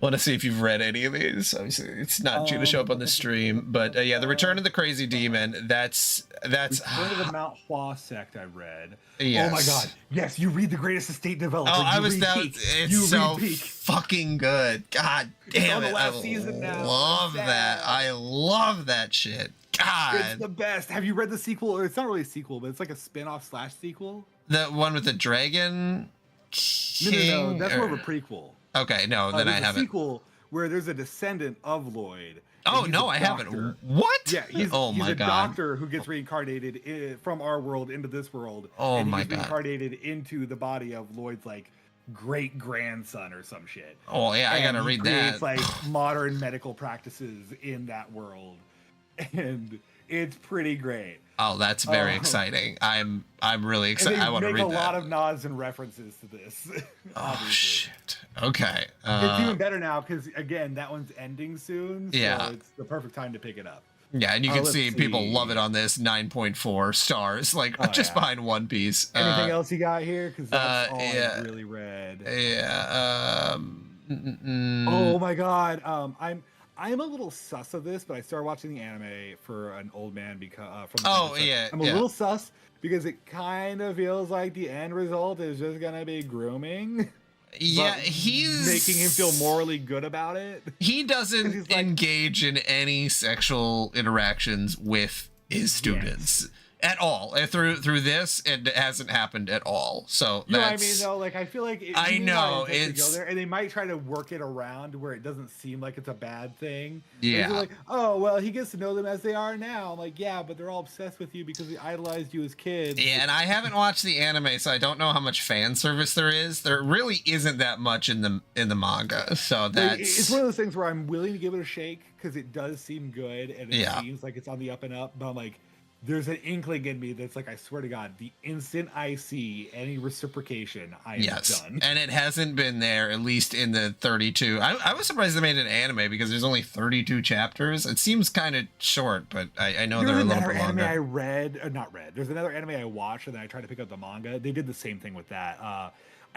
[SPEAKER 1] Want to see if you've read any of these. Obviously, it's not due to show up on the stream, but yeah, the Return of the Crazy Demon. That's
[SPEAKER 2] Return of the Mount Hua sect. I read.
[SPEAKER 1] Yes.
[SPEAKER 2] Oh my god! Yes, you read the Greatest Estate Developer.
[SPEAKER 1] Oh,
[SPEAKER 2] you read Peak.
[SPEAKER 1] It's so fucking good. God damn it! I
[SPEAKER 2] season now.
[SPEAKER 1] love that. I love that shit. God,
[SPEAKER 2] it's the best. Have you read the sequel? Or it's not really a sequel, but it's like a spin-off / sequel.
[SPEAKER 1] The one with the dragon king?
[SPEAKER 2] No. That's more of a prequel.
[SPEAKER 1] Okay, no, then I haven't.
[SPEAKER 2] A sequel where there's a descendant of Lloyd.
[SPEAKER 1] Oh no, I haven't. What?
[SPEAKER 2] Yeah, he's
[SPEAKER 1] my
[SPEAKER 2] a
[SPEAKER 1] god.
[SPEAKER 2] doctor who gets reincarnated from our world into this world.
[SPEAKER 1] Oh my
[SPEAKER 2] god. Reincarnated into the body of Lloyd's like great grandson or some shit.
[SPEAKER 1] Oh yeah, I gotta read that.
[SPEAKER 2] It's like modern medical practices in that world, and it's pretty great.
[SPEAKER 1] Oh, that's very exciting. I'm really excited. I want to read that.
[SPEAKER 2] They make a lot of nods and references to this.
[SPEAKER 1] Oh shit. Okay.
[SPEAKER 2] It's even better now because again, that one's ending soon. So
[SPEAKER 1] yeah.
[SPEAKER 2] It's the perfect time to pick it up.
[SPEAKER 1] Yeah, and you can see people love it on this 9.4 stars, like just behind One Piece.
[SPEAKER 2] Anything else you got here? Because that's all I really read.
[SPEAKER 1] Yeah.
[SPEAKER 2] Oh my god. I'm a little sus of this, but I started watching the anime for an old man because from. I'm a little sus because it kind of feels like the end result is just gonna be grooming.
[SPEAKER 1] Yeah,
[SPEAKER 2] but
[SPEAKER 1] he's
[SPEAKER 2] making him feel morally good about it.
[SPEAKER 1] He doesn't
[SPEAKER 2] He's like-
[SPEAKER 1] engage in any sexual interactions with his students at all. And through this, it hasn't happened at all. So
[SPEAKER 2] You know what I
[SPEAKER 1] that's
[SPEAKER 2] mean, though? Like, I feel like
[SPEAKER 1] I
[SPEAKER 2] he
[SPEAKER 1] know,
[SPEAKER 2] might have to
[SPEAKER 1] it's-
[SPEAKER 2] go there, and they might try to work it around where it doesn't seem like it's a bad thing.
[SPEAKER 1] Yeah.
[SPEAKER 2] They're like, oh well, he gets to know them as they are now. I'm like, yeah, but they're all obsessed with you because they idolized you as kids.
[SPEAKER 1] Yeah, and I haven't watched the anime, so I don't know how much fan service there is. There really isn't that much in the manga, so
[SPEAKER 2] Like,
[SPEAKER 1] that's
[SPEAKER 2] it's one of those things where I'm willing to give it a shake because it does seem good and it
[SPEAKER 1] Yeah.
[SPEAKER 2] seems like it's on the up and up. But I'm like, there's an inkling in me that's like, I swear to God, the instant I see any reciprocation, I am
[SPEAKER 1] yes,
[SPEAKER 2] done.
[SPEAKER 1] and it hasn't been there at least in the 32. I was surprised they made an anime because there's only 32 chapters. It seems kind of short, but I know they're a little bit
[SPEAKER 2] anime
[SPEAKER 1] longer.
[SPEAKER 2] I read, not read. There's another anime I watched, and then I tried to pick up the manga. They did the same thing with that. I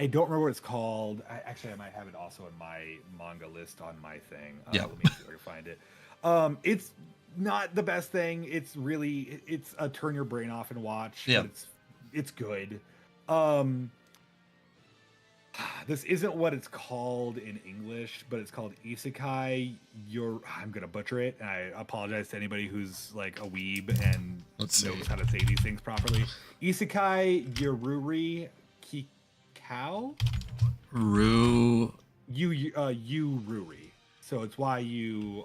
[SPEAKER 2] don't remember what it's called. I might have it also in my manga list on my thing.
[SPEAKER 1] Yeah.
[SPEAKER 2] Let me see if I can find it. It's not the best thing. It's a turn your brain off and watch.
[SPEAKER 1] Yeah.
[SPEAKER 2] But it's good. This isn't what it's called in English, but it's called Isekai. I'm gonna butcher it, and I apologize to anybody who's like a weeb and
[SPEAKER 1] Let's
[SPEAKER 2] knows
[SPEAKER 1] see.
[SPEAKER 2] how to say these things properly. Isekai Yururi Kikau Yururi. So it's Yururi.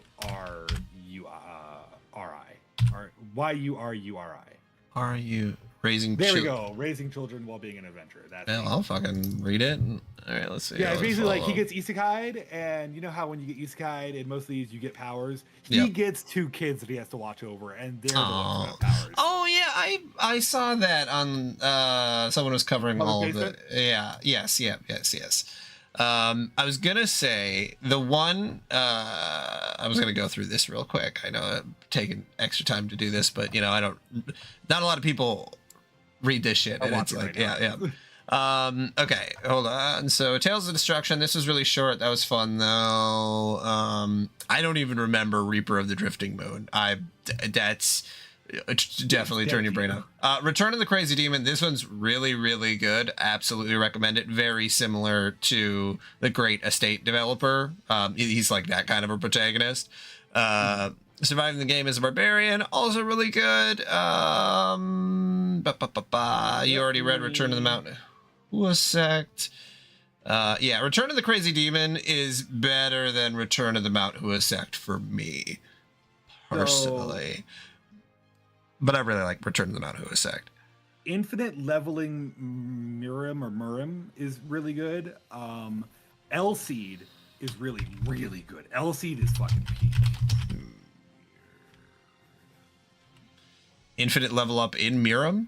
[SPEAKER 1] Are you raising
[SPEAKER 2] There we
[SPEAKER 1] children?
[SPEAKER 2] go. Raising children while being an adventurer. That's
[SPEAKER 1] Well,
[SPEAKER 2] it.
[SPEAKER 1] I'll fucking read it. All right, let's see.
[SPEAKER 2] Yeah, it's
[SPEAKER 1] I'll
[SPEAKER 2] basically like he
[SPEAKER 1] follow.
[SPEAKER 2] gets isekai'd, and you know how when you get isekai'd in most of these you get powers. He
[SPEAKER 1] Yep.
[SPEAKER 2] gets 2 kids that he has to watch over, and they're the ones
[SPEAKER 1] Oh.
[SPEAKER 2] who have powers.
[SPEAKER 1] Oh yeah, I saw that on someone was covering
[SPEAKER 2] Public
[SPEAKER 1] all of the
[SPEAKER 2] basement?
[SPEAKER 1] yes. I was gonna say the one I was gonna go through this real quick. I know I'm taking extra time to do this, but you know not a lot of people read this shit,
[SPEAKER 2] I'll
[SPEAKER 1] and
[SPEAKER 2] watch
[SPEAKER 1] it's
[SPEAKER 2] it
[SPEAKER 1] like
[SPEAKER 2] right now.
[SPEAKER 1] yeah. Okay, hold on. So Tales of Destruction, this was really short. That was fun though. I don't even remember Reaper of the Drifting Moon. That's definitely turn your brain off. Return of the Crazy Demon, this one's really, really good. Absolutely recommend it. Very similar to the Great Estate Developer. He's like that kind of a protagonist. Surviving the Game as a Barbarian, also really good. You already read Return of the Mountain. Who sect? Yeah, Return of the Crazy Demon is better than Return of the Mount Who sect for me, personally. But I really like Return of the Mount Who sect.
[SPEAKER 2] Infinite Leveling Murim is really good. L-Seed is really, really good. L-Seed is fucking peak.
[SPEAKER 1] Infinite Level Up in Miram?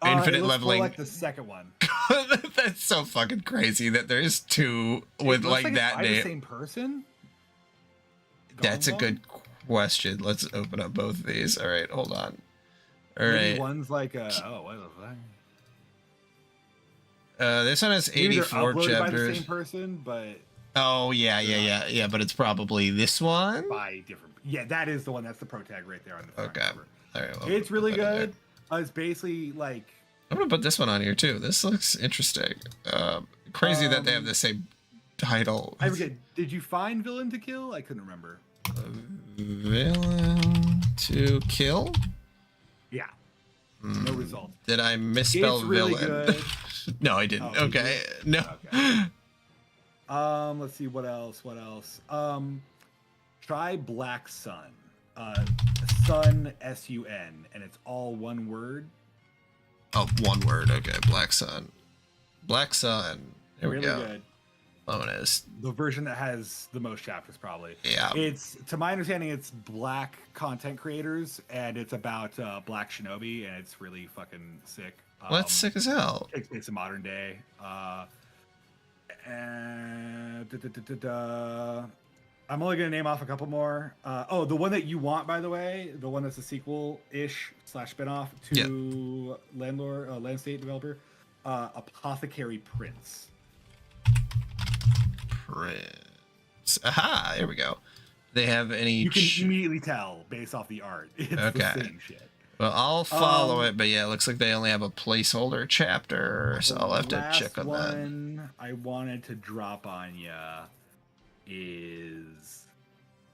[SPEAKER 1] Infinite
[SPEAKER 2] it looks
[SPEAKER 1] Leveling.
[SPEAKER 2] more like the second one.
[SPEAKER 1] That's so fucking crazy that there's 2 with
[SPEAKER 2] It looks
[SPEAKER 1] like
[SPEAKER 2] it's
[SPEAKER 1] that
[SPEAKER 2] by the
[SPEAKER 1] name.
[SPEAKER 2] same person.
[SPEAKER 1] That's a
[SPEAKER 2] Gone
[SPEAKER 1] good question. Let's open up both of these. All right, hold on. All
[SPEAKER 2] Maybe
[SPEAKER 1] right.
[SPEAKER 2] one's like what the fuck?
[SPEAKER 1] This one has
[SPEAKER 2] Maybe they're
[SPEAKER 1] 84
[SPEAKER 2] uploaded by the
[SPEAKER 1] chapters.
[SPEAKER 2] same person, but
[SPEAKER 1] Oh yeah, but it's probably this one.
[SPEAKER 2] by different. Yeah, that is the one. That's the pro tag right there on the front
[SPEAKER 1] Okay.
[SPEAKER 2] cover.
[SPEAKER 1] All right, well,
[SPEAKER 2] It's really
[SPEAKER 1] put that in
[SPEAKER 2] good. It's basically like
[SPEAKER 1] there. I'm gonna put this one on here too. This looks interesting. Crazy that they have the same title.
[SPEAKER 2] I forget. Did you find Villain to Kill? I couldn't remember.
[SPEAKER 1] Villain to Kill.
[SPEAKER 2] Yeah. No result.
[SPEAKER 1] Did I misspell
[SPEAKER 2] It's really
[SPEAKER 1] villain?
[SPEAKER 2] good.
[SPEAKER 1] No, I didn't.
[SPEAKER 2] Oh, you
[SPEAKER 1] Okay, no.
[SPEAKER 2] Okay. Let's see what else. Try Black Sun. Sun SUN, and it's all one word.
[SPEAKER 1] Oh, one word. Okay, Black Sun. Black Sun. There we
[SPEAKER 2] Really
[SPEAKER 1] go.
[SPEAKER 2] good.
[SPEAKER 1] Bonus.
[SPEAKER 2] The version that has the most chapters, probably.
[SPEAKER 1] Yeah.
[SPEAKER 2] It's, to my understanding, it's black content creators, and it's about Black Shinobi, and it's really fucking sick.
[SPEAKER 1] Well, that's sick as hell.
[SPEAKER 2] Takes place in modern day. I'm only gonna name off a couple more. The one that you want, by the way, the one that's a sequel-ish / spinoff to Land State Developer, Apothecary Prince.
[SPEAKER 1] Prince. Aha, here we go. They have any...
[SPEAKER 2] You can immediately tell based off the art. It's
[SPEAKER 1] Okay.
[SPEAKER 2] the same shit.
[SPEAKER 1] Well, I'll follow it, but yeah, it looks like they only have a placeholder chapter, so I'll have to check on that.
[SPEAKER 2] One I wanted to drop on you is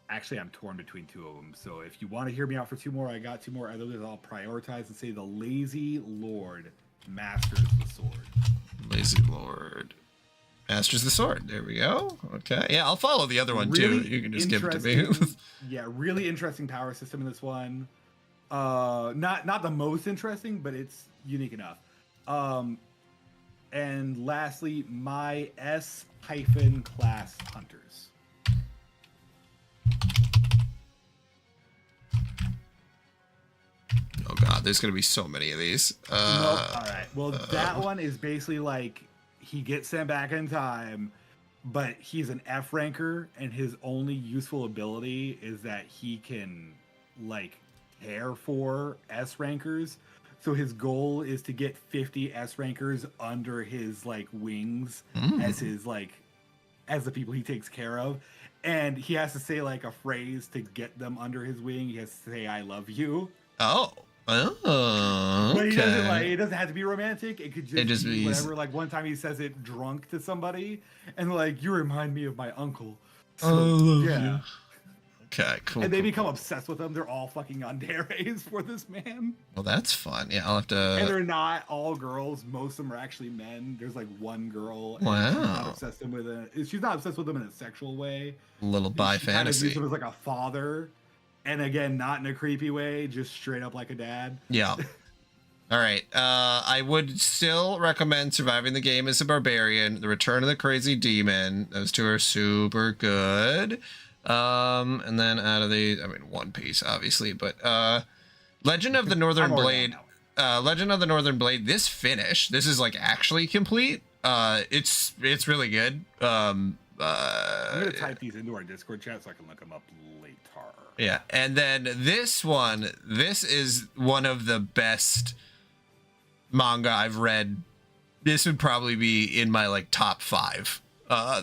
[SPEAKER 2] actually I'm torn between two of them. So if you want to hear me out for two more, I got two more. Otherwise, I'll prioritize and say the Lazy Lord Masters the Sword.
[SPEAKER 1] Lazy Lord Masters the Sword. There we go. Okay, yeah, I'll follow the other one too. You can just give it to me.
[SPEAKER 2] Yeah, really interesting power system in this one. Not the most interesting, but it's unique enough. And lastly, my S-class hunters.
[SPEAKER 1] Oh god, there's gonna be so many of these.
[SPEAKER 2] Nope. All right. Well, that one is basically like he gets sent back in time, but he's an F ranker, and his only useful ability is that he can like care for S rankers. So his goal is to get 50 S rankers under his like wings as his like as the people he takes care of. And he has to say like a phrase to get them under his wing. He has to say "I love you."
[SPEAKER 1] Oh. Oh.
[SPEAKER 2] But he doesn't
[SPEAKER 1] okay.
[SPEAKER 2] it doesn't have to be romantic. It could just be whatever. Like one time he says it drunk to somebody, and like you remind me of my uncle. So,
[SPEAKER 1] I love
[SPEAKER 2] yeah.
[SPEAKER 1] you. Okay, cool.
[SPEAKER 2] And they
[SPEAKER 1] cool,
[SPEAKER 2] become
[SPEAKER 1] cool.
[SPEAKER 2] obsessed with him. They're all fucking yanderes for this man.
[SPEAKER 1] Well, that's fun. Yeah, I'll have to.
[SPEAKER 2] And they're not all girls. Most of them are actually men. There's like one girl. And
[SPEAKER 1] Wow.
[SPEAKER 2] She's not obsessed with it. She's not obsessed with him in a sexual way.
[SPEAKER 1] A little bi
[SPEAKER 2] She kind of
[SPEAKER 1] fantasy.
[SPEAKER 2] views him as like a father, and again, not in a creepy way, just straight up like a dad.
[SPEAKER 1] Yeah. All right. I would still recommend Surviving the Game as a Barbarian, The Return of the Crazy Demon. Those two are super good. And then out of the, I mean, One Piece, obviously, but Legend of the Northern Blade. Legend of the Northern Blade. This is like actually complete. It's really good.
[SPEAKER 2] I'm gonna type these into our Discord chat so I can look them up later.
[SPEAKER 1] Yeah, and then this is one of the best manga I've read. This would probably be in my like top 5.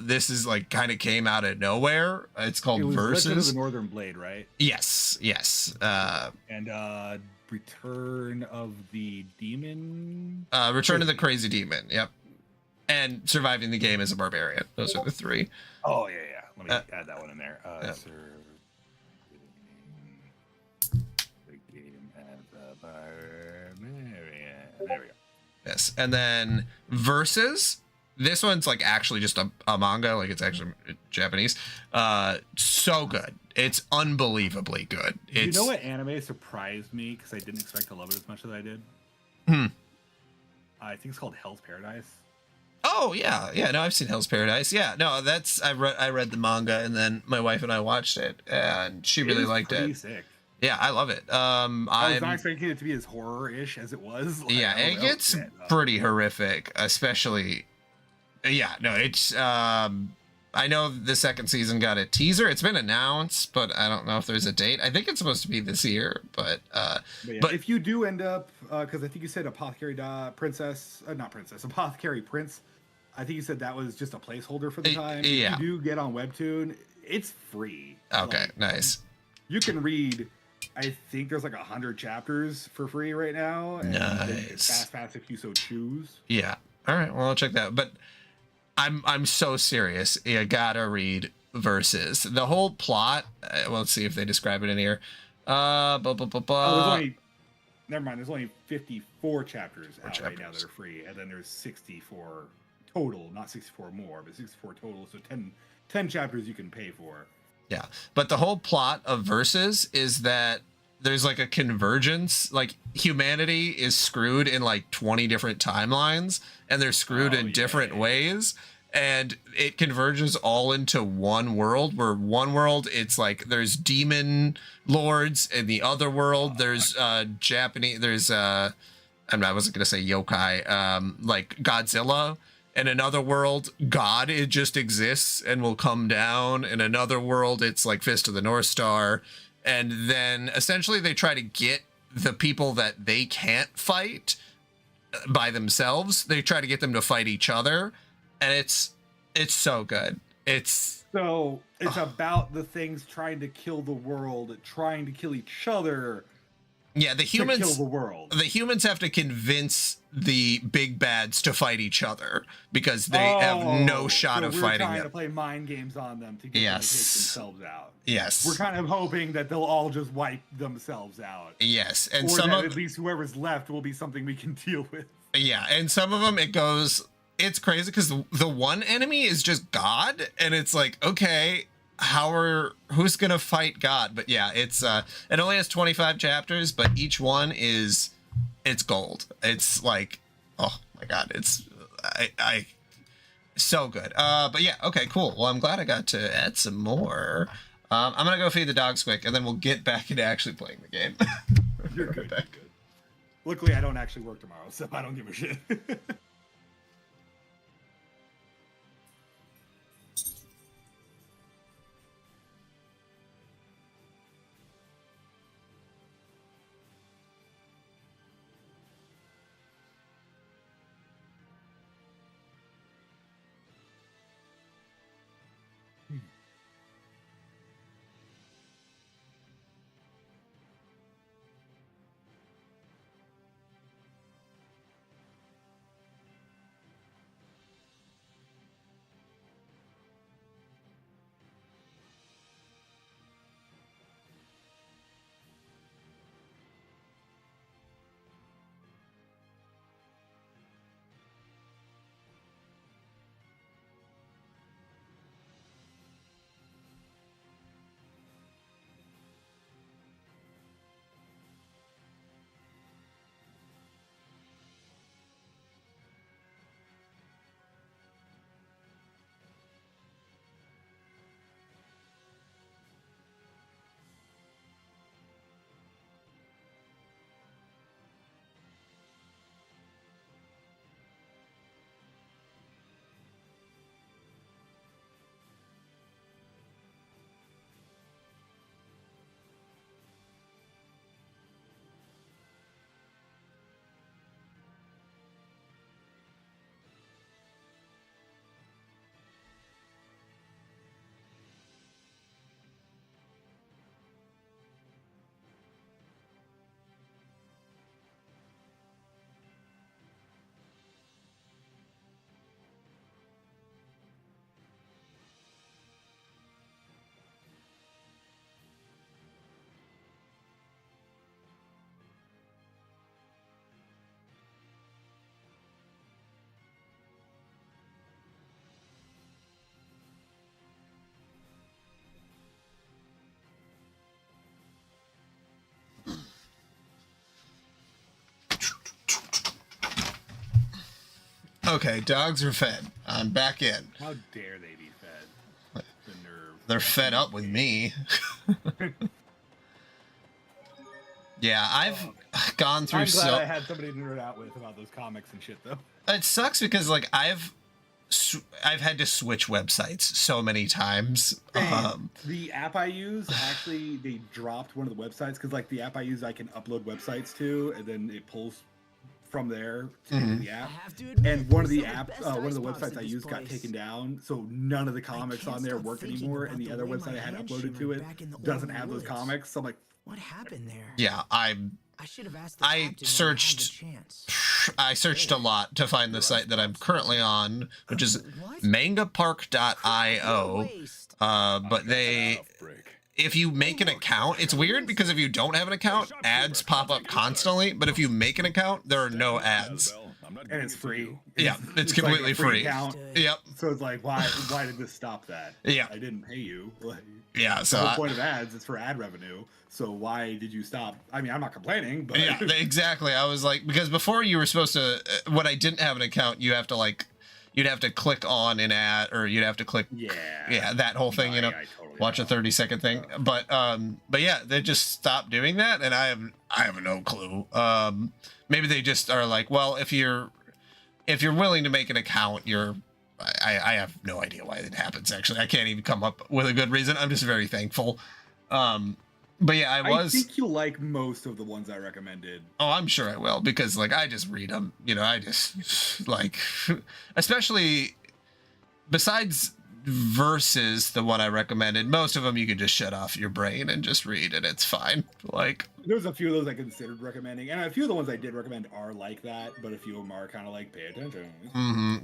[SPEAKER 1] This is like kind of came out of nowhere. It's called Versus.
[SPEAKER 2] Legend of the Northern Blade, right?
[SPEAKER 1] Yes.
[SPEAKER 2] And Return of the Demon.
[SPEAKER 1] Return of the Crazy Demon. Yep. And Surviving the Game as a Barbarian. Those are the 3.
[SPEAKER 2] Oh yeah. Let me add that one in there.
[SPEAKER 1] Yeah.
[SPEAKER 2] The Game as a Barbarian. There we go.
[SPEAKER 1] Yes, and then Versus. This one's like actually just a manga, like it's actually Japanese. So good. It's unbelievably good.
[SPEAKER 2] You know what anime surprised me because I didn't expect to love it as much as I did? I think it's called Hell's Paradise.
[SPEAKER 1] Oh yeah. No, I've seen Hell's Paradise. Yeah, no, I read the manga and then my wife and I watched it and she really liked it.
[SPEAKER 2] Sick.
[SPEAKER 1] Yeah, I love it.
[SPEAKER 2] I was not expecting it to be as horror-ish as it was. Like,
[SPEAKER 1] yeah, it gets pretty horrific, especially. Yeah, no, it's. I know the second season got a teaser. It's been announced, but I don't know if there's a date. I think it's supposed to be this year, but
[SPEAKER 2] if you do end up, because I think you said Apothecary Princess, not Princess, Apothecary Prince. I think you said that was just a placeholder for the time.
[SPEAKER 1] Yeah.
[SPEAKER 2] If you do get on Webtoon, it's free.
[SPEAKER 1] Okay,
[SPEAKER 2] like,
[SPEAKER 1] nice.
[SPEAKER 2] You can read. I think there's like 100 chapters for free right now. And
[SPEAKER 1] nice.
[SPEAKER 2] Fast if you so choose.
[SPEAKER 1] Yeah. All right. Well, I'll check that out. But I'm so serious. You gotta read Versus. The whole plot. Well, let's see if they describe it in here.
[SPEAKER 2] There's only. Never mind. There's only 54 chapters out right now that are free, and then there's 64 total. Not 64 more, but 64 total. So 10 chapters you can pay for.
[SPEAKER 1] Yeah, but the whole plot of Versus is that there's like a convergence, like humanity is screwed in like 20 different timelines and they're screwed in different ways, and it converges all into one world, where one world it's like there's demon lords, in the other world there's Japanese, there's I wasn't gonna say yokai, like Godzilla. In another world, God, it just exists and will come down. In another world, it's like Fist of the North Star. And then essentially they try to get the people that they can't fight by themselves. They try to get them to fight each other. And it's so good. It's
[SPEAKER 2] about the things trying to kill the world, trying to kill each other.
[SPEAKER 1] Yeah, the
[SPEAKER 2] to kill
[SPEAKER 1] humans.
[SPEAKER 2] the world.
[SPEAKER 1] The humans have to convince the big bads to fight each other because they have no shot of fighting
[SPEAKER 2] We're trying
[SPEAKER 1] them.
[SPEAKER 2] to play mind games on them to get them to take themselves out.
[SPEAKER 1] Yes.
[SPEAKER 2] We're kind of hoping that they'll all just wipe themselves out.
[SPEAKER 1] Yes, and
[SPEAKER 2] or
[SPEAKER 1] some
[SPEAKER 2] that
[SPEAKER 1] of
[SPEAKER 2] at least whoever's left will be something we can deal with.
[SPEAKER 1] Yeah, and some of them it's crazy because the one enemy is just God, and it's like, okay, who's gonna fight God? But yeah, it only has 25 chapters, but each one it's gold. It's like, oh my God, it's I so good. But yeah, okay, cool. Well, I'm glad I got to add some more. I'm gonna go feed the dogs quick, and then we'll get back into actually playing the game.
[SPEAKER 2] You're good. Luckily, I don't actually work tomorrow, so I don't give a shit.
[SPEAKER 1] Okay, dogs are fed. I'm back in.
[SPEAKER 2] How dare they be fed? The nerve.
[SPEAKER 1] They're fed up with me. Yeah, I've gone through
[SPEAKER 2] I'm glad I had somebody to nerd out with about those comics and shit, though.
[SPEAKER 1] It sucks because like I've had to switch websites so many times.
[SPEAKER 2] The app I use, actually, they dropped one of the websites because, like, the app I use, I can upload websites to, and then it pulls from there to the app. And one of the websites I used got taken down, so none of the comics on there work anymore. And the other website I had uploaded to it doesn't have those comics. So I'm like,
[SPEAKER 8] what happened there?
[SPEAKER 1] Yeah, I searched a lot to find the site that I'm currently on, which is mangapark.io. But if you make an account, it's weird because if you don't have an account, ads pop up constantly. But if you make an account, there are no ads.
[SPEAKER 2] And it's free.
[SPEAKER 1] Yeah, it's completely
[SPEAKER 2] like
[SPEAKER 1] free.
[SPEAKER 2] Account.
[SPEAKER 1] Yep.
[SPEAKER 2] So it's like, why did this stop that?
[SPEAKER 1] Yeah.
[SPEAKER 2] I didn't pay you. Like,
[SPEAKER 1] yeah. So
[SPEAKER 2] the whole point of ads is for ad revenue. So why did you stop? I mean, I'm not complaining, but
[SPEAKER 1] yeah, exactly. I was like, because before you were supposed to, when I didn't have an account, you'd have to click on an ad, or you'd have to click, yeah, that whole thing, you know, totally watch a 30-second thing. But yeah, they just stopped doing that, and I have no clue. Maybe they just are like, well, if you're willing to make an account, I have no idea why it happens. Actually, I can't even come up with a good reason. I'm just very thankful. But yeah, I
[SPEAKER 2] think you'll like most of the ones I recommended.
[SPEAKER 1] Oh, I'm sure I will, because like I just read them, you know. I just like, especially besides versus the one I recommended, most of them you can just shut off your brain and just read, and it's fine. Like,
[SPEAKER 2] there's a few of those I considered recommending, and a few of the ones I did recommend are like that, but a few of them are kind of like pay attention.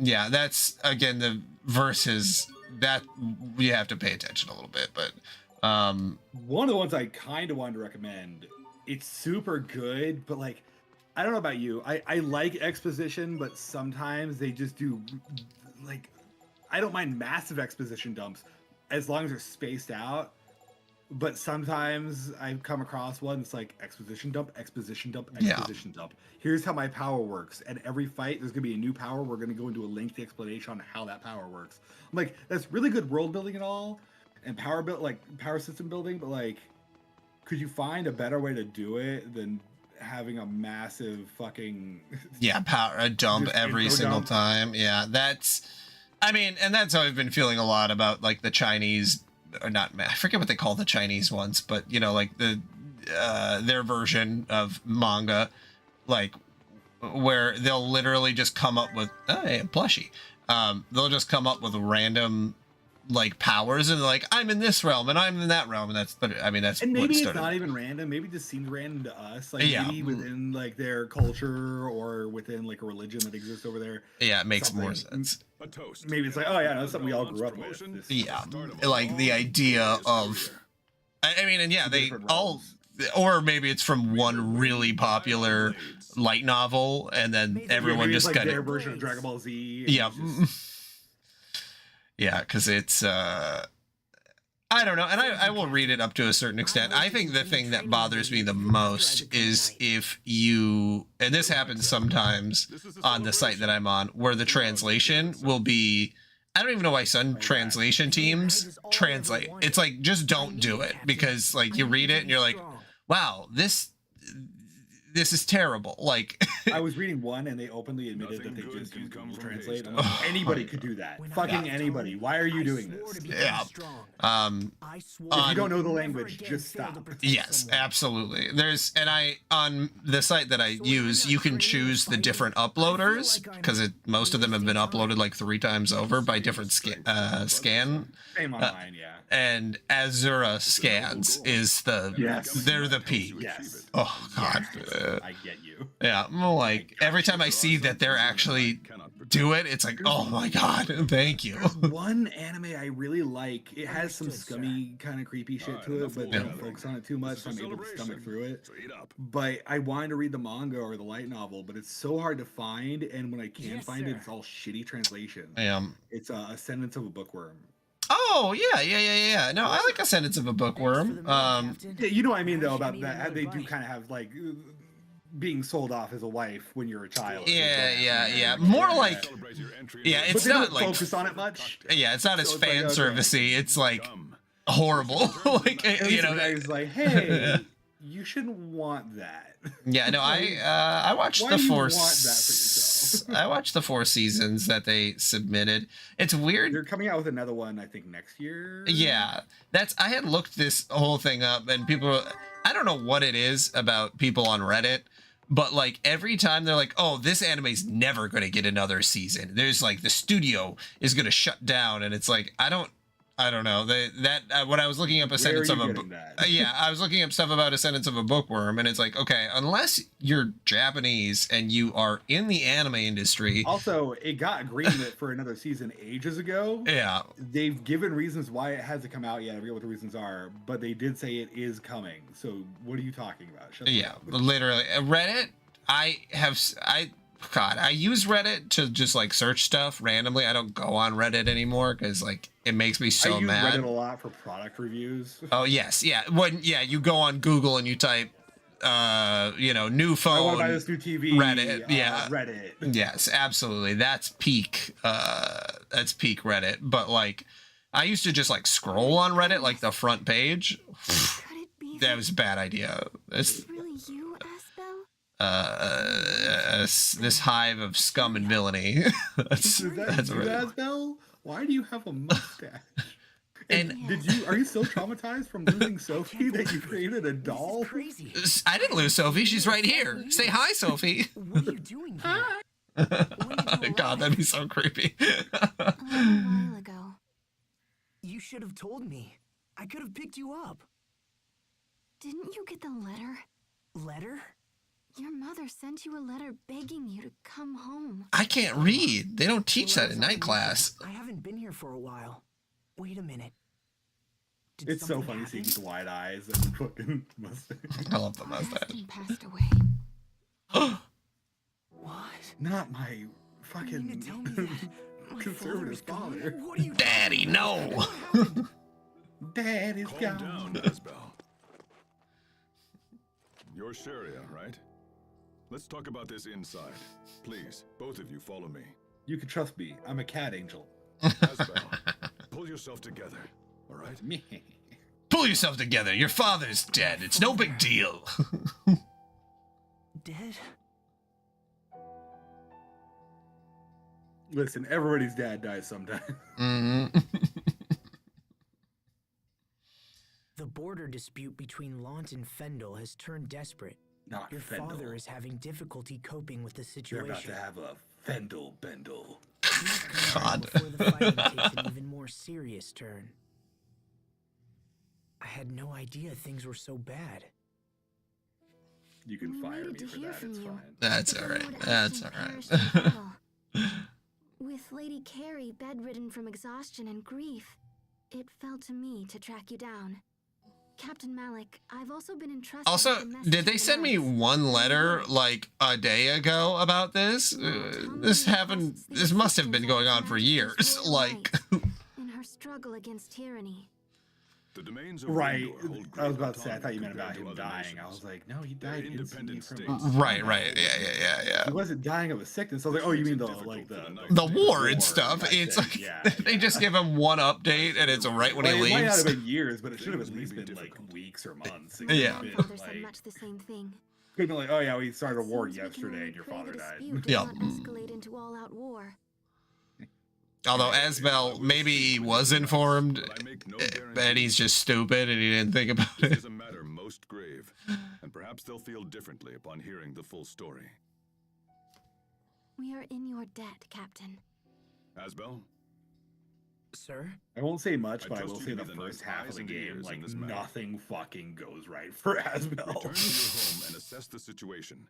[SPEAKER 1] Yeah, that's again the versus that you have to pay attention a little bit, but
[SPEAKER 2] one of the ones I kind of wanted to recommend, it's super good, but like, I don't know about you, I like exposition, but sometimes they just do like, I don't mind massive exposition dumps as long as they're spaced out. But sometimes I've come across one that's like exposition dump, exposition dump, exposition dump. Here's how my power works. And every fight, there's going to be a new power. We're going to go into a lengthy explanation on how that power works. I'm like, that's really good world building and all, and power system building. But like, could you find a better way to do it than having a massive fucking
[SPEAKER 1] power dump every single time? Yeah, that's. I mean, and that's how I've been feeling a lot about like the Chinese. Or not, I forget what they call the Chinese ones, but you know, like the their version of manga, like where they'll literally just come up with hey, plushie. They'll just come up with random like powers and like I'm in this realm and I'm in that realm, and that's
[SPEAKER 2] and maybe it's not even random. Maybe it just seems random to us, like maybe within like their culture or within like a religion that exists over there.
[SPEAKER 1] Yeah, it makes more sense.
[SPEAKER 5] A toast.
[SPEAKER 2] Maybe it's like, oh yeah, that's something we all grew up with.
[SPEAKER 1] Like the idea of, I mean, and yeah, they all, or maybe it's from one really popular light novel, and then everyone just
[SPEAKER 2] like
[SPEAKER 1] got
[SPEAKER 2] their version of Dragon Ball Z.
[SPEAKER 1] Yeah. Yeah, because it's I don't know, and I will read it up to a certain extent. I think the thing that bothers me the most is if you, and this happens sometimes on the site that I'm on, where the translation will be, I don't even know why some translation teams translate. It's like, just don't do it, because like you read it and you're like, wow, this is terrible. Like
[SPEAKER 2] I was reading one and they openly admitted that they just use Google Translate. I'm like, anybody could do that. Fucking anybody. Why are you doing this?
[SPEAKER 1] Yeah.
[SPEAKER 2] If you don't know the language, just stop.
[SPEAKER 1] Yes, absolutely. There's, and on the site that I use, you can choose the different uploaders, because most of them have been uploaded like 3 times over by different scan.
[SPEAKER 2] Same on mine, yeah.
[SPEAKER 1] And Azura scans is they're the peak.
[SPEAKER 2] Yes.
[SPEAKER 1] Oh God.
[SPEAKER 2] I get you.
[SPEAKER 1] Yeah, like every time I see that they're actually do it, it's like, oh my God, thank you.
[SPEAKER 2] One anime I really like. It has some scummy kind of creepy shit to it, but don't focus on it too much, so I'm able to stomach through it. But I wanted to read the manga or the light novel, but it's so hard to find, and when I can find it, it's all shitty translation. It's a sentence of a bookworm.
[SPEAKER 1] Oh yeah. No, I like a sentence of a bookworm.
[SPEAKER 2] Yeah, you know what I mean though about that. They do kind of have like being sold off as a wife when you're a child.
[SPEAKER 1] Yeah. More like, yeah, it's
[SPEAKER 2] but they
[SPEAKER 1] not
[SPEAKER 2] don't
[SPEAKER 1] like
[SPEAKER 2] focus on it much.
[SPEAKER 1] Yeah, it's not as fan servicey. It's like horrible. Like you know,
[SPEAKER 2] it's like, hey, you shouldn't want that.
[SPEAKER 1] Yeah, no, I watched
[SPEAKER 2] Why
[SPEAKER 1] the
[SPEAKER 2] do you
[SPEAKER 1] 4.
[SPEAKER 2] want that for yourself?
[SPEAKER 1] I watched the 4 seasons that they submitted. It's weird.
[SPEAKER 2] They're coming out with another one, I think, next year.
[SPEAKER 1] Yeah, I had looked this whole thing up, and people, I don't know what it is about people on Reddit, but like every time they're like, oh, this anime's never going to get another season. There's like, the studio is going to shut down, and it's like, I don't know. When I was looking up a sentence of I was looking up stuff about a sentence of a bookworm, and it's like, okay, unless you're Japanese and you are in the anime industry.
[SPEAKER 2] Also, it got greenlit for another season ages ago.
[SPEAKER 1] Yeah,
[SPEAKER 2] they've given reasons why it hasn't come out yet. I forget what the reasons are, but they did say it is coming. So what are you talking about?
[SPEAKER 1] Literally, Reddit. I use Reddit to just like search stuff randomly. I don't go on Reddit anymore because like it makes me so mad.
[SPEAKER 2] I use Reddit a lot for product reviews.
[SPEAKER 1] Oh yes, yeah. You go on Google and you type, new phone.
[SPEAKER 2] I want to buy this new TV.
[SPEAKER 1] Reddit,
[SPEAKER 2] Reddit.
[SPEAKER 1] Yes, absolutely. That's peak. That's peak Reddit. But like, I used to just like scroll on Reddit, like the front page. That was a bad idea. It's
[SPEAKER 6] really you, Asbel?
[SPEAKER 1] This hive of scum and villainy. that's really...
[SPEAKER 2] Asbel? Why do you have a mustache?
[SPEAKER 1] And
[SPEAKER 2] are you so traumatized from losing Sophie that you created a doll?
[SPEAKER 8] Crazy.
[SPEAKER 1] I didn't lose Sophie. She's right here. Say hi, Sophie.
[SPEAKER 8] What are you doing here?
[SPEAKER 1] God, that'd be so creepy.
[SPEAKER 6] A while ago.
[SPEAKER 8] You should have told me. I could have picked you up.
[SPEAKER 6] Didn't you get the letter?
[SPEAKER 8] Letter?
[SPEAKER 6] Your mother sent you a letter begging you to come home.
[SPEAKER 1] I can't read. They don't teach that in night class.
[SPEAKER 8] I haven't been here for a while. Wait a minute. Did
[SPEAKER 2] It's so
[SPEAKER 8] something
[SPEAKER 2] funny
[SPEAKER 8] happen?
[SPEAKER 2] seeing the wide eyes and the fucking mustache.
[SPEAKER 1] I love the
[SPEAKER 6] My
[SPEAKER 1] mustache.
[SPEAKER 6] husband passed away.
[SPEAKER 8] What?
[SPEAKER 2] Not my
[SPEAKER 8] You mean
[SPEAKER 2] fucking
[SPEAKER 8] to tell me that my
[SPEAKER 2] conservative
[SPEAKER 8] father is
[SPEAKER 2] father.
[SPEAKER 8] gone? What are you
[SPEAKER 1] Daddy, no.
[SPEAKER 8] What happened?
[SPEAKER 2] Dad is
[SPEAKER 5] Calm
[SPEAKER 2] gone.
[SPEAKER 5] down, Asbel. You're Sharia, right? Let's talk about this inside. Please, both of you follow me.
[SPEAKER 2] You can trust me. I'm a cat angel.
[SPEAKER 5] Asbel, pull yourself together, all right?
[SPEAKER 2] Me.
[SPEAKER 1] Pull yourself together. Your father's dead. It's no big deal.
[SPEAKER 8] Dead?
[SPEAKER 2] Listen, everybody's dad dies sometime.
[SPEAKER 1] Mhm.
[SPEAKER 8] The border dispute between Launt and Fendel has turned desperate.
[SPEAKER 2] Not
[SPEAKER 8] Your
[SPEAKER 2] Fendel.
[SPEAKER 8] father is having difficulty coping with the
[SPEAKER 2] They're about
[SPEAKER 8] situation.
[SPEAKER 2] to have a Fendel Bendel.
[SPEAKER 8] Please come
[SPEAKER 1] God.
[SPEAKER 8] before the fighting takes an even more serious turn. I had no idea things were so bad.
[SPEAKER 2] You can
[SPEAKER 6] We
[SPEAKER 2] fire
[SPEAKER 6] waited
[SPEAKER 2] me
[SPEAKER 6] to
[SPEAKER 2] for
[SPEAKER 6] hear
[SPEAKER 2] that.
[SPEAKER 6] from
[SPEAKER 2] It's
[SPEAKER 6] you.
[SPEAKER 2] fine.
[SPEAKER 1] That's
[SPEAKER 6] But
[SPEAKER 1] all
[SPEAKER 6] then
[SPEAKER 1] right.
[SPEAKER 6] Lord
[SPEAKER 1] That's all
[SPEAKER 6] Ashton perished
[SPEAKER 1] right.
[SPEAKER 6] in battle. With Lady Carrie bedridden from exhaustion and grief, it fell to me to track you down. Captain Malik, I've also been entrusted
[SPEAKER 1] Also,
[SPEAKER 6] with a message
[SPEAKER 1] did they
[SPEAKER 6] from
[SPEAKER 1] send me
[SPEAKER 6] Knights.
[SPEAKER 1] one letter like a day ago about this? This must have been going on for years. Like,
[SPEAKER 6] In her struggle against tyranny.
[SPEAKER 5] The domains of
[SPEAKER 2] Right.
[SPEAKER 5] Rindor hold
[SPEAKER 2] I was
[SPEAKER 5] great
[SPEAKER 2] about to say, I thought you meant
[SPEAKER 5] autonomy
[SPEAKER 2] about him
[SPEAKER 5] compared to other
[SPEAKER 2] dying. I
[SPEAKER 5] nations.
[SPEAKER 2] was like, no, he
[SPEAKER 5] They're
[SPEAKER 2] died
[SPEAKER 5] independent
[SPEAKER 2] instantly
[SPEAKER 5] states.
[SPEAKER 2] from
[SPEAKER 1] right. Yeah.
[SPEAKER 2] He wasn't dying of a sickness. I was like, oh, you mean the like
[SPEAKER 1] The war and stuff.
[SPEAKER 2] that
[SPEAKER 1] It's
[SPEAKER 2] thing.
[SPEAKER 1] like
[SPEAKER 2] Yeah,
[SPEAKER 1] they
[SPEAKER 2] yeah.
[SPEAKER 1] just give him one update and it's right when
[SPEAKER 2] Like,
[SPEAKER 1] he
[SPEAKER 2] it might not
[SPEAKER 1] leaves.
[SPEAKER 2] have been years, but it should have at
[SPEAKER 5] Things may
[SPEAKER 2] least
[SPEAKER 5] be
[SPEAKER 2] been like
[SPEAKER 5] difficult.
[SPEAKER 2] weeks or months. It
[SPEAKER 6] My
[SPEAKER 1] Yeah.
[SPEAKER 2] could have
[SPEAKER 6] grandfather
[SPEAKER 2] been,
[SPEAKER 6] said
[SPEAKER 2] like,
[SPEAKER 6] much the same thing.
[SPEAKER 2] could have been like, oh yeah, we started a war
[SPEAKER 6] Seems we can
[SPEAKER 2] yesterday
[SPEAKER 6] only
[SPEAKER 2] and your
[SPEAKER 6] pray
[SPEAKER 2] father
[SPEAKER 6] the
[SPEAKER 2] died.
[SPEAKER 6] dispute does
[SPEAKER 1] Yeah.
[SPEAKER 6] not escalate into all-out war.
[SPEAKER 1] Although Asbel, maybe he was informed
[SPEAKER 5] But I make no
[SPEAKER 1] and he's
[SPEAKER 5] guarantees.
[SPEAKER 1] just stupid and he didn't think about
[SPEAKER 5] This
[SPEAKER 1] it.
[SPEAKER 5] is a matter most grave, and perhaps they'll feel differently upon hearing the full story.
[SPEAKER 6] We are in your debt, Captain.
[SPEAKER 5] Asbel,
[SPEAKER 8] Sir?
[SPEAKER 2] I won't say much,
[SPEAKER 5] I
[SPEAKER 2] but I
[SPEAKER 5] trust
[SPEAKER 2] will
[SPEAKER 5] you
[SPEAKER 2] say
[SPEAKER 5] to
[SPEAKER 2] the
[SPEAKER 5] be the
[SPEAKER 2] first
[SPEAKER 5] nice
[SPEAKER 2] half
[SPEAKER 5] eyes
[SPEAKER 2] of the
[SPEAKER 5] and
[SPEAKER 2] game,
[SPEAKER 5] ears in
[SPEAKER 2] like
[SPEAKER 5] this matter.
[SPEAKER 2] nothing fucking goes right for Asbel.
[SPEAKER 5] return to your home and assess the situation.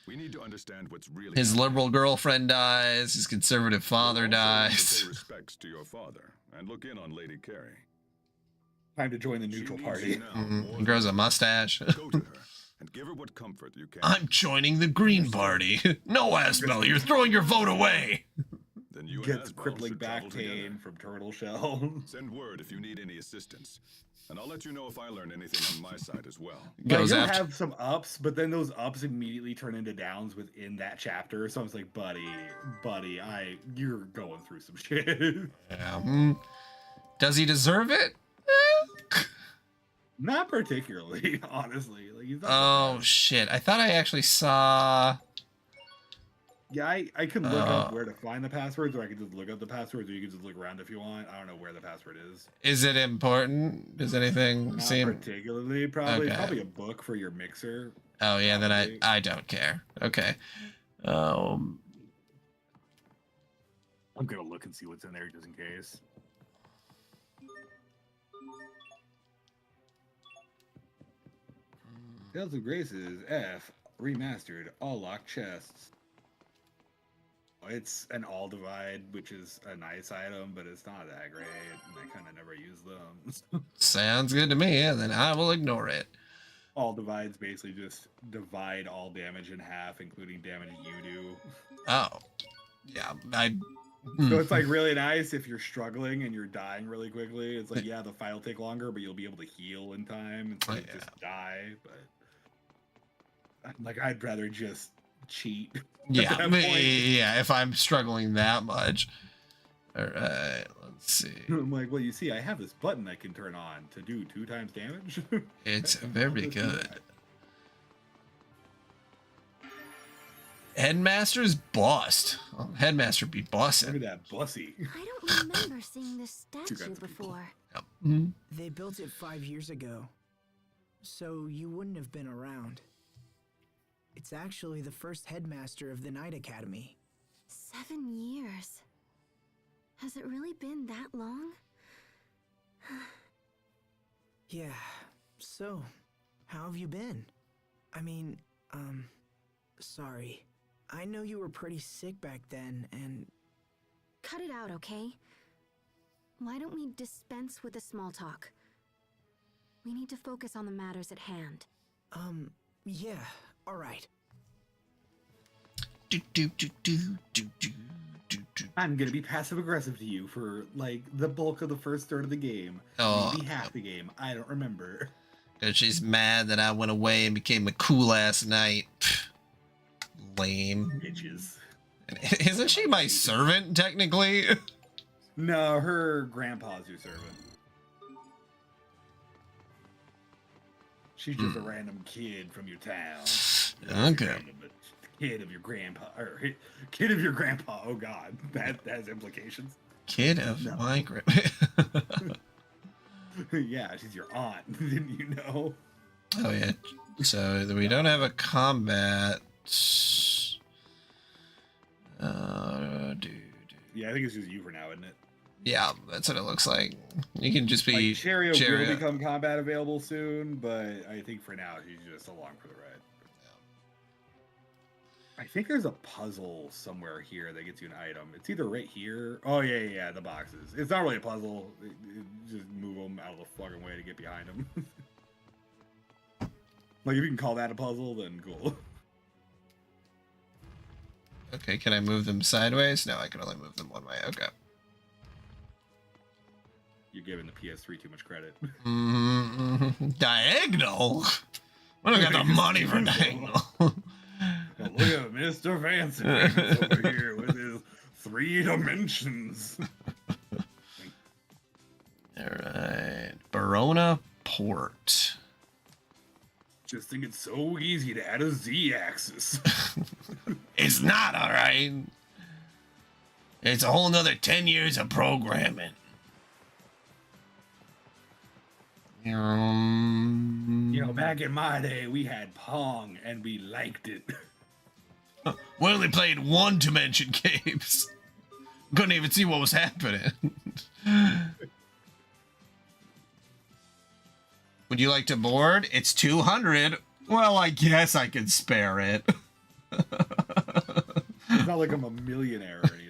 [SPEAKER 5] We need to understand what's really
[SPEAKER 1] His
[SPEAKER 5] happening.
[SPEAKER 1] liberal girlfriend dies. His conservative father
[SPEAKER 5] You'll also need to
[SPEAKER 1] dies.
[SPEAKER 5] pay respects to your father and look in on Lady Carrie.
[SPEAKER 2] Time to join the
[SPEAKER 5] She
[SPEAKER 2] neutral
[SPEAKER 5] needs
[SPEAKER 2] party.
[SPEAKER 5] you now more
[SPEAKER 1] He grows a
[SPEAKER 5] than
[SPEAKER 1] mustache.
[SPEAKER 5] ever. Go to her and give her what comfort you can.
[SPEAKER 1] I'm joining the Green Party. No, Asbel, you're throwing your vote away.
[SPEAKER 5] Then you and
[SPEAKER 2] Gets
[SPEAKER 5] Asbel
[SPEAKER 2] crippling
[SPEAKER 5] should
[SPEAKER 2] back
[SPEAKER 5] travel
[SPEAKER 2] pain
[SPEAKER 5] together.
[SPEAKER 2] from turtle shell.
[SPEAKER 5] Send word if you need any assistance, and I'll let you know if I learn anything on my side as well.
[SPEAKER 2] Like,
[SPEAKER 1] Goes
[SPEAKER 2] you'll
[SPEAKER 1] after.
[SPEAKER 2] have some ups, but then those ups immediately turn into downs within that chapter. So I was like, buddy, you're going through some shit.
[SPEAKER 1] Yeah. Does he deserve it?
[SPEAKER 2] Not particularly, honestly. Like, he's not
[SPEAKER 1] Oh
[SPEAKER 2] the best.
[SPEAKER 1] shit! I thought I actually saw.
[SPEAKER 2] Yeah, I can look up where to find the passwords, or I can just look up the passwords, or you can just look around if you want. I don't know where the password is.
[SPEAKER 1] Is it important? Does anything
[SPEAKER 2] Not
[SPEAKER 1] seem?
[SPEAKER 2] particularly. Probably,
[SPEAKER 1] Okay.
[SPEAKER 2] probably a book for your mixer.
[SPEAKER 1] Oh yeah, then
[SPEAKER 2] Probably.
[SPEAKER 1] I don't care. Okay.
[SPEAKER 2] I'm gonna look and see what's in there just in case. Tales of Graces F remastered, all locked chests. It's an all divide, which is a nice item, but it's not that great. And I kind of never use them.
[SPEAKER 1] Sounds good to me. Yeah, then I will ignore it.
[SPEAKER 2] All divides basically just divide all damage in half, including damage you do.
[SPEAKER 1] Oh, yeah.
[SPEAKER 2] So it's like really nice if you're struggling and you're dying really quickly. It's like, yeah, the fight will take longer, but you'll be able to heal in time instead of just die. But like, I'd rather just cheat.
[SPEAKER 1] Yeah,
[SPEAKER 2] at that point.
[SPEAKER 1] yeah. If I'm struggling that much. All right. Let's see.
[SPEAKER 2] I'm like, well, you see, I have this button I can turn on to do 2 times damage.
[SPEAKER 1] It's very good. Headmaster's bust. Oh, Headmaster be
[SPEAKER 2] Look at
[SPEAKER 1] busting.
[SPEAKER 2] that bussy.
[SPEAKER 6] I don't remember seeing this
[SPEAKER 2] kinds
[SPEAKER 6] statue
[SPEAKER 2] of people.
[SPEAKER 6] before.
[SPEAKER 1] Yep. Mhm.
[SPEAKER 8] They built it 5 years ago, so you wouldn't have been around. It's actually the first headmaster of the Night Academy.
[SPEAKER 6] 7 years. Has it really been that long?
[SPEAKER 8] Yeah, so, how have you been? I mean, sorry. I know you were pretty sick back then, and...
[SPEAKER 3] Cut it out, okay? Why don't we dispense with the small talk? We need to focus on the matters at hand.
[SPEAKER 8] Yeah, alright.
[SPEAKER 2] I'm gonna be passive aggressive to you for like the bulk of the first third of the game.
[SPEAKER 1] Oh.
[SPEAKER 2] Maybe half the game. I don't remember.
[SPEAKER 1] Because she's mad that I went away and became a cool ass knight. Pfft. Lame.
[SPEAKER 2] Bitches.
[SPEAKER 1] Isn't she my servant, technically?
[SPEAKER 2] No, her grandpa's your servant. She's just a random kid from your town.
[SPEAKER 1] Okay.
[SPEAKER 2] Random, but kid of your grandpa, or kid of your grandpa. Oh God, that has implications.
[SPEAKER 1] Kid of
[SPEAKER 2] No.
[SPEAKER 1] my grandpa.
[SPEAKER 2] Yeah, she's your aunt. Didn't you know?
[SPEAKER 1] Oh yeah. So we don't have a combat.
[SPEAKER 2] Yeah, I think it's just you for now, isn't it?
[SPEAKER 1] Yeah, that's what it looks like. You can just be
[SPEAKER 2] Like, Cherio will
[SPEAKER 1] Cherio.
[SPEAKER 2] become combat available soon, but I think for now she's just along for the ride. I think there's a puzzle somewhere here that gets you an item. It's either right here. Oh yeah, the boxes. It's not really a puzzle. Just move them out of the fucking way to get behind them. Like if you can call that a puzzle, then cool.
[SPEAKER 1] Okay, can I move them sideways? No, I can only move them one way. Okay.
[SPEAKER 2] You're giving the PS3 too much credit.
[SPEAKER 1] Diagonal? We don't got the money for diagonal.
[SPEAKER 2] Well, look at Mr. Fancy Pants over here with his 3 dimensions.
[SPEAKER 1] Alright. Barona Port.
[SPEAKER 2] Just think it's so easy to add a Z-axis.
[SPEAKER 1] It's not alright. It's a whole nother 10 years of programming.
[SPEAKER 2] You know, back in my day, we had Pong, and we liked it.
[SPEAKER 1] We only played one-dimension games. Couldn't even see what was happening. Would you like to board? It's 200. Well, I guess I can spare it.
[SPEAKER 2] It's not like I'm a millionaire or anything.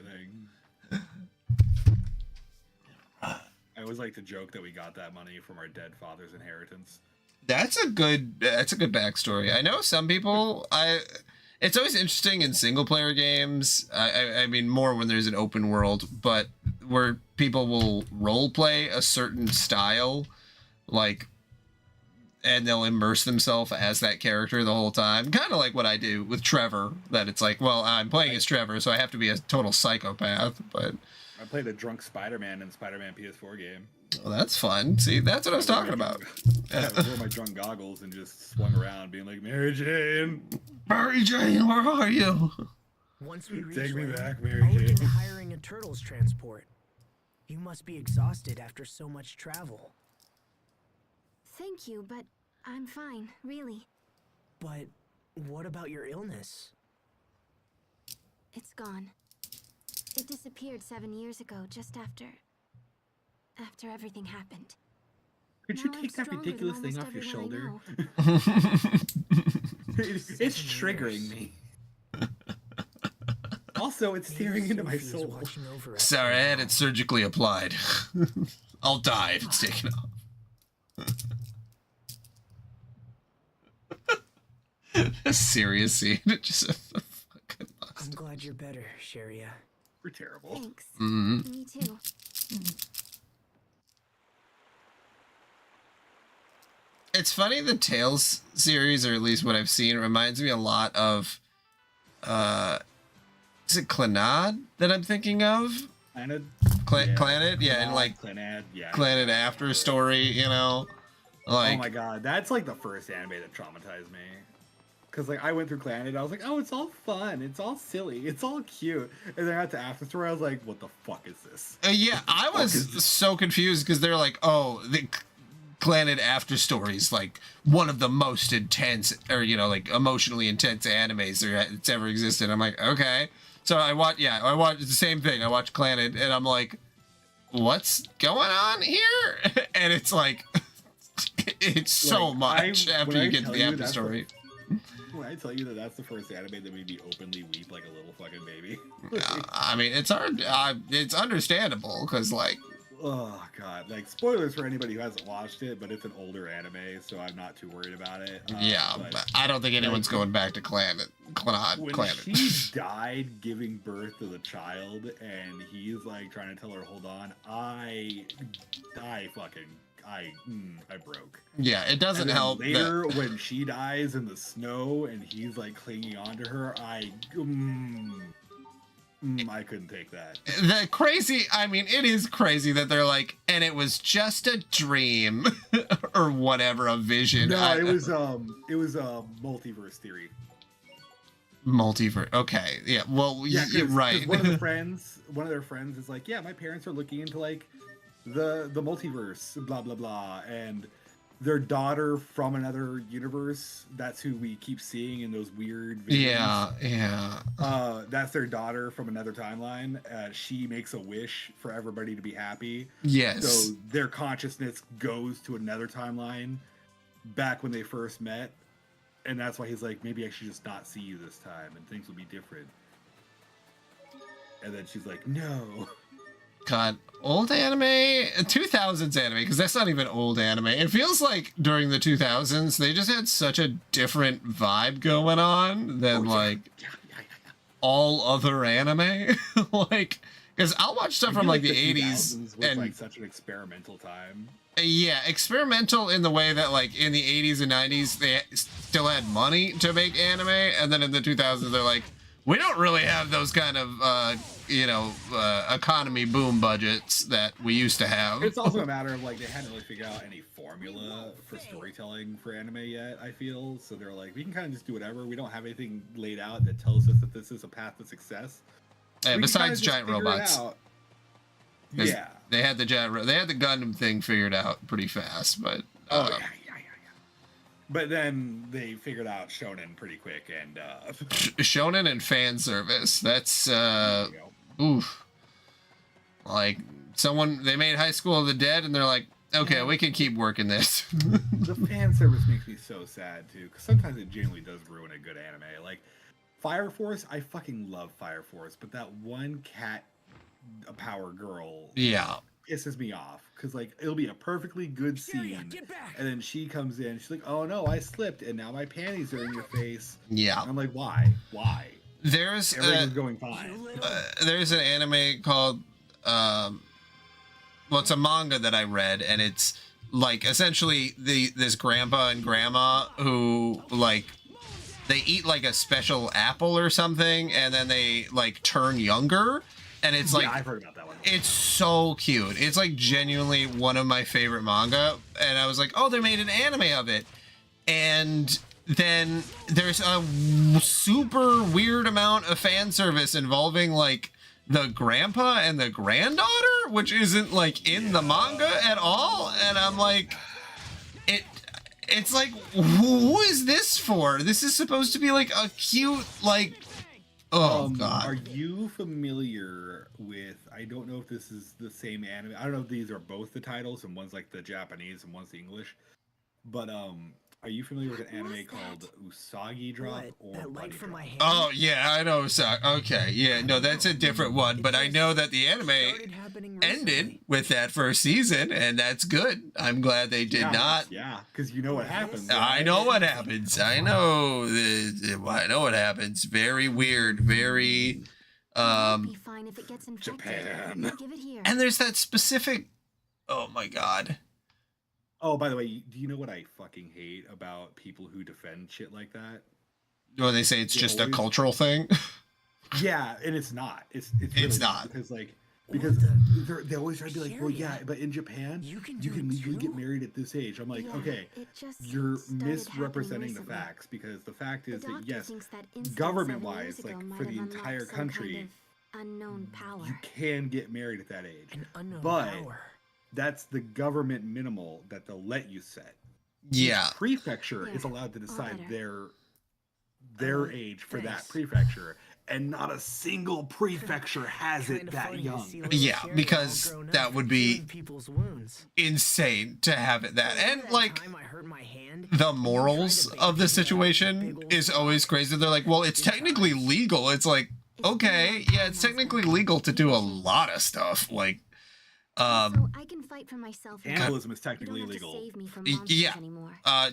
[SPEAKER 2] I always like to joke that we got that money from our dead father's inheritance.
[SPEAKER 1] That's a good backstory. I know some people. It's always interesting in single player games. I mean, more when there's an open world, but where people will role play a certain style, like, and they'll immerse themselves as that character the whole time. Kind of like what I do with Trevor. That it's like, well, I'm playing as Trevor, so I have to be a total psychopath. But
[SPEAKER 2] I played a drunk Spider-Man in the Spider-Man PS4 game.
[SPEAKER 1] well, that's fun. See, that's what I was talking about.
[SPEAKER 2] I wore my drunk goggles and just swung around being like, Mary Jane!
[SPEAKER 1] Mary Jane, where are you?
[SPEAKER 8] Once we reach
[SPEAKER 2] Take me
[SPEAKER 8] land,
[SPEAKER 2] back, Mary
[SPEAKER 8] I'll look
[SPEAKER 2] Jane.
[SPEAKER 8] into hiring a turtles transport. You must be exhausted after so much travel.
[SPEAKER 3] Thank you, but I'm fine, really.
[SPEAKER 8] But what about your illness?
[SPEAKER 3] It's gone. It disappeared 7 years ago, just after everything happened.
[SPEAKER 2] Could you
[SPEAKER 3] Now I'm
[SPEAKER 2] take that
[SPEAKER 3] stronger
[SPEAKER 2] ridiculous
[SPEAKER 3] than
[SPEAKER 2] thing
[SPEAKER 3] almost
[SPEAKER 2] off your
[SPEAKER 3] everyone I
[SPEAKER 2] shoulder?
[SPEAKER 3] know.
[SPEAKER 2] It's triggering me. Also, it's staring into my
[SPEAKER 8] Sophie is
[SPEAKER 2] soul.
[SPEAKER 8] watching over us
[SPEAKER 1] Sorry, I
[SPEAKER 8] right
[SPEAKER 1] had
[SPEAKER 8] now.
[SPEAKER 1] it surgically applied. I'll die if it's taken off. A serious scene. Just a fucking
[SPEAKER 8] I'm
[SPEAKER 1] monster.
[SPEAKER 8] glad you're better, Sharia.
[SPEAKER 2] We're terrible.
[SPEAKER 3] Thanks.
[SPEAKER 1] Mhm.
[SPEAKER 3] Me too.
[SPEAKER 1] It's funny, the Tales series, or at least what I've seen, reminds me a lot of is it Clannad that I'm thinking of?
[SPEAKER 2] Clannad?
[SPEAKER 1] Clannad? Yeah, and like
[SPEAKER 2] Clannad, yeah.
[SPEAKER 1] Clannad After Story, you know? Like,
[SPEAKER 2] Oh my god, that's like the first anime that traumatized me. Cause like I went through Clannad, I was like, oh, it's all fun, it's all silly, it's all cute. And then I got to After Story, I was like, what the fuck is this?
[SPEAKER 1] yeah, I was so confused because they're like, oh, the Clannad After Stories, like one of the most intense, or you know, like emotionally intense animes that's ever existed. I'm like, okay. So I watched the same thing. I watched Clannad, and I'm like, what's going on here? And it's like, it's so
[SPEAKER 2] Like,
[SPEAKER 1] much after
[SPEAKER 2] when
[SPEAKER 1] you
[SPEAKER 2] I
[SPEAKER 1] get to
[SPEAKER 2] tell
[SPEAKER 1] the
[SPEAKER 2] you
[SPEAKER 1] after
[SPEAKER 2] that's
[SPEAKER 1] story.
[SPEAKER 2] When I tell you that that's the first anime that made me openly weep like a little fucking baby.
[SPEAKER 1] I mean, it's hard. It's understandable because, like,
[SPEAKER 2] Oh god, like spoilers for anybody who hasn't watched it, but it's an older anime, so I'm not too worried about it.
[SPEAKER 1] yeah, but I don't think anyone's
[SPEAKER 2] like,
[SPEAKER 1] going back to
[SPEAKER 2] when she died giving birth to the child, and he's like trying to tell her, "Hold on," I broke.
[SPEAKER 1] Yeah, it doesn't
[SPEAKER 2] And then
[SPEAKER 1] help.
[SPEAKER 2] Later, when she dies in the snow, and he's like clinging onto her, I couldn't take that.
[SPEAKER 1] The crazy, I mean, it is crazy that they're like, and it was just a dream or whatever, a vision.
[SPEAKER 2] No, it was a multiverse theory.
[SPEAKER 1] Multiverse. Okay, yeah. Well,
[SPEAKER 2] Yeah,
[SPEAKER 1] you're right.
[SPEAKER 2] One of their friends is like, yeah, my parents are looking into like the multiverse, blah blah blah, and their daughter from another universe. That's who we keep seeing in those weird visions.
[SPEAKER 1] Yeah.
[SPEAKER 2] That's their daughter from another timeline. She makes a wish for everybody to be happy.
[SPEAKER 1] Yes.
[SPEAKER 2] So their consciousness goes to another timeline back when they first met. And that's why he's like, maybe I should just not see you this time and things will be different. And then she's like, no.
[SPEAKER 1] God, old anime, 2000s anime, because that's not even old anime. It feels like during the 2000s, they just had such a different vibe going on than all other anime. Like, because I'll watch stuff from like the 80s
[SPEAKER 2] was like such an experimental time.
[SPEAKER 1] Yeah, experimental in the way that like in the 80s and 90s, they still had money to make anime. And then in the 2000s, they're like, we don't really have those kind of, economy boom budgets that we used to have.
[SPEAKER 2] It's also a matter of like they hadn't really figured out any formula for storytelling for anime yet, I feel. So they're like, we can kind of just do whatever. We don't have anything laid out that tells us that this is a path to success.
[SPEAKER 1] Yeah, besides giant robots.
[SPEAKER 2] Yeah.
[SPEAKER 1] They had the Gundam thing figured out pretty fast, but
[SPEAKER 2] yeah. But then they figured out shonen pretty quick, and
[SPEAKER 1] shonen and fan service. That's oof. Like they made High School of the Dead, and they're like, okay, we can keep working this.
[SPEAKER 2] The fan service makes me so sad too, because sometimes it genuinely does ruin a good anime. Like Fire Force, I fucking love Fire Force, but that one cat, a power girl, pisses me off, because like it'll be a perfectly good scene, and then she comes in, she's like, oh no, I slipped and now my panties are in your face.
[SPEAKER 1] Yeah.
[SPEAKER 2] And I'm like, why
[SPEAKER 1] there's
[SPEAKER 2] everything's going fine.
[SPEAKER 1] There's an anime called it's a manga that I read, and it's like essentially this grandpa and grandma who like they eat like a special apple or something, and then they like turn younger. And it's like,
[SPEAKER 2] I've heard about that one.
[SPEAKER 1] It's so cute. It's like genuinely one of my favorite manga. And I was like, oh, they made an anime of it. And then there's a super weird amount of fan service involving like the grandpa and the granddaughter, which isn't like in the manga at all. And I'm like, it's like, who is this for? This is supposed to be like a cute, like, God.
[SPEAKER 2] Are you familiar with, I don't know if this is the same anime, I don't know if these are both the titles and one's like the Japanese and one's the English, but are you familiar with an anime called Usagi Drop or Bunny Drop?
[SPEAKER 1] Oh yeah, I know Usagi. Okay, yeah, no, that's a different one, but I know that the anime ended with that first season, and that's good. I'm glad they did not.
[SPEAKER 2] Yeah, because you know what happens.
[SPEAKER 1] Right? I know what happens. I know what happens. Very weird. Very.
[SPEAKER 3] Be fine if it gets infected.
[SPEAKER 2] Japan.
[SPEAKER 3] Give it here.
[SPEAKER 1] And there's that specific. Oh my god.
[SPEAKER 2] Oh, by the way, do you know what I fucking hate about people who defend shit like that?
[SPEAKER 1] Or they say it's just a cultural thing.
[SPEAKER 2] Yeah, and it's not. It's
[SPEAKER 1] really not
[SPEAKER 2] because they always try to be like, well, yeah, but in Japan, you can legally get married at this age. I'm like, okay, you're misrepresenting the facts, because the fact is that yes, government-wise, like for the entire country,
[SPEAKER 3] unknown power,
[SPEAKER 2] you can get married at that age, but that's the government minimal that they'll let you set.
[SPEAKER 1] Yeah,
[SPEAKER 2] each prefecture is allowed to decide their age for that prefecture. and not a single prefecture has it that young.
[SPEAKER 1] Yeah, because that would be insane to have it that. And like the morals of the situation is always crazy. They're like, well, it's technically legal. It's like, okay, yeah, it's technically legal to do a lot of stuff. Like,
[SPEAKER 6] So I can fight for myself.
[SPEAKER 2] Cannibalism is technically illegal.
[SPEAKER 1] Yeah,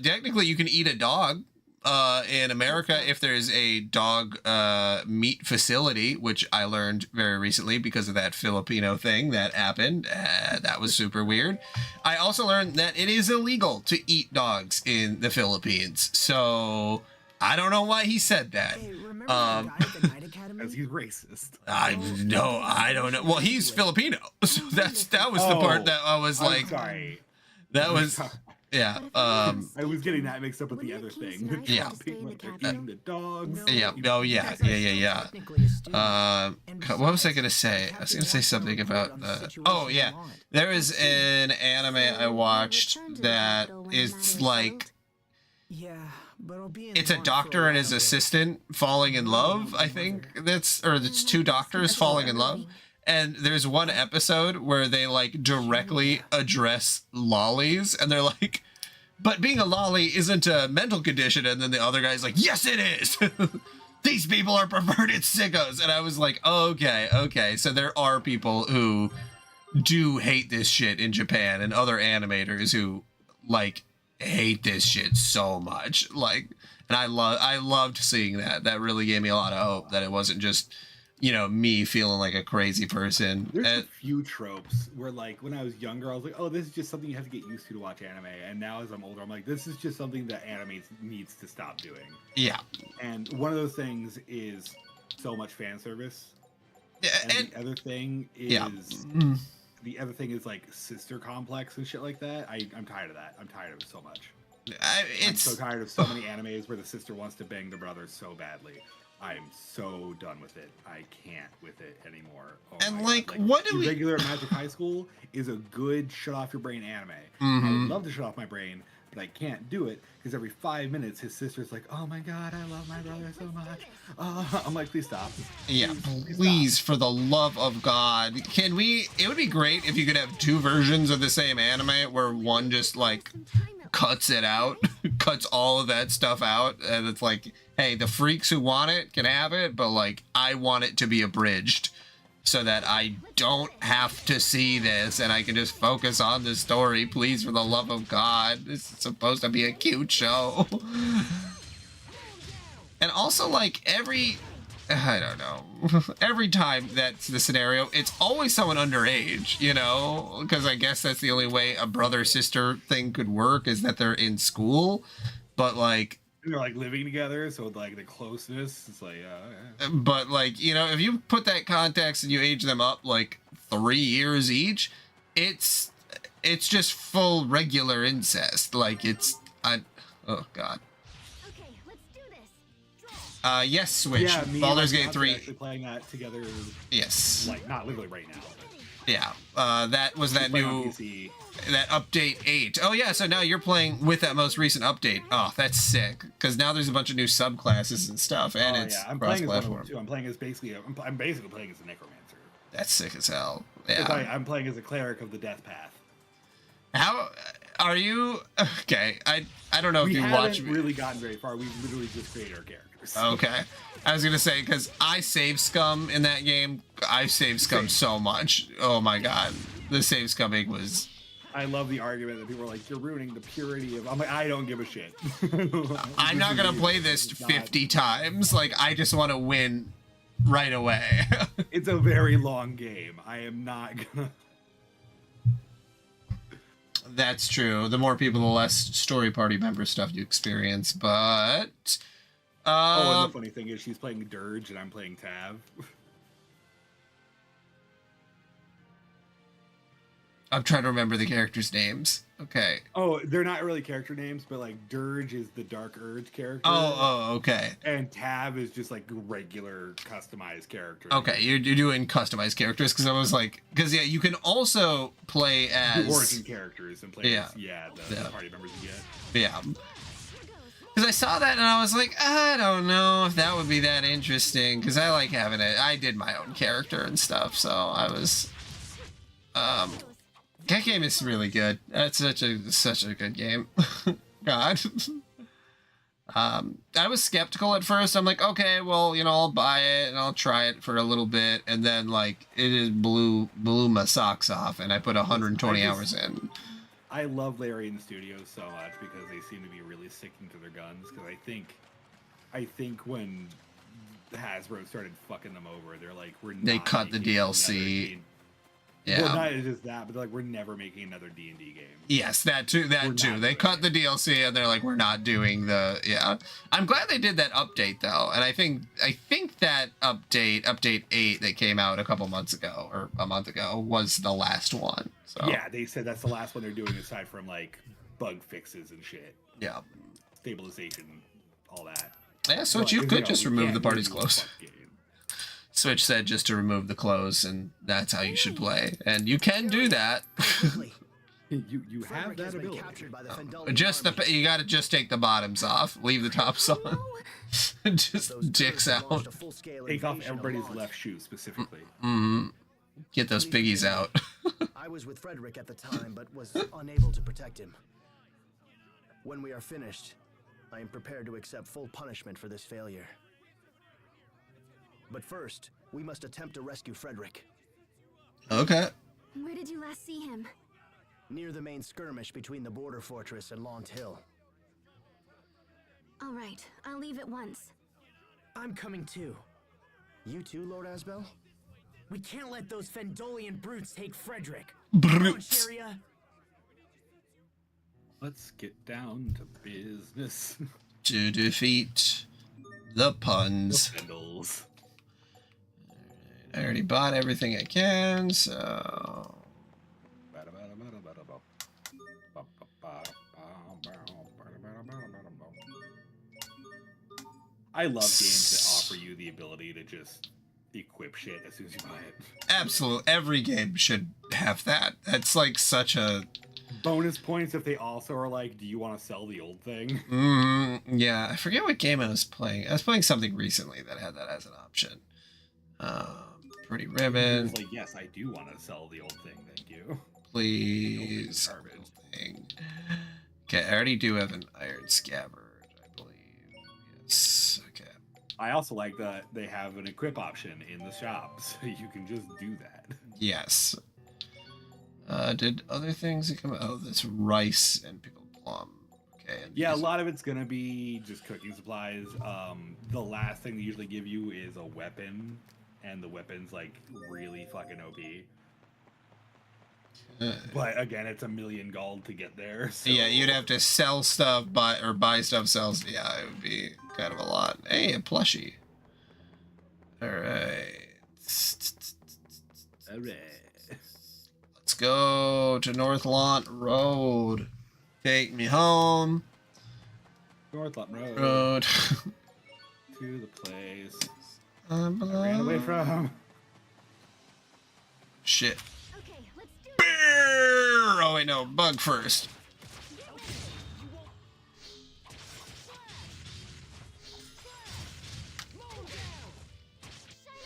[SPEAKER 1] technically you can eat a dog. In America, if there's a dog meat facility, which I learned very recently because of that Filipino thing that happened, that was super weird. I also learned that it is illegal to eat dogs in the Philippines. So I don't know why he said that.
[SPEAKER 2] As he's racist.
[SPEAKER 1] I don't know. Well, he's Filipino, so that was the part that I was like,
[SPEAKER 2] sorry.
[SPEAKER 1] That was. Yeah,
[SPEAKER 2] I was getting that mixed up with the other thing.
[SPEAKER 1] Yeah.
[SPEAKER 2] Eating the dogs.
[SPEAKER 1] Yeah. Oh, yeah. What was I gonna say? I was gonna say something about. Oh, yeah. There is an anime I watched that is like. It's a doctor and his assistant falling in love. I think it's two doctors falling in love. And there's one episode where they like directly address lollies, and they're like, but being a lolly isn't a mental condition. And then the other guy's like, yes, it is. These people are perverted sickos. And I was like, okay. So there are people who do hate this shit in Japan, and other animators who like hate this shit so much. Like, and I loved seeing that. That really gave me a lot of hope that it wasn't just, you know, me feeling like a crazy person.
[SPEAKER 2] There's a few tropes where, like, when I was younger, I was like, oh, this is just something you have to get used to watch anime. And now as I'm older, I'm like, this is just something that anime needs to stop doing.
[SPEAKER 1] Yeah.
[SPEAKER 2] And one of those things is so much fan service.
[SPEAKER 1] Yeah,
[SPEAKER 2] and the other thing is...
[SPEAKER 1] Yeah.
[SPEAKER 2] The other thing is, like, sister complex and shit like that. I'm tired of that. I'm tired of it so much. I'm so tired of so many animes where the sister wants to bang the brother so badly. I'm so done with it. I can't with it anymore. Oh
[SPEAKER 1] and like, what do we...
[SPEAKER 2] Regular Magic High School is a good shut off your brain anime.
[SPEAKER 1] Mm-hmm.
[SPEAKER 2] I would love to shut off my brain, but I can't do it because every 5 minutes his sister's like, oh my god, I love my brother so much. I'm like, please stop.
[SPEAKER 1] Yeah, please, for the love of God. Can we... It would be great if you could have two versions of the same anime where one just like cuts it out, cuts all of that stuff out, and it's like, hey, the freaks who want it can have it, but like, I want it to be abridged so that I don't have to see this and I can just focus on the story. Please, for the love of God. This is supposed to be a cute show. And also, like, I don't know, every time that's the scenario, it's always someone underage, you know, because I guess that's the only way a brother-sister thing could work, is that they're in school, but like...
[SPEAKER 2] And they're like living together, so like the closeness, it's like,
[SPEAKER 1] But like, you know, if you put that context and you age them up like 3 years each, it's just full regular incest. Like, oh God. Yes, Switch.
[SPEAKER 2] Yeah,
[SPEAKER 1] Baldur's Gate 3.
[SPEAKER 2] Actually playing that together.
[SPEAKER 1] Yes.
[SPEAKER 2] Like, not literally right now. But
[SPEAKER 1] yeah. That was that new... That update 8. Oh, yeah, so now you're playing with that most recent update. Oh, that's sick. Because now there's a bunch of new subclasses and stuff, and it's
[SPEAKER 2] I'm playing as one of them, too. I'm playing as I'm basically playing as a necromancer.
[SPEAKER 1] That's sick as hell. Yeah.
[SPEAKER 2] I'm playing as a cleric of the death path.
[SPEAKER 1] How... Are you... Okay, I don't know if you watch...
[SPEAKER 2] We haven't really gotten very far. We've literally just created our characters.
[SPEAKER 1] Okay. I was gonna say, because I save scum in that game. I save scum so much. Oh my god. The save scumming was...
[SPEAKER 2] I love the argument that people are like, you're ruining the purity of... I'm like, I don't give a shit.
[SPEAKER 1] I'm not gonna play this 50 times. Like, I just want to win right away.
[SPEAKER 2] It's a very long game. I am not gonna...
[SPEAKER 1] That's true. The more people, the less story party member stuff you experience, but...
[SPEAKER 2] and the funny thing is she's playing Dirge and I'm playing Tav.
[SPEAKER 1] I'm trying to remember the characters' names. Okay.
[SPEAKER 2] Oh, they're not really character names, but like Dirge is the Dark Urge character.
[SPEAKER 1] Oh, okay.
[SPEAKER 2] And Tav is just like regular customized character.
[SPEAKER 1] Okay, you're doing customized characters, because I was like, because yeah, you can also play as
[SPEAKER 2] the origin characters and play as the party members you get.
[SPEAKER 1] Yeah. Because I saw that and I was like, I don't know if that would be that interesting. Because I like having it. I did my own character and stuff, so I was. That game is really good. That's such a good game. God. I was skeptical at first. I'm like, okay, well, you know, I'll buy it and I'll try it for a little bit, and then like it blew my socks off, and I put 120 hours in.
[SPEAKER 2] I love Larian Studios so much because they seem to be really sticking to their guns. Because I think when Hasbro started fucking them over, they're like,
[SPEAKER 1] they cut the DLC. Yeah.
[SPEAKER 2] Well, not just that, but they're like, we're never making another D&D game.
[SPEAKER 1] Yes, that too. They cut the DLC and they're like, we're not doing the. Yeah. I'm glad they did that update though, and I think that update 8 that came out a couple months ago or a month ago was the last one. So.
[SPEAKER 2] Yeah, they said that's the last one they're doing aside from like bug fixes and shit.
[SPEAKER 1] Yeah.
[SPEAKER 2] Stabilization, all that.
[SPEAKER 1] Yeah, Switch, you could just remove the party's clothes. Switch said just to remove the clothes, and that's how you should play. And you can do that.
[SPEAKER 2] you have that ability.
[SPEAKER 1] Just you gotta just take the bottoms off, leave the tops on. Just dicks out.
[SPEAKER 2] Take off everybody's left shoe specifically.
[SPEAKER 1] Get those piggies out.
[SPEAKER 8] I was with Frederick at the time, but was unable to protect him. When we are finished, I am prepared to accept full punishment for this failure. But first, we must attempt to rescue Frederick.
[SPEAKER 1] Okay.
[SPEAKER 6] Where did you last see him?
[SPEAKER 8] Near the main skirmish between the border fortress and Launt Hill.
[SPEAKER 6] All right, I'll leave at once.
[SPEAKER 8] I'm coming too. You too, Lord Asbel? We can't let those Fendolian brutes take Frederick.
[SPEAKER 1] Brutes.
[SPEAKER 2] Let's get down to business.
[SPEAKER 1] To defeat the puns.
[SPEAKER 2] The Fendels.
[SPEAKER 1] I already bought everything I can, so.
[SPEAKER 2] I love games that offer you the ability to just equip shit as soon as you buy it.
[SPEAKER 1] Absolutely. Every game should have that. That's like such a...
[SPEAKER 2] Bonus points if they also are like, do you want to sell the old thing?
[SPEAKER 1] Yeah, I forget what game I was playing. I was playing something recently that had that as an option. Pretty Ribbon.
[SPEAKER 2] It's like, yes, I do want to sell the old thing, thank you.
[SPEAKER 1] Please. Thing. Okay, I already do have an Iron Scabbard, I believe. Yes, okay.
[SPEAKER 2] I also like that they have an equip option in the shop, so you can just do that.
[SPEAKER 1] Yes. Did other things come out? Oh, this rice and pickled plum. Okay.
[SPEAKER 2] Yeah, a lot of it's gonna be just cooking supplies. The last thing they usually give you is a weapon, and the weapon's like really fucking OP. But again, it's 1,000,000 gold to get there. So.
[SPEAKER 1] Yeah, you'd have to sell stuff, buy stuff, sells. Yeah, it would be kind of a lot. Hey, a plushie. All right.
[SPEAKER 2] All right.
[SPEAKER 1] Let's go to North Launt Road. Take me home.
[SPEAKER 2] North Launt
[SPEAKER 1] Road.
[SPEAKER 2] To the place
[SPEAKER 1] I
[SPEAKER 2] ran away from.
[SPEAKER 1] Shit.
[SPEAKER 6] Okay, let's do it.
[SPEAKER 1] Bear! Oh wait, no, bug first.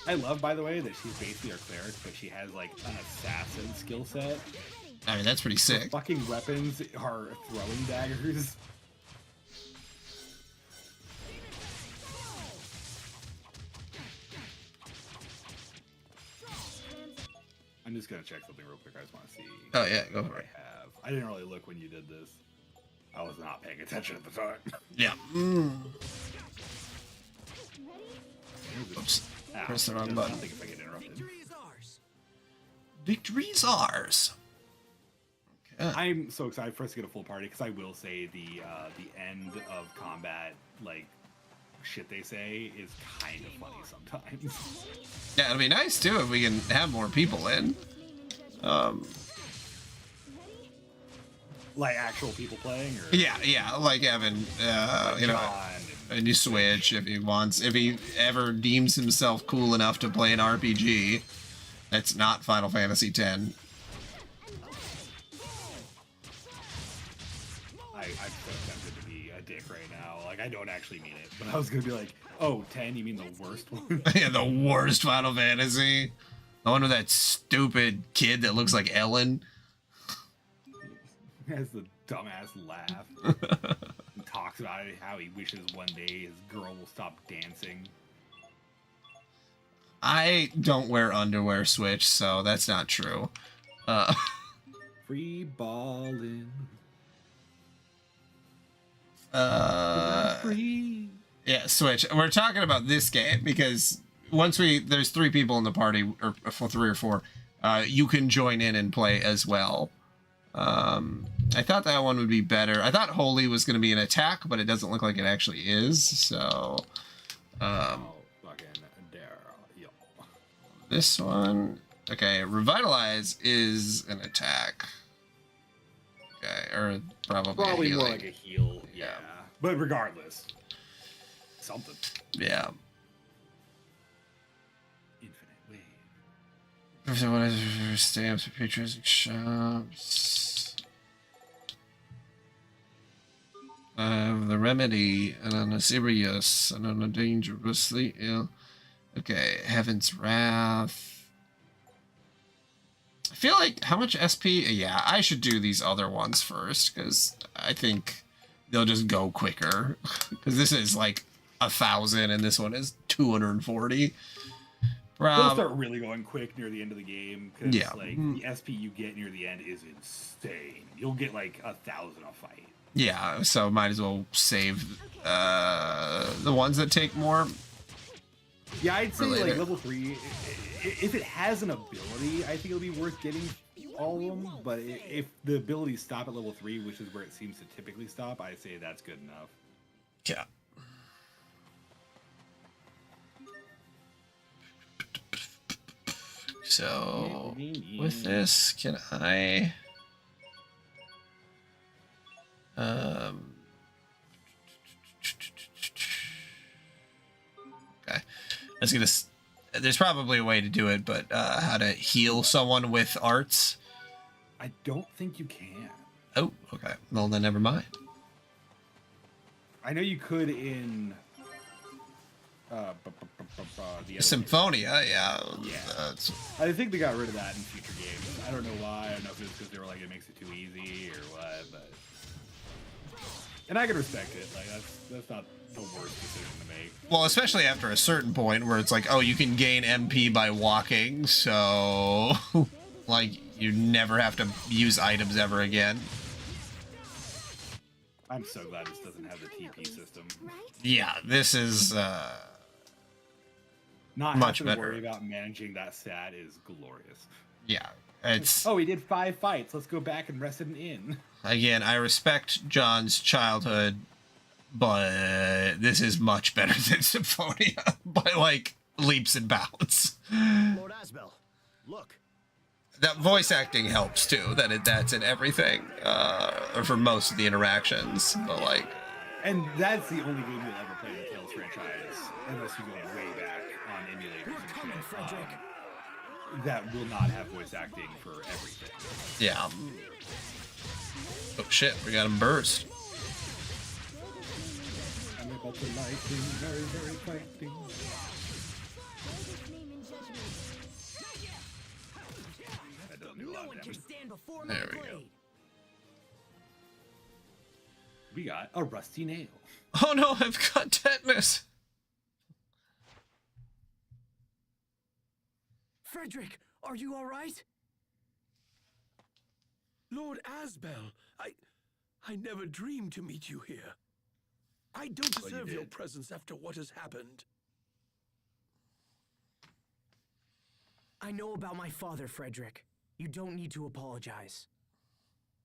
[SPEAKER 2] I love, by the way, that she's basically our cleric, but she has like an assassin skill set.
[SPEAKER 1] I mean, that's pretty
[SPEAKER 2] Her
[SPEAKER 1] sick.
[SPEAKER 2] fucking weapons are throwing daggers. I'm just gonna check something real quick. I just want to see.
[SPEAKER 1] Oh yeah, go for it.
[SPEAKER 2] I didn't really look when you did this. I was not paying attention at the time.
[SPEAKER 1] Yeah. Oops. Press the wrong button.
[SPEAKER 2] I think if I get interrupted.
[SPEAKER 1] Victory is ours. Okay.
[SPEAKER 2] I'm so excited for us to get a full party because I will say the end of combat, like shit they say, is kind of funny sometimes.
[SPEAKER 1] Yeah, it'll be nice too if we can have more people in.
[SPEAKER 2] Like actual people playing, or
[SPEAKER 1] Yeah, like having you know, a new Switch if he ever deems himself cool enough to play an RPG that's not Final Fantasy X.
[SPEAKER 2] I'm so tempted to be a dick right now. Like, I don't actually mean it, but I was gonna be like, oh, 10, you mean the worst one?
[SPEAKER 1] Yeah, the worst Final Fantasy. The one with that stupid kid that looks like Ellen.
[SPEAKER 2] He has the dumbass laugh. He talks about it, how he wishes one day his girl will stop dancing.
[SPEAKER 1] I don't wear underwear, Switch, so that's not true.
[SPEAKER 2] Free ballin'. Free.
[SPEAKER 1] Yeah, Switch. We're talking about this game because once there's 3 people in the party, or 3 or 4, you can join in and play as well. I thought that one would be better. I thought Holy was going to be an attack, but it doesn't look like it actually is. So, this one, okay, Revitalize is an attack. Okay, or probably
[SPEAKER 2] more like a heal. Yeah, but regardless, something.
[SPEAKER 1] Yeah.
[SPEAKER 2] Infinite Wave.
[SPEAKER 1] So what is stamps, pictures, shops? The Remedy, and on a Sirius, and on a Dangerously Ill. Okay, Heaven's Wrath. I feel like, how much SP? Yeah, I should do these other ones first, because I think they'll just go quicker. Because this is like 1,000, and this one is 240.
[SPEAKER 2] They'll start really going quick near the end of the game, because
[SPEAKER 1] yeah.
[SPEAKER 2] like the SP you get near the end is insane. You'll get like 1,000 a fight.
[SPEAKER 1] Yeah, so might as well save the ones that take more.
[SPEAKER 2] Yeah, I'd say like level 3, if it has an ability, I think it'll be worth getting all of them. But if the abilities stop at level 3, which is where it seems to typically stop, I say that's good enough.
[SPEAKER 1] Yeah. So with this, can I? Okay. I was gonna. There's probably a way to do it, but how to heal someone with arts?
[SPEAKER 2] I don't think you can.
[SPEAKER 1] Oh, okay. Well, then never mind.
[SPEAKER 2] I know you could in the
[SPEAKER 1] Symphonia, yeah.
[SPEAKER 2] I think they got rid of that in future games. I don't know why. I don't know if it's because they were like, it makes it too easy or what, but. And I can respect it. Like that's not the worst decision to make.
[SPEAKER 1] Well, especially after a certain point where it's like, oh, you can gain MP by walking, so like you never have to use items ever again.
[SPEAKER 2] I'm so glad this doesn't have the TP system.
[SPEAKER 1] Yeah, this is
[SPEAKER 2] not
[SPEAKER 1] much
[SPEAKER 2] having to
[SPEAKER 1] better.
[SPEAKER 2] worry about managing that stat is glorious.
[SPEAKER 1] Yeah, it's.
[SPEAKER 2] Oh, we did 5 fights. Let's go back and rest an inn.
[SPEAKER 1] Again, I respect John's childhood, but this is much better than Symphonia by like leaps and bounds.
[SPEAKER 10] Lord Asbel, look.
[SPEAKER 1] That voice acting helps too. That's in everything, or for most of the interactions. But like,
[SPEAKER 2] and that's the only game you'll ever play in the Tales franchise, unless you go way back on emulators and shit.
[SPEAKER 8] Frederick.
[SPEAKER 2] That will not have voice acting for everything.
[SPEAKER 1] Yeah. Oh shit, we got him burst.
[SPEAKER 2] I'm about to lightning, very, very fighting. That doesn't do a lot of damage.
[SPEAKER 1] There we go.
[SPEAKER 2] We got a rusty nail.
[SPEAKER 1] Oh no, I've got tetanus.
[SPEAKER 10] Frederick, are you all right? Lord Asbel, I never dreamed to meet you here. I don't deserve your presence after what has happened.
[SPEAKER 8] I know about my father, Frederick. You don't need to apologize.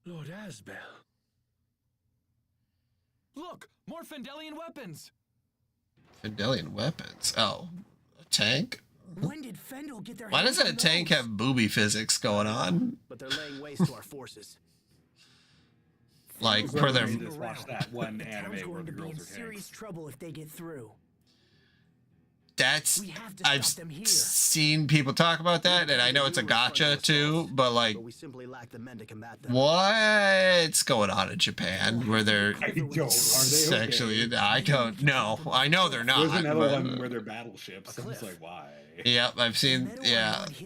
[SPEAKER 10] Lord Asbel.
[SPEAKER 11] Look, more Fendelian weapons.
[SPEAKER 1] Fendelian weapons. Oh, a tank?
[SPEAKER 8] When did Fendel get their
[SPEAKER 1] Why
[SPEAKER 8] hands
[SPEAKER 1] doesn't a
[SPEAKER 8] on
[SPEAKER 1] tank
[SPEAKER 8] those?
[SPEAKER 1] have booby physics going on?
[SPEAKER 8] But they're laying waste to our forces.
[SPEAKER 1] Like, per their...
[SPEAKER 2] Just watch that one
[SPEAKER 8] The
[SPEAKER 2] anime
[SPEAKER 8] town's
[SPEAKER 2] where
[SPEAKER 8] going
[SPEAKER 2] the
[SPEAKER 8] to be
[SPEAKER 2] girls
[SPEAKER 8] in
[SPEAKER 2] are
[SPEAKER 8] serious
[SPEAKER 2] tanks.
[SPEAKER 8] trouble if they get through.
[SPEAKER 1] that's
[SPEAKER 8] We have to
[SPEAKER 1] I've
[SPEAKER 8] stop them here.
[SPEAKER 1] seen people talk about that, and I know it's a gotcha too, but like,
[SPEAKER 8] But we simply lack the men to combat them.
[SPEAKER 1] what's going on in Japan where they're
[SPEAKER 2] I don't. Are they
[SPEAKER 1] sexually?
[SPEAKER 2] okay?
[SPEAKER 1] I don't know. I know they're not.
[SPEAKER 2] There's another
[SPEAKER 1] but-
[SPEAKER 2] one where they're battleships. I was like, why?
[SPEAKER 1] Yep, I've seen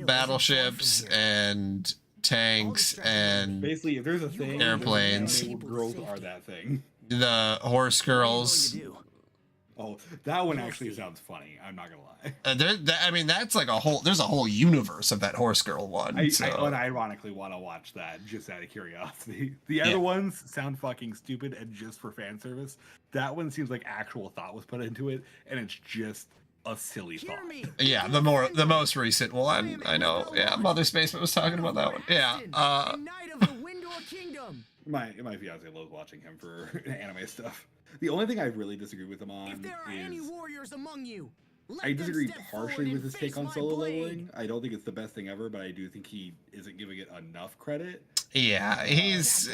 [SPEAKER 1] battleships and tanks and
[SPEAKER 2] Basically, if there's a thing, there's an
[SPEAKER 1] airplanes.
[SPEAKER 2] anime where girls are that thing.
[SPEAKER 1] the horse girls.
[SPEAKER 2] Oh, that one actually sounds funny. I'm not gonna lie.
[SPEAKER 1] I mean, that's like there's a whole universe of that horse girl one.
[SPEAKER 2] I
[SPEAKER 1] so.
[SPEAKER 2] unironically want to watch that just out of curiosity. The other ones sound fucking stupid and just for fan service. That one seems like actual thought was put into it, and it's just a silly thought.
[SPEAKER 1] Yeah, the most recent one. I know. Yeah, Mother Spaceman was talking about that one. Yeah.
[SPEAKER 2] My fiance loves watching him for anime stuff. The only thing I really disagree with him on is
[SPEAKER 8] warriors among you,
[SPEAKER 2] I disagree partially with his take on solo leveling. I don't think it's the best thing ever, but I do think he isn't giving it enough credit.
[SPEAKER 1] Yeah, he's.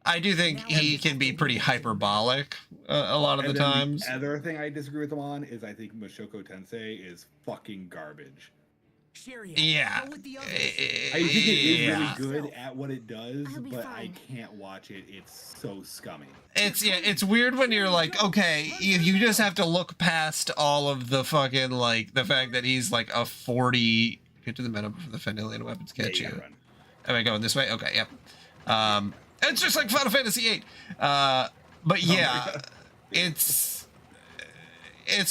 [SPEAKER 1] I do think he can be pretty hyperbolic a lot of the times.
[SPEAKER 2] The other thing I disagree with him on is I think Mushoku Tensei is fucking garbage.
[SPEAKER 1] Yeah.
[SPEAKER 2] I think it is really good at what it does, but I can't watch it. It's so scummy.
[SPEAKER 1] It's weird when you're like, okay, you just have to look past all of the fucking, like, the fact that he's like a 40. Get to the meta before the Fendelian weapons catch you. Am I going this way? Okay, yep. It's just like Final Fantasy VIII. But yeah, it's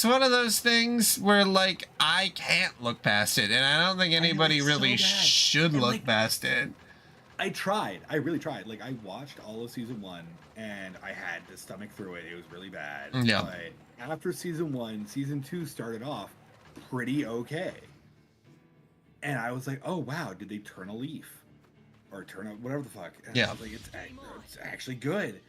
[SPEAKER 1] one of those things where, like, I can't look past it, and I don't think anybody really should look past it.
[SPEAKER 2] I tried. I really tried. Like, I watched all of season 1, and I had to stomach through it. It was really bad.
[SPEAKER 1] Yeah.
[SPEAKER 2] But after season 1, season 2 started off pretty okay. And I was like, oh, wow, did they turn a leaf? Or turn up, whatever the fuck. And I was like, it's actually good.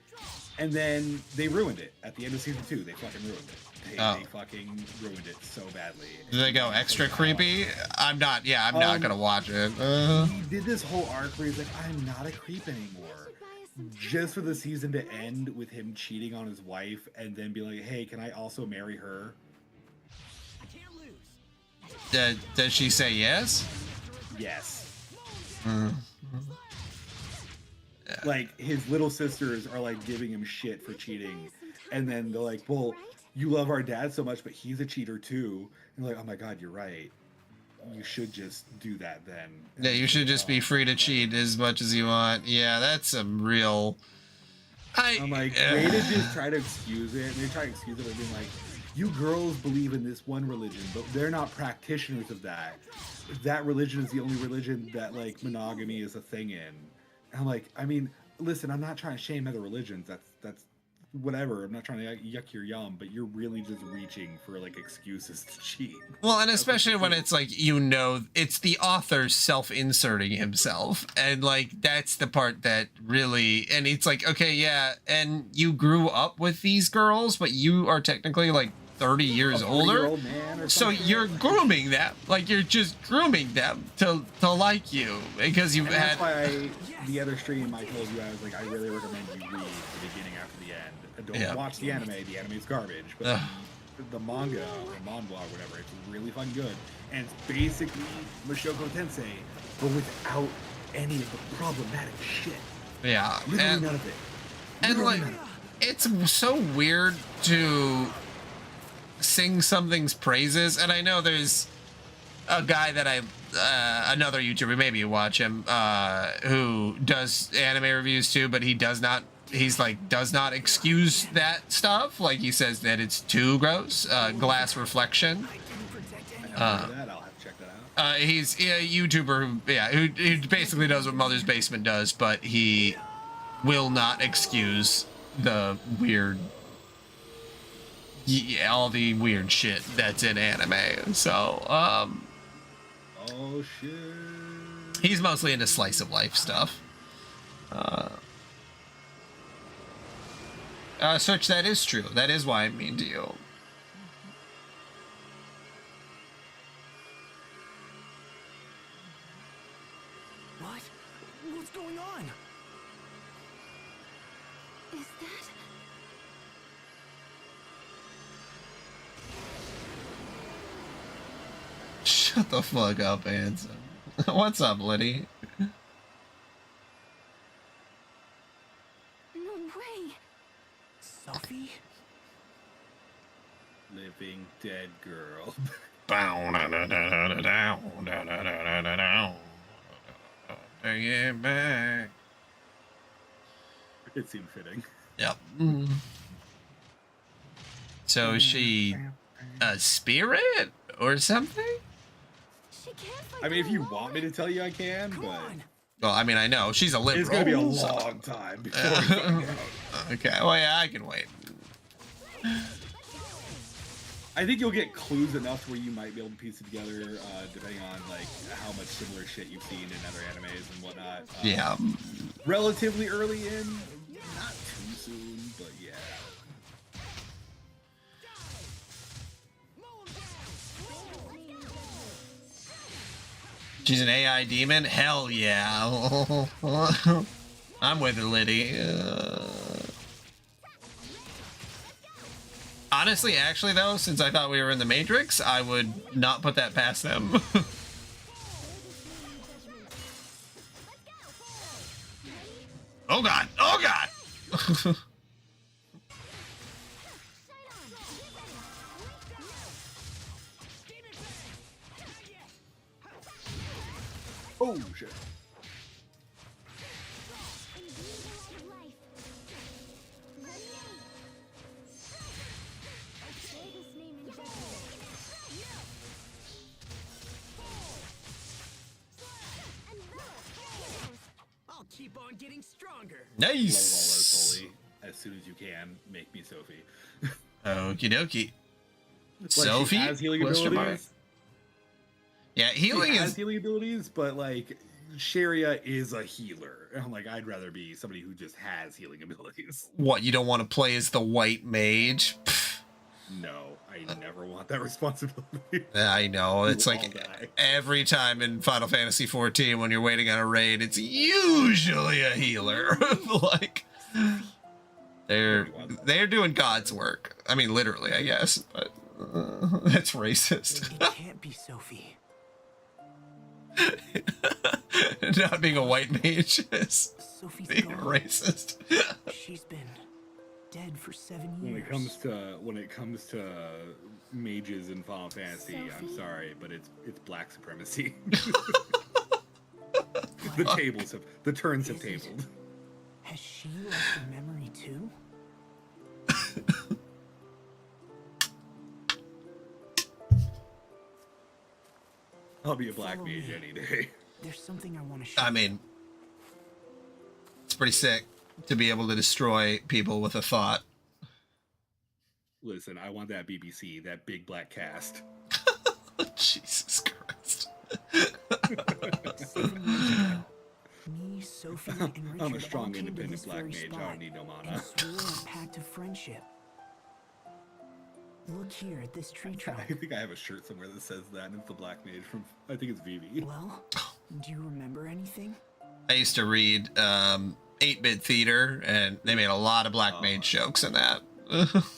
[SPEAKER 2] And then they ruined it. At the end of season 2, they fucking ruined it. They fucking ruined it so badly.
[SPEAKER 1] Do they go extra creepy? I'm not gonna watch it.
[SPEAKER 2] He did this whole arc where he's like, I'm not a creep anymore. Just for the season to end with him cheating on his wife and then be like, hey, can I also marry her?
[SPEAKER 1] Does she say yes?
[SPEAKER 2] Yes.
[SPEAKER 1] Mm.
[SPEAKER 2] Like, his little sisters are like giving him shit for cheating. And then they're like, well, you love our dad so much, but he's a cheater too. And like, oh my God, you're right. You should just do that then.
[SPEAKER 1] Yeah, you should just be free to cheat as much as you want. Yeah, that's some real.
[SPEAKER 2] I'm like, way to just try to excuse it. And they try to excuse it by being like, you girls believe in this one religion, but they're not practitioners of that. That religion is the only religion that, like, monogamy is a thing in. And I'm like, I mean, listen, I'm not trying to shame other religions. That's whatever. I'm not trying to yuck your yum, but you're really just reaching for, like, excuses to cheat.
[SPEAKER 1] Well, and especially when it's like, it's the author self-inserting himself, and like that's the part that really, and it's like, okay, yeah, and you grew up with these girls, but you are technically like 30 years older, so you're grooming them, like you're just grooming them to like you because you've had.
[SPEAKER 2] That's why the other stream I told you, I was like, I really recommend you read the beginning after the end. Don't watch the anime. The anime is garbage, but the manga or manhwa or whatever, it's really fucking good. And it's basically Mushoku Tensei, but without any of the problematic shit.
[SPEAKER 1] Yeah,
[SPEAKER 2] literally none of it.
[SPEAKER 1] Literally and like, it's so weird to sing something's praises, and I know there's a guy that another YouTuber, maybe you watch him, who does anime reviews too, but he does not excuse that stuff. Like, he says that it's too gross. Glass Reflection.
[SPEAKER 2] I'll have to check that out.
[SPEAKER 1] He's a YouTuber who basically does what Mother's Basement does, but he will not excuse the weird, all the weird shit that's in anime. So,
[SPEAKER 2] oh shit.
[SPEAKER 1] He's mostly into slice of life stuff. Search, that is true. That is why I'm mean to you.
[SPEAKER 8] What? What's going on?
[SPEAKER 6] Is that...
[SPEAKER 1] Shut the fuck up, Anson. What's up, Liddy?
[SPEAKER 3] No way.
[SPEAKER 8] Sophie?
[SPEAKER 2] Living dead girl.
[SPEAKER 1] Take it back.
[SPEAKER 2] It seemed fitting.
[SPEAKER 1] Yep. So is she a spirit or something?
[SPEAKER 2] I mean, if you want me to tell you, I can, but...
[SPEAKER 1] Well, I mean, I know. She's a liberal.
[SPEAKER 2] It's going to be a long time before we find out.
[SPEAKER 1] Okay, well, yeah, I can wait.
[SPEAKER 2] I think you'll get clues enough where you might be able to piece it together, depending on like how much similar shit you've seen in other animes and whatnot.
[SPEAKER 1] Yeah.
[SPEAKER 2] Relatively early in, not too soon, but yeah.
[SPEAKER 1] She's an AI demon? Hell yeah. I'm with her, Liddy. Honestly, actually, though, since I thought we were in the Matrix, I would not put that past them. Oh, God. Oh, God.
[SPEAKER 2] Oh, shit.
[SPEAKER 11] I'll keep on getting stronger.
[SPEAKER 1] Nice.
[SPEAKER 2] As soon as you can, make me Sophie.
[SPEAKER 1] Okie dokie.
[SPEAKER 2] Like,
[SPEAKER 1] Sophie?
[SPEAKER 2] she has healing
[SPEAKER 1] Question mark?
[SPEAKER 2] abilities.
[SPEAKER 1] Yeah, healing
[SPEAKER 2] She has
[SPEAKER 1] is...
[SPEAKER 2] healing abilities, but like Sharia is a healer. I'm like, I'd rather be somebody who just has healing abilities.
[SPEAKER 1] What, you don't want to play as the white mage? Pfft.
[SPEAKER 2] No, I never want that responsibility.
[SPEAKER 1] I know. It's
[SPEAKER 2] We'll
[SPEAKER 1] like
[SPEAKER 2] all die.
[SPEAKER 1] every time in Final Fantasy 14 when you're waiting on a raid, it's usually a healer. Like, they're doing God's work. I mean, literally, I guess, but that's racist.
[SPEAKER 8] It can't be Sophie.
[SPEAKER 1] Not being a white mage is
[SPEAKER 8] Sophie's
[SPEAKER 1] being
[SPEAKER 8] gone.
[SPEAKER 1] racist.
[SPEAKER 8] She's been dead for 7 years.
[SPEAKER 2] When it comes to mages in Final Fantasy, I'm sorry, but it's black supremacy. The turns have tabled.
[SPEAKER 8] Has she lost her memory too?
[SPEAKER 2] I'll be a black mage any day.
[SPEAKER 8] There's something I want to show.
[SPEAKER 1] I mean, it's pretty sick to be able to destroy people with a thought.
[SPEAKER 2] Listen, I want that BBC, that big black cast.
[SPEAKER 1] Jesus Christ.
[SPEAKER 8] Me, Sophie, and Richard
[SPEAKER 2] I'm a strong,
[SPEAKER 8] all came to
[SPEAKER 2] independent
[SPEAKER 8] this
[SPEAKER 2] black
[SPEAKER 8] very
[SPEAKER 2] mage. I
[SPEAKER 8] spot
[SPEAKER 2] don't need no mana.
[SPEAKER 8] and swore a pact of friendship. Look here at this tree trunk.
[SPEAKER 2] I think I have a shirt somewhere that says that, and it's the black mage from, I think it's Vivi.
[SPEAKER 8] Well, do you remember anything?
[SPEAKER 1] I used to read 8-Bit Theater, and they made a lot of black mage jokes in that.
[SPEAKER 2] Have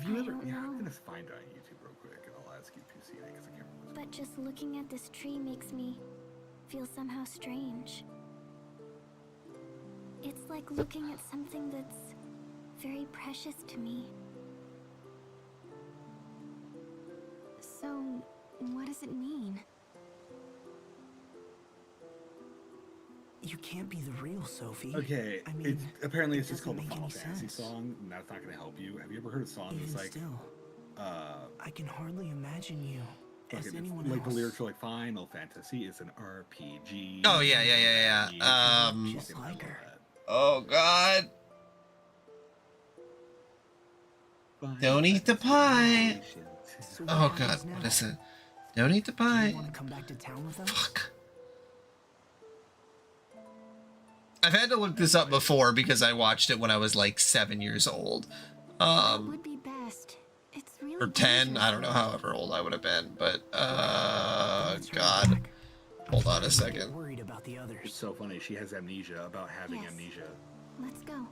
[SPEAKER 2] you ever? Yeah, I'm gonna find it on YouTube real quick, and I'll ask you PC because I can't remember.
[SPEAKER 6] But just looking at this tree makes me feel somehow strange. It's like looking at something that's very precious to me. So, what does it mean?
[SPEAKER 8] You can't be the real Sophie.
[SPEAKER 2] Okay,
[SPEAKER 8] I mean,
[SPEAKER 2] apparently it's
[SPEAKER 8] it
[SPEAKER 2] just called the
[SPEAKER 8] doesn't
[SPEAKER 2] Final
[SPEAKER 8] make any
[SPEAKER 2] Fantasy
[SPEAKER 8] sense.
[SPEAKER 2] song, and that's not gonna help you. Have you ever heard a song
[SPEAKER 8] Even
[SPEAKER 2] that's like,
[SPEAKER 8] still, I can hardly imagine you as
[SPEAKER 2] fucking-
[SPEAKER 8] anyone
[SPEAKER 2] like
[SPEAKER 8] else.
[SPEAKER 2] the lyrics are like Final Fantasy is an RPG.
[SPEAKER 1] Oh, yeah.
[SPEAKER 8] Just like her.
[SPEAKER 1] Oh, God. Don't eat the pie.
[SPEAKER 8] So what
[SPEAKER 1] Oh,
[SPEAKER 8] happens
[SPEAKER 1] God.
[SPEAKER 8] now?
[SPEAKER 1] What is it? Don't eat the
[SPEAKER 8] Do you
[SPEAKER 1] pie.
[SPEAKER 8] want to come back to town with us?
[SPEAKER 1] Fuck. I've had to look this up before because I watched it when I was like 7 years old.
[SPEAKER 6] Would be best. It's really
[SPEAKER 1] Or 10. I don't know however old I would have been, but God. Hold on a second.
[SPEAKER 8] Worried about the
[SPEAKER 2] It's
[SPEAKER 8] others.
[SPEAKER 2] so funny. She has amnesia about having
[SPEAKER 6] Yes.
[SPEAKER 2] amnesia.
[SPEAKER 6] Let's go.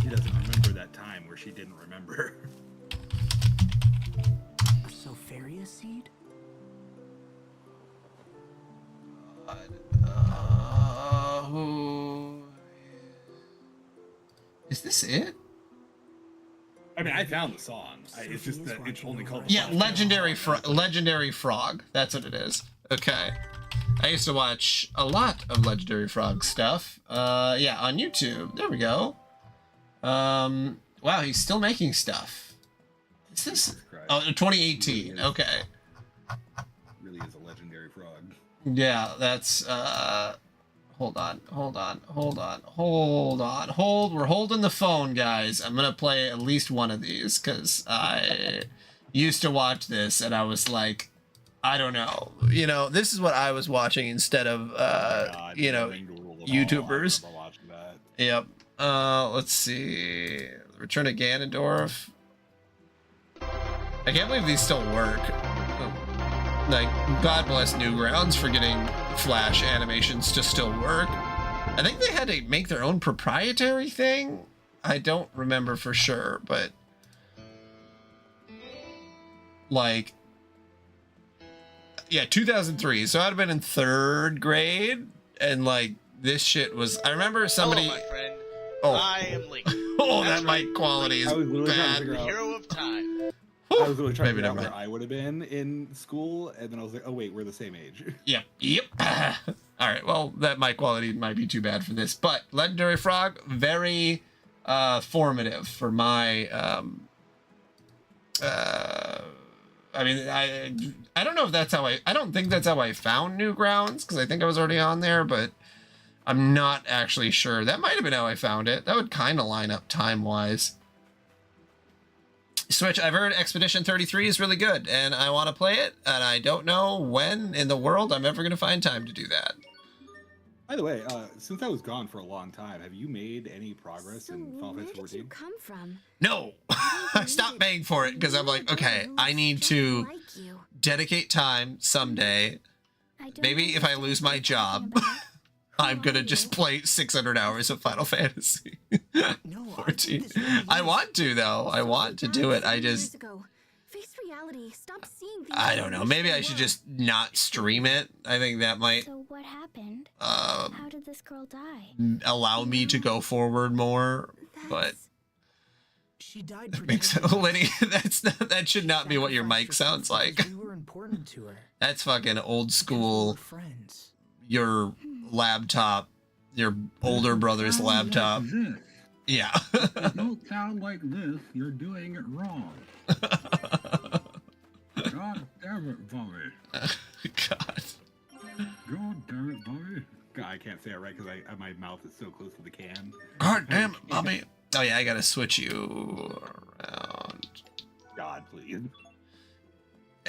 [SPEAKER 2] she doesn't remember that time where she didn't remember.
[SPEAKER 8] A Sofaria seed?
[SPEAKER 1] Who is this? It?
[SPEAKER 2] I mean, I found the song. It's just that it's only called.
[SPEAKER 1] Yeah, Legendary Frog. That's what it is. Okay. I used to watch a lot of Legendary Frog stuff. Yeah, on YouTube. There we go. Wow, he's still making stuff. Is this? Oh, 2018. Okay.
[SPEAKER 2] Really is a legendary frog.
[SPEAKER 1] Yeah, that's hold on. We're holding the phone, guys. I'm gonna play at least one of these because I used to watch this and I was like, I don't know. You know, this is what I was watching instead of you know, YouTubers. Yep. Let's see. Return of Ganondorf. I can't believe these still work. Like, God bless Newgrounds for getting Flash animations to still work. I think they had to make their own proprietary thing. I don't remember for sure, but like, yeah, 2003. So I'd have been in 3rd grade, and like this shit was. I remember somebody.
[SPEAKER 12] Hello, my friend.
[SPEAKER 1] Oh,
[SPEAKER 12] I am Link.
[SPEAKER 1] Oh, that mic quality is bad.
[SPEAKER 12] Hero of time.
[SPEAKER 2] I was really trying to
[SPEAKER 1] Maybe
[SPEAKER 2] figure out
[SPEAKER 1] never
[SPEAKER 2] where I would have been in school, and then I was like, oh wait, we're the same age.
[SPEAKER 1] Yep. All right, well, that mic quality might be too bad for this, but Legendary Frog, very formative for my I mean, I don't know if that's how I don't think that's how I found Newgrounds, because I think I was already on there, but I'm not actually sure. That might have been how I found it. That would kind of line up time-wise. Switch, I've heard Expedition 33 is really good, and I want to play it, and I don't know when in the world I'm ever going to find time to do that.
[SPEAKER 2] By the way, since I was gone for a long time, have you made any progress in Final Fantasy 14?
[SPEAKER 6] Where did you come from?
[SPEAKER 1] No! I stopped paying for it, because I'm like, okay, I need to dedicate time someday. Maybe if I lose my job, I'm going to just play 600 hours of Final Fantasy 14. I want to, though. I want to do it. I just...
[SPEAKER 6] Face reality. Stop seeing things.
[SPEAKER 1] I don't know. Maybe I should just not stream it. I think that might...
[SPEAKER 7] So what happened? How did this girl die?
[SPEAKER 1] Allow me to go forward more, but...
[SPEAKER 8] She died.
[SPEAKER 1] Liddy, that should not be what your mic sounds like.
[SPEAKER 8] You were important to her.
[SPEAKER 1] That's fucking old school. Your laptop, your older brother's laptop. Yeah.
[SPEAKER 13] If you don't sound like this, you're doing it wrong. God damn it, Bobby.
[SPEAKER 1] God.
[SPEAKER 13] God damn it, Bobby.
[SPEAKER 2] God, I can't say it right because my mouth is so close to the can.
[SPEAKER 1] God damn it, Bobby. Oh yeah, I gotta switch you around.
[SPEAKER 2] God, please.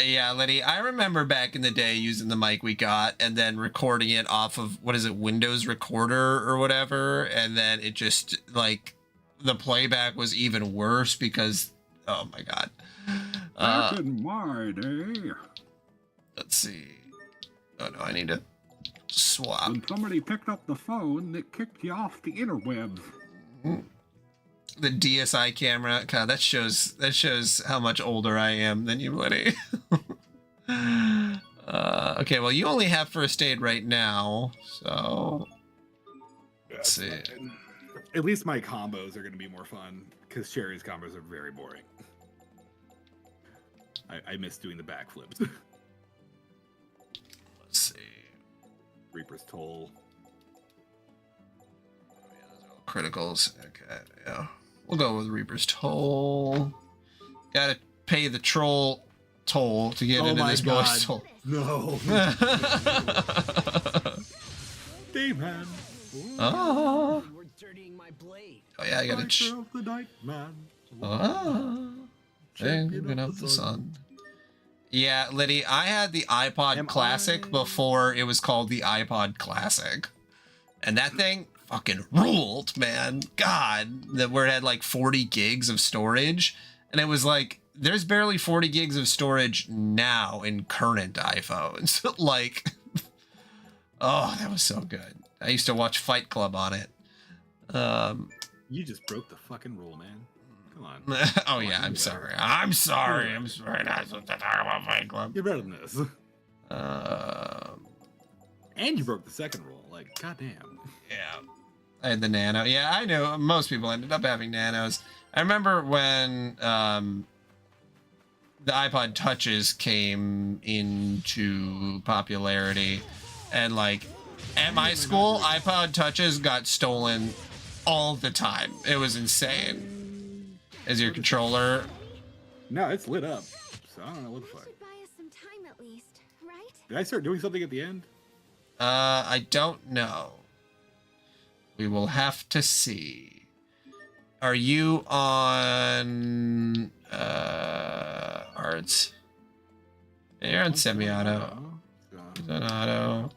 [SPEAKER 1] Yeah, Liddy, I remember back in the day using the mic we got and then recording it off of, what is it, Windows Recorder or whatever, and then it just, like, the playback was even worse because, oh my god.
[SPEAKER 13] Back in my day.
[SPEAKER 1] Let's see. Oh no, I need to swap.
[SPEAKER 13] When somebody picked up the phone, it kicked you off the interwebs.
[SPEAKER 1] The DSi camera, God, that shows how much older I am than you, Liddy. Okay, well, you only have first aid right now, so let's see.
[SPEAKER 2] At least my combos are going to be more fun because Sherry's combos are very boring. I miss doing the backflips.
[SPEAKER 1] Let's see.
[SPEAKER 2] Reaper's Toll.
[SPEAKER 1] Criticals. Okay, yeah. We'll go with Reaper's Toll. Gotta pay the troll toll to get into this boy's toll.
[SPEAKER 2] No. Demon.
[SPEAKER 1] Oh.
[SPEAKER 11] We're dirtying my blade.
[SPEAKER 1] Oh yeah, I gotta.
[SPEAKER 2] Of the night, man.
[SPEAKER 1] Champion of the sun. Yeah, Liddy, I had the iPod Classic before it was called the iPod Classic, and that thing fucking ruled, man. God, where it had like 40 gigs of storage, and it was like, there's barely 40 gigs of storage now in current iPhones. Like, oh, that was so good. I used to watch Fight Club on it.
[SPEAKER 2] You just broke the fucking rule, man. Come on.
[SPEAKER 1] Oh yeah, I'm sorry. I'm sorry. I'm sorry. Not supposed to talk about Fight Club.
[SPEAKER 2] You're better than this. And you broke the second rule. Like, goddamn.
[SPEAKER 1] Yeah. I had the Nano. Yeah, I know. Most people ended up having Nanos. I remember when the iPod Touches came into popularity, and like at my school, iPod Touches got stolen all the time. It was insane. Is your controller?
[SPEAKER 2] No, it's lit up. So I don't know what the fuck.
[SPEAKER 6] Buy us some time at least, right?
[SPEAKER 2] Did I start doing something at the end?
[SPEAKER 1] I don't know. We will have to see. Are you on arts? Yeah, you're on semi-auto. He's on auto.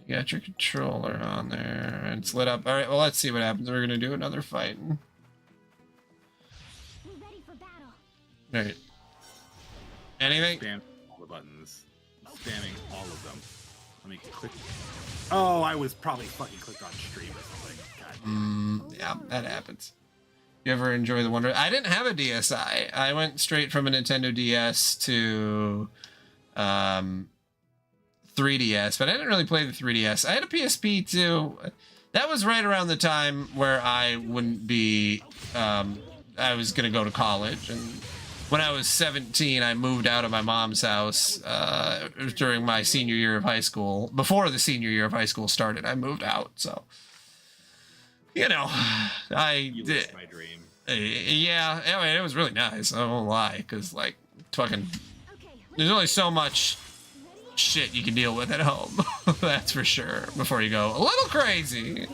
[SPEAKER 1] You got your controller on there. And it's lit up. All right, well, let's see what happens. We're going to do another fight.
[SPEAKER 7] Ready for battle.
[SPEAKER 1] All right. Anything?
[SPEAKER 2] Spam all the buttons. Spamming all of them. Let me click. Oh, I was probably fucking clicked on stream or something. God.
[SPEAKER 1] Yeah, that happens. You ever enjoy the Wonder? I didn't have a DSi. I went straight from a Nintendo DS to 3DS, but I didn't really play the 3DS. I had a PSP too. That was right around the time where I wouldn't be. I was gonna go to college, and when I was 17, I moved out of my mom's house during my senior year of high school. Before the senior year of high school started, I moved out. So, you know,
[SPEAKER 2] You lived my dream.
[SPEAKER 1] Yeah, I mean, it was really nice. I won't lie, because like fucking, there's only so much shit you can deal with at home. That's for sure. Before you go a little crazy.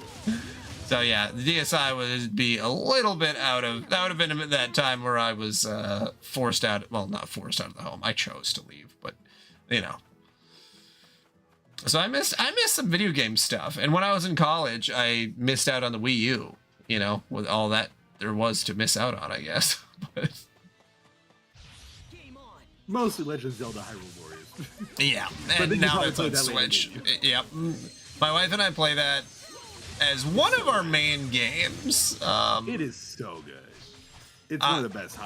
[SPEAKER 1] So yeah, the DSi would be a little bit out of, that would have been that time where I was forced out, well, not forced out of the home. I chose to leave, but you know. So I missed some video game stuff. And when I was in college, I missed out on the Wii U, you know, with all that there was to miss out on, I guess. But
[SPEAKER 2] mostly Legend of Zelda Hyrule Warriors.
[SPEAKER 1] Yeah, and now that's on Switch. Yep. My wife and I play that as one of our main games.
[SPEAKER 2] It is so good. It's one of the best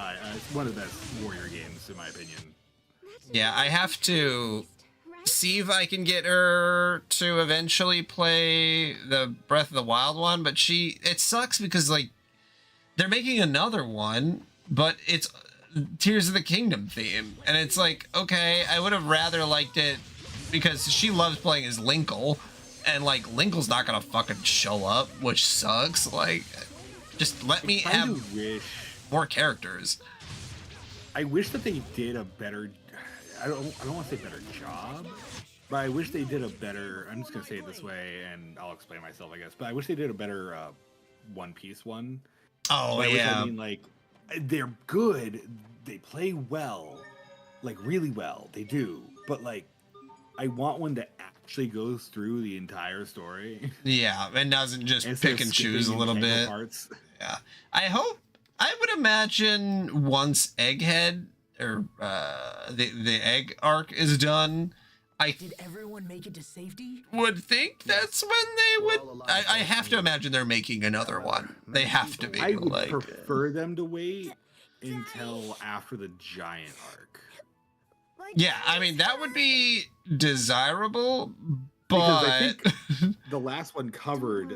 [SPEAKER 2] one of the best warrior games in my opinion.
[SPEAKER 1] Yeah, I have to see if I can get her to eventually play the Breath of the Wild one, but it sucks because like they're making another one, but it's Tears of the Kingdom theme, and it's like, okay, I would have rather liked it because she loves playing as Linkle, and like Linkle's not gonna fucking show up, which sucks. Like, just let me have more characters.
[SPEAKER 2] I wish that they did a better, I don't want to say better job, but I wish they did a better, I'm just gonna say it this way and I'll explain myself, I guess, but I wish they did a better One Piece one.
[SPEAKER 1] Oh, yeah.
[SPEAKER 2] I mean, like, they're good, they play well, like really well, they do, but like I want one that actually goes through the entire story.
[SPEAKER 1] Yeah, and doesn't just pick and choose a little bit. Parts. Yeah, I would imagine once Egghead or the egg arc is done,
[SPEAKER 8] Did everyone make it to safety?
[SPEAKER 1] Would think that's when they would. I have to imagine they're making another one. They have to be.
[SPEAKER 2] I would prefer them to wait until after the giant arc.
[SPEAKER 1] Yeah, I mean that would be desirable,
[SPEAKER 2] because I
[SPEAKER 1] but
[SPEAKER 2] think the last one covered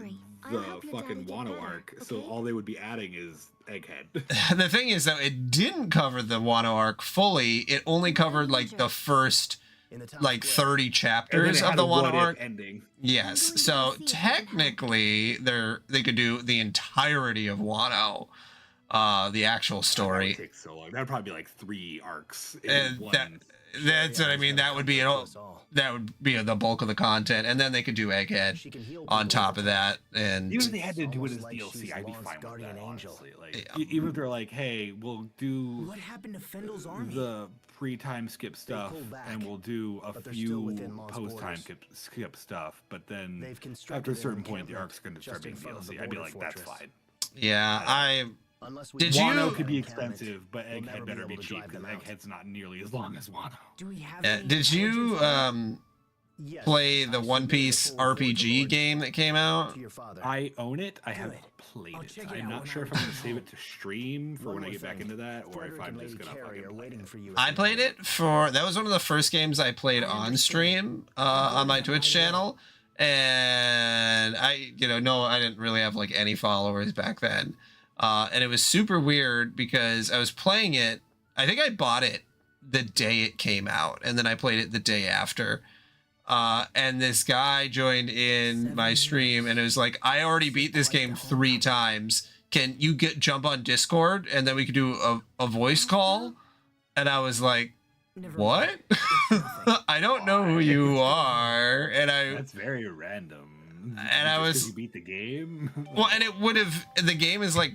[SPEAKER 2] the fucking Wano arc, so all they would be adding is Egghead.
[SPEAKER 1] The thing is though, it didn't cover the Wano arc fully. It only covered like the first like 30 chapters of the Wano arc
[SPEAKER 2] ending.
[SPEAKER 1] Yes, so technically they could do the entirety of Wano, the actual story.
[SPEAKER 2] That would take so long. That'd probably be like 3 arcs in
[SPEAKER 1] And
[SPEAKER 2] one.
[SPEAKER 1] that's what I mean. That would be the bulk of the content, and then they could do Egghead on top of that. And
[SPEAKER 2] even if they had to do it as DLC, I'd be fine with that. Honestly, like even if they're like, "Hey, we'll do
[SPEAKER 8] what happened to Fendel's army?
[SPEAKER 2] The pre-time skip stuff, and we'll do a few post-time skip stuff," but then after a certain point, the arc's going to start being DLC. I'd be like, "That's fine."
[SPEAKER 1] Yeah,
[SPEAKER 2] Wano could be expensive, but Egghead better be cheap because Egghead's not nearly as long as Wano.
[SPEAKER 1] Did you
[SPEAKER 8] Yes,
[SPEAKER 1] play the
[SPEAKER 8] I
[SPEAKER 1] One
[SPEAKER 8] submitted a
[SPEAKER 1] Piece
[SPEAKER 8] full report to
[SPEAKER 1] RPG
[SPEAKER 8] Lord
[SPEAKER 1] game that came out?
[SPEAKER 8] to your father.
[SPEAKER 2] I own it. I haven't
[SPEAKER 8] Good.
[SPEAKER 2] played
[SPEAKER 8] I'll
[SPEAKER 2] it.
[SPEAKER 8] check it
[SPEAKER 2] I'm
[SPEAKER 8] out
[SPEAKER 2] not
[SPEAKER 8] when
[SPEAKER 2] sure
[SPEAKER 8] I
[SPEAKER 2] if I'm gonna
[SPEAKER 8] return
[SPEAKER 2] save
[SPEAKER 8] home.
[SPEAKER 2] it to stream for
[SPEAKER 8] One
[SPEAKER 2] when I
[SPEAKER 8] more
[SPEAKER 2] get back
[SPEAKER 8] thing.
[SPEAKER 2] into that, or if
[SPEAKER 8] Frederick
[SPEAKER 2] I'm
[SPEAKER 8] and
[SPEAKER 2] just
[SPEAKER 8] Lady
[SPEAKER 2] gonna
[SPEAKER 8] Carrie
[SPEAKER 2] fucking
[SPEAKER 8] are
[SPEAKER 2] play
[SPEAKER 8] waiting
[SPEAKER 2] it.
[SPEAKER 8] for you at
[SPEAKER 1] I
[SPEAKER 8] the
[SPEAKER 1] played
[SPEAKER 8] inn.
[SPEAKER 1] it for, that was one of the first games I played on stream on my Twitch channel. And I, no, I didn't really have like any followers back then. And it was super weird because I was playing it. I think I bought it the day it came out, and then I played it the day after. And this guy joined in my stream, and it was like, I already beat this game 3 times. Can you jump on Discord, and then we could do a voice call? And I was like, what? I don't know who you are. And
[SPEAKER 2] That's very random.
[SPEAKER 1] And I
[SPEAKER 2] Just 'cause
[SPEAKER 1] was,
[SPEAKER 2] you beat the game.
[SPEAKER 1] well, and it would have, the game is like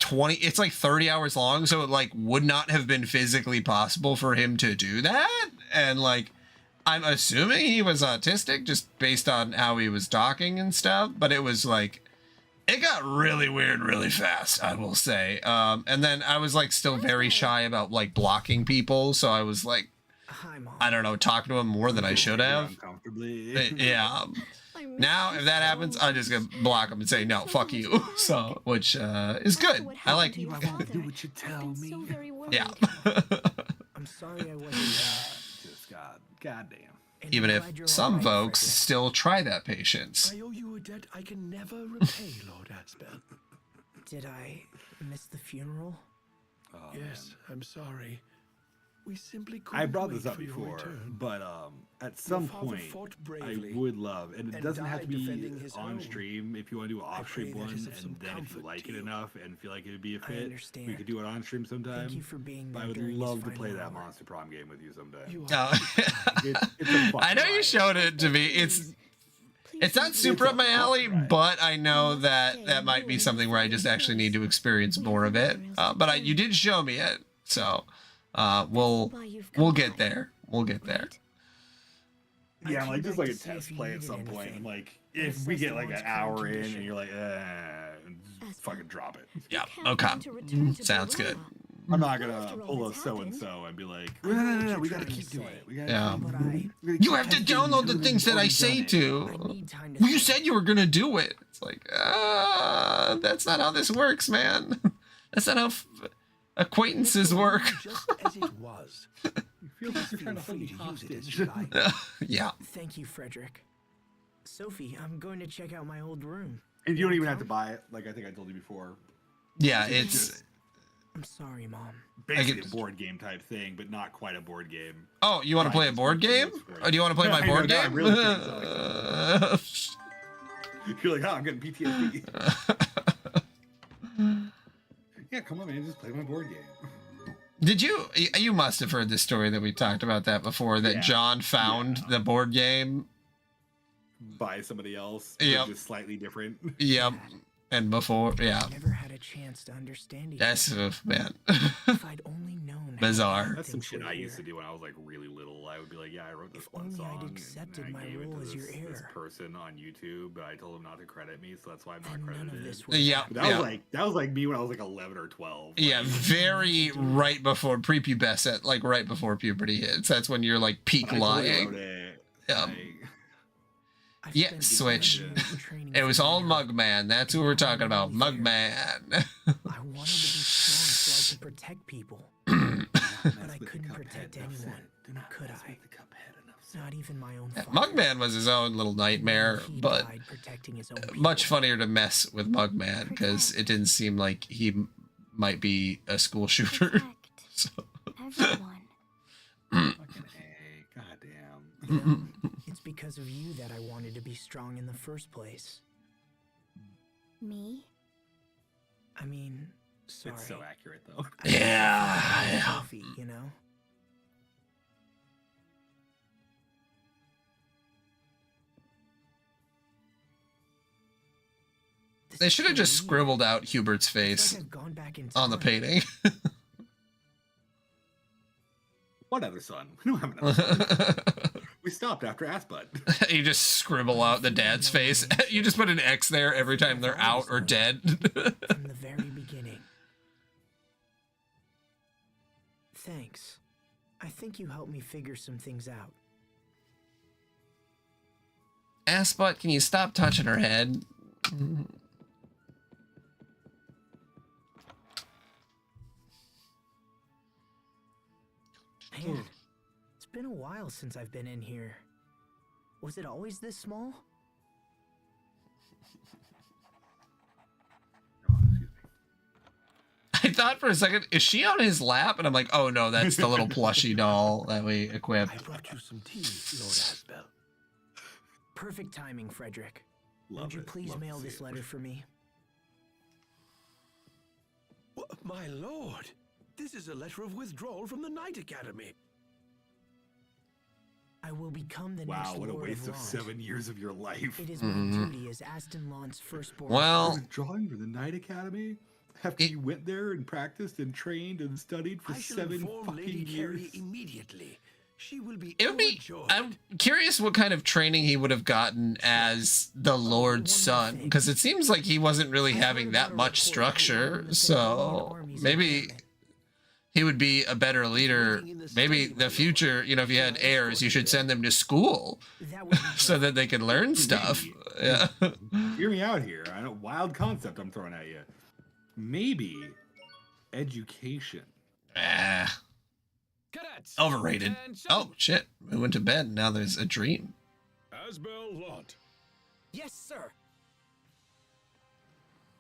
[SPEAKER 1] it's like 30 hours long, so it like would not have been physically possible for him to do that. And like, I'm assuming he was autistic just based on how he was talking and stuff, but it was like, it got really weird really fast, I will say. And then I was like still very shy about like blocking people, so I was like, I don't know, talking to him more than I should have.
[SPEAKER 2] Uncomfortably.
[SPEAKER 1] Yeah. Now, if that happens, I'm just gonna block him and say, no, fuck you. So, which is good. I like.
[SPEAKER 2] Do what you tell me.
[SPEAKER 1] Yeah.
[SPEAKER 8] I'm sorry I wasn't.
[SPEAKER 2] Just goddamn.
[SPEAKER 1] Even if some folks still try that patience.
[SPEAKER 10] I owe you a debt I can never repay, Lord Asbel.
[SPEAKER 8] Did I miss the funeral?
[SPEAKER 2] Oh,
[SPEAKER 10] Yes,
[SPEAKER 2] man.
[SPEAKER 10] I'm sorry. We simply couldn't
[SPEAKER 2] I brought
[SPEAKER 10] wait
[SPEAKER 2] this up
[SPEAKER 10] for your
[SPEAKER 2] before,
[SPEAKER 10] return.
[SPEAKER 2] but at some
[SPEAKER 10] father
[SPEAKER 2] point,
[SPEAKER 10] fought
[SPEAKER 2] I
[SPEAKER 10] bravely
[SPEAKER 2] would love, and it
[SPEAKER 10] and
[SPEAKER 2] doesn't have to
[SPEAKER 10] died
[SPEAKER 2] be
[SPEAKER 10] defending his
[SPEAKER 2] on
[SPEAKER 10] home.
[SPEAKER 2] stream. If you want to do an off-stream
[SPEAKER 10] pray that
[SPEAKER 2] one,
[SPEAKER 10] is of some
[SPEAKER 2] and then if you
[SPEAKER 10] comfort
[SPEAKER 2] like
[SPEAKER 10] to
[SPEAKER 2] it
[SPEAKER 10] you.
[SPEAKER 2] enough and feel like it would be a
[SPEAKER 8] I
[SPEAKER 2] fit, we
[SPEAKER 8] understand.
[SPEAKER 2] could do it on stream sometime.
[SPEAKER 8] Thank you for being
[SPEAKER 2] But
[SPEAKER 8] there
[SPEAKER 2] I would
[SPEAKER 8] during his
[SPEAKER 2] love to play
[SPEAKER 8] final
[SPEAKER 2] that
[SPEAKER 8] hour.
[SPEAKER 2] Monster Prom game with you sometime.
[SPEAKER 10] You
[SPEAKER 1] Oh.
[SPEAKER 2] It's a fucking
[SPEAKER 1] I know you
[SPEAKER 2] ride.
[SPEAKER 1] showed it to me. It's not super up my alley, but I know that might be something where I just actually need to experience more of it. But you did show me it, so we'll get there. We'll get there.
[SPEAKER 2] Yeah, I'm like just like a
[SPEAKER 8] to see
[SPEAKER 2] test
[SPEAKER 8] if you
[SPEAKER 2] play at
[SPEAKER 8] needed
[SPEAKER 2] some point.
[SPEAKER 8] anything.
[SPEAKER 2] I'm like,
[SPEAKER 8] I
[SPEAKER 2] if we
[SPEAKER 8] assessed
[SPEAKER 2] get
[SPEAKER 8] the
[SPEAKER 2] like
[SPEAKER 8] lodge's
[SPEAKER 2] an hour
[SPEAKER 8] current
[SPEAKER 2] in
[SPEAKER 8] condition.
[SPEAKER 2] and you're like, fucking drop it.
[SPEAKER 1] Yeah.
[SPEAKER 3] can't
[SPEAKER 1] Okay.
[SPEAKER 3] plan to return to
[SPEAKER 1] Sounds
[SPEAKER 3] Barella.
[SPEAKER 1] good.
[SPEAKER 2] I'm not gonna
[SPEAKER 3] After all
[SPEAKER 2] pull a
[SPEAKER 3] that's
[SPEAKER 2] so and
[SPEAKER 3] happened.
[SPEAKER 2] so and be like,
[SPEAKER 8] I know what
[SPEAKER 2] no,
[SPEAKER 8] you're
[SPEAKER 2] we gotta
[SPEAKER 8] trying to
[SPEAKER 2] keep doing
[SPEAKER 8] say.
[SPEAKER 2] it. We gotta
[SPEAKER 1] Yeah.
[SPEAKER 8] But I
[SPEAKER 1] You have to download the things that I say to.
[SPEAKER 8] need time to
[SPEAKER 1] Well, you
[SPEAKER 8] think.
[SPEAKER 1] said you were gonna do it. It's like, that's not how this works, man. That's not how acquaintances work.
[SPEAKER 10] Just as it was.
[SPEAKER 2] You feel like you're
[SPEAKER 10] Feel
[SPEAKER 2] trying to hold
[SPEAKER 10] free
[SPEAKER 2] me
[SPEAKER 10] to use it as
[SPEAKER 2] hostage.
[SPEAKER 10] you like.
[SPEAKER 1] Yeah.
[SPEAKER 8] Thank you, Frederick. Sophie, I'm going to check out my old room.
[SPEAKER 2] And you don't even have to buy it. Like I think I told you before.
[SPEAKER 1] Yeah, it's.
[SPEAKER 8] I'm sorry, Mom.
[SPEAKER 2] Basically
[SPEAKER 1] get-
[SPEAKER 2] a board game type thing, but not quite a board game.
[SPEAKER 1] Oh, you want to play a board game? Or do you want to play my
[SPEAKER 2] I know,
[SPEAKER 1] board
[SPEAKER 2] no,
[SPEAKER 1] game?
[SPEAKER 2] I'm really curious. You're like, oh, I'm getting PTSD. Yeah, come on, man, just play my board game.
[SPEAKER 1] Did you must have heard this story that we talked about that before, that
[SPEAKER 2] Yeah.
[SPEAKER 1] John found the board game.
[SPEAKER 2] By somebody else.
[SPEAKER 1] Yep.
[SPEAKER 2] Just slightly different.
[SPEAKER 1] Yep. And before, yeah.
[SPEAKER 8] I never had a chance to understand each
[SPEAKER 1] That's, man.
[SPEAKER 8] If I'd only known. how
[SPEAKER 1] Bizarre.
[SPEAKER 2] That's some
[SPEAKER 8] things
[SPEAKER 2] shit
[SPEAKER 8] were
[SPEAKER 2] I used to
[SPEAKER 8] here.
[SPEAKER 2] do when I was like really little. I would be like, yeah, I wrote this
[SPEAKER 8] If
[SPEAKER 2] one
[SPEAKER 8] only I'd
[SPEAKER 2] song.
[SPEAKER 8] accepted
[SPEAKER 2] and I
[SPEAKER 8] my
[SPEAKER 2] gave it
[SPEAKER 8] role
[SPEAKER 2] to
[SPEAKER 8] as your
[SPEAKER 2] this
[SPEAKER 8] heir.
[SPEAKER 2] person on YouTube, but I told him not to credit me, so that's why I'm not
[SPEAKER 8] Then none of
[SPEAKER 2] credited.
[SPEAKER 8] this would
[SPEAKER 1] Yeah.
[SPEAKER 8] happen.
[SPEAKER 2] That was like me when I was like 11 or 12.
[SPEAKER 1] Yeah,
[SPEAKER 2] Like,
[SPEAKER 1] very right before prepubescent, like right before puberty hits. That's when you're like peak
[SPEAKER 2] I totally
[SPEAKER 1] lying.
[SPEAKER 2] wrote it,
[SPEAKER 1] Yeah.
[SPEAKER 2] like,
[SPEAKER 8] I've
[SPEAKER 1] Yeah,
[SPEAKER 8] spent
[SPEAKER 1] Switch.
[SPEAKER 8] 7 years training
[SPEAKER 1] It was
[SPEAKER 8] for
[SPEAKER 1] all
[SPEAKER 8] my heir.
[SPEAKER 1] Mugman. That's who we're talking about. Mugman.
[SPEAKER 8] I wanted to be strong so I could protect people, but I couldn't protect anyone, could I? Not even my own father.
[SPEAKER 1] Mugman was his own little nightmare,
[SPEAKER 8] He
[SPEAKER 1] but
[SPEAKER 8] died protecting his own people.
[SPEAKER 1] much funnier to mess with Mugman because it didn't seem like he might be a school shooter.
[SPEAKER 6] Protect
[SPEAKER 1] So,
[SPEAKER 6] everyone.
[SPEAKER 2] fucking A, goddamn.
[SPEAKER 8] You know, it's because of you that I wanted to be strong in the first place.
[SPEAKER 6] Me?
[SPEAKER 8] I mean, sorry.
[SPEAKER 2] It's so accurate though.
[SPEAKER 8] I just
[SPEAKER 1] Yeah,
[SPEAKER 8] felt like
[SPEAKER 1] yeah.
[SPEAKER 8] Sophie, you know? This
[SPEAKER 1] they
[SPEAKER 8] is
[SPEAKER 1] should have
[SPEAKER 8] so
[SPEAKER 1] just
[SPEAKER 8] weird.
[SPEAKER 1] scribbled out Hubert's
[SPEAKER 8] It's like
[SPEAKER 1] face
[SPEAKER 8] I've gone back in
[SPEAKER 1] on the
[SPEAKER 8] time.
[SPEAKER 1] painting.
[SPEAKER 2] What other son? We don't have another son. We stopped after ass butt.
[SPEAKER 1] You just scribble out the dad's face. You just put an X there every time they're out or dead.
[SPEAKER 8] From the very beginning. Thanks. I think you helped me figure some things out.
[SPEAKER 1] Ass butt, can you stop touching her head?
[SPEAKER 8] Man, it's been a while since I've been in here. Was it always this small?
[SPEAKER 1] I thought for a second, is she on his lap? And I'm like, oh no, that's the little plushy doll that we equipped.
[SPEAKER 10] I brought you some tea, Lord Asbel.
[SPEAKER 8] Perfect timing, Frederick. Would you please mail this letter for me?
[SPEAKER 10] My lord, this is a letter of withdrawal from the Knight Academy.
[SPEAKER 8] I will become the
[SPEAKER 2] wow,
[SPEAKER 8] next
[SPEAKER 2] what a
[SPEAKER 8] Lord
[SPEAKER 2] waste of
[SPEAKER 8] Lond.
[SPEAKER 2] 7 years of your life.
[SPEAKER 8] It is my duty as Aston Lond's firstborn.
[SPEAKER 1] Well,
[SPEAKER 2] drawing for the Knight Academy after you went there and practiced and trained and studied for
[SPEAKER 10] I shall
[SPEAKER 2] 7
[SPEAKER 10] inform Lady
[SPEAKER 2] fucking years.
[SPEAKER 10] Carrie immediately. She will be
[SPEAKER 1] it would be.
[SPEAKER 10] overjoyed.
[SPEAKER 1] I'm curious what kind of training he would have gotten as the Lord's son, because it seems like he wasn't really having that much structure. So maybe he would be a better leader. Maybe the future, you know, if you had heirs, you should send them to school so that they could learn stuff. Yeah.
[SPEAKER 2] Hear me out here. I know, wild concept I'm throwing at you. Maybe education.
[SPEAKER 1] Ah.
[SPEAKER 11] Cadets,
[SPEAKER 1] Overrated.
[SPEAKER 11] attention.
[SPEAKER 1] Oh shit! We went to bed. Now there's a dream.
[SPEAKER 5] Asbel Lot,
[SPEAKER 11] Yes, sir.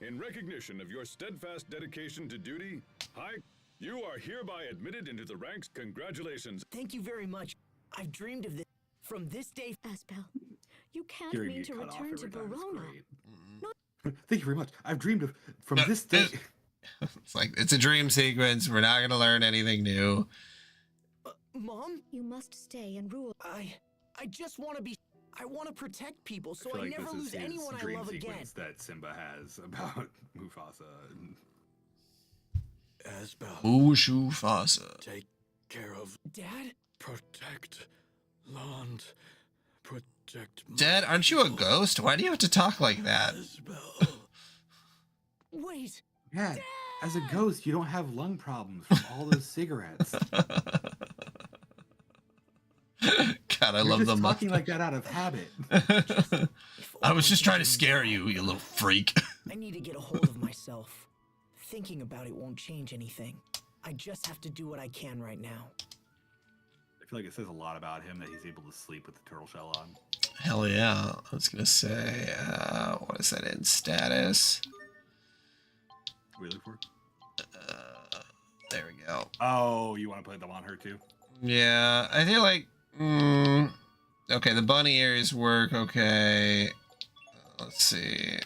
[SPEAKER 5] in recognition of your steadfast dedication to duty, you are hereby admitted into the ranks. Congratulations.
[SPEAKER 11] Thank you very much. I've dreamed of this from this day.
[SPEAKER 3] Asbel, you can't
[SPEAKER 2] Hearing
[SPEAKER 3] mean
[SPEAKER 2] you
[SPEAKER 3] to
[SPEAKER 2] cut off
[SPEAKER 3] return to
[SPEAKER 2] every time is
[SPEAKER 3] Verona.
[SPEAKER 2] great. Thank you very much. I've dreamed of from this day.
[SPEAKER 1] It's like it's a dream sequence. We're not gonna learn anything new.
[SPEAKER 11] Mom,
[SPEAKER 3] You must stay and rule.
[SPEAKER 11] I just want to be. I want to protect people, so
[SPEAKER 2] I feel
[SPEAKER 11] I
[SPEAKER 2] like
[SPEAKER 11] never
[SPEAKER 2] this
[SPEAKER 11] lose
[SPEAKER 2] is his
[SPEAKER 11] anyone I
[SPEAKER 2] dream
[SPEAKER 11] love again.
[SPEAKER 2] sequence that Simba has about Mufasa. And
[SPEAKER 10] Asbel,
[SPEAKER 1] Mushu Fasa.
[SPEAKER 10] take care of
[SPEAKER 11] Dad,
[SPEAKER 10] protect Lond. Protect my
[SPEAKER 1] Dad, aren't you a
[SPEAKER 10] people.
[SPEAKER 1] ghost? Why do you have to talk like that?
[SPEAKER 10] Asbel.
[SPEAKER 11] wait.
[SPEAKER 2] yeah, as a ghost, you don't have lung problems from all those cigarettes.
[SPEAKER 1] God, I
[SPEAKER 2] You're
[SPEAKER 1] love
[SPEAKER 2] just
[SPEAKER 1] the
[SPEAKER 2] talking
[SPEAKER 1] mustache.
[SPEAKER 2] like that out of habit.
[SPEAKER 1] I was just trying to scare you, you little freak.
[SPEAKER 8] I need to get a hold of myself. Thinking about it won't change anything. I just have to do what I can right now.
[SPEAKER 2] I feel like it says a lot about him that he's able to sleep with the turtle shell on.
[SPEAKER 1] Hell yeah. I was gonna say, what is that in status?
[SPEAKER 2] What are we looking for?
[SPEAKER 1] There we go.
[SPEAKER 2] Oh, you want to put them on her too?
[SPEAKER 1] Yeah, I feel like, okay, the bunny ears work, okay. Let's see.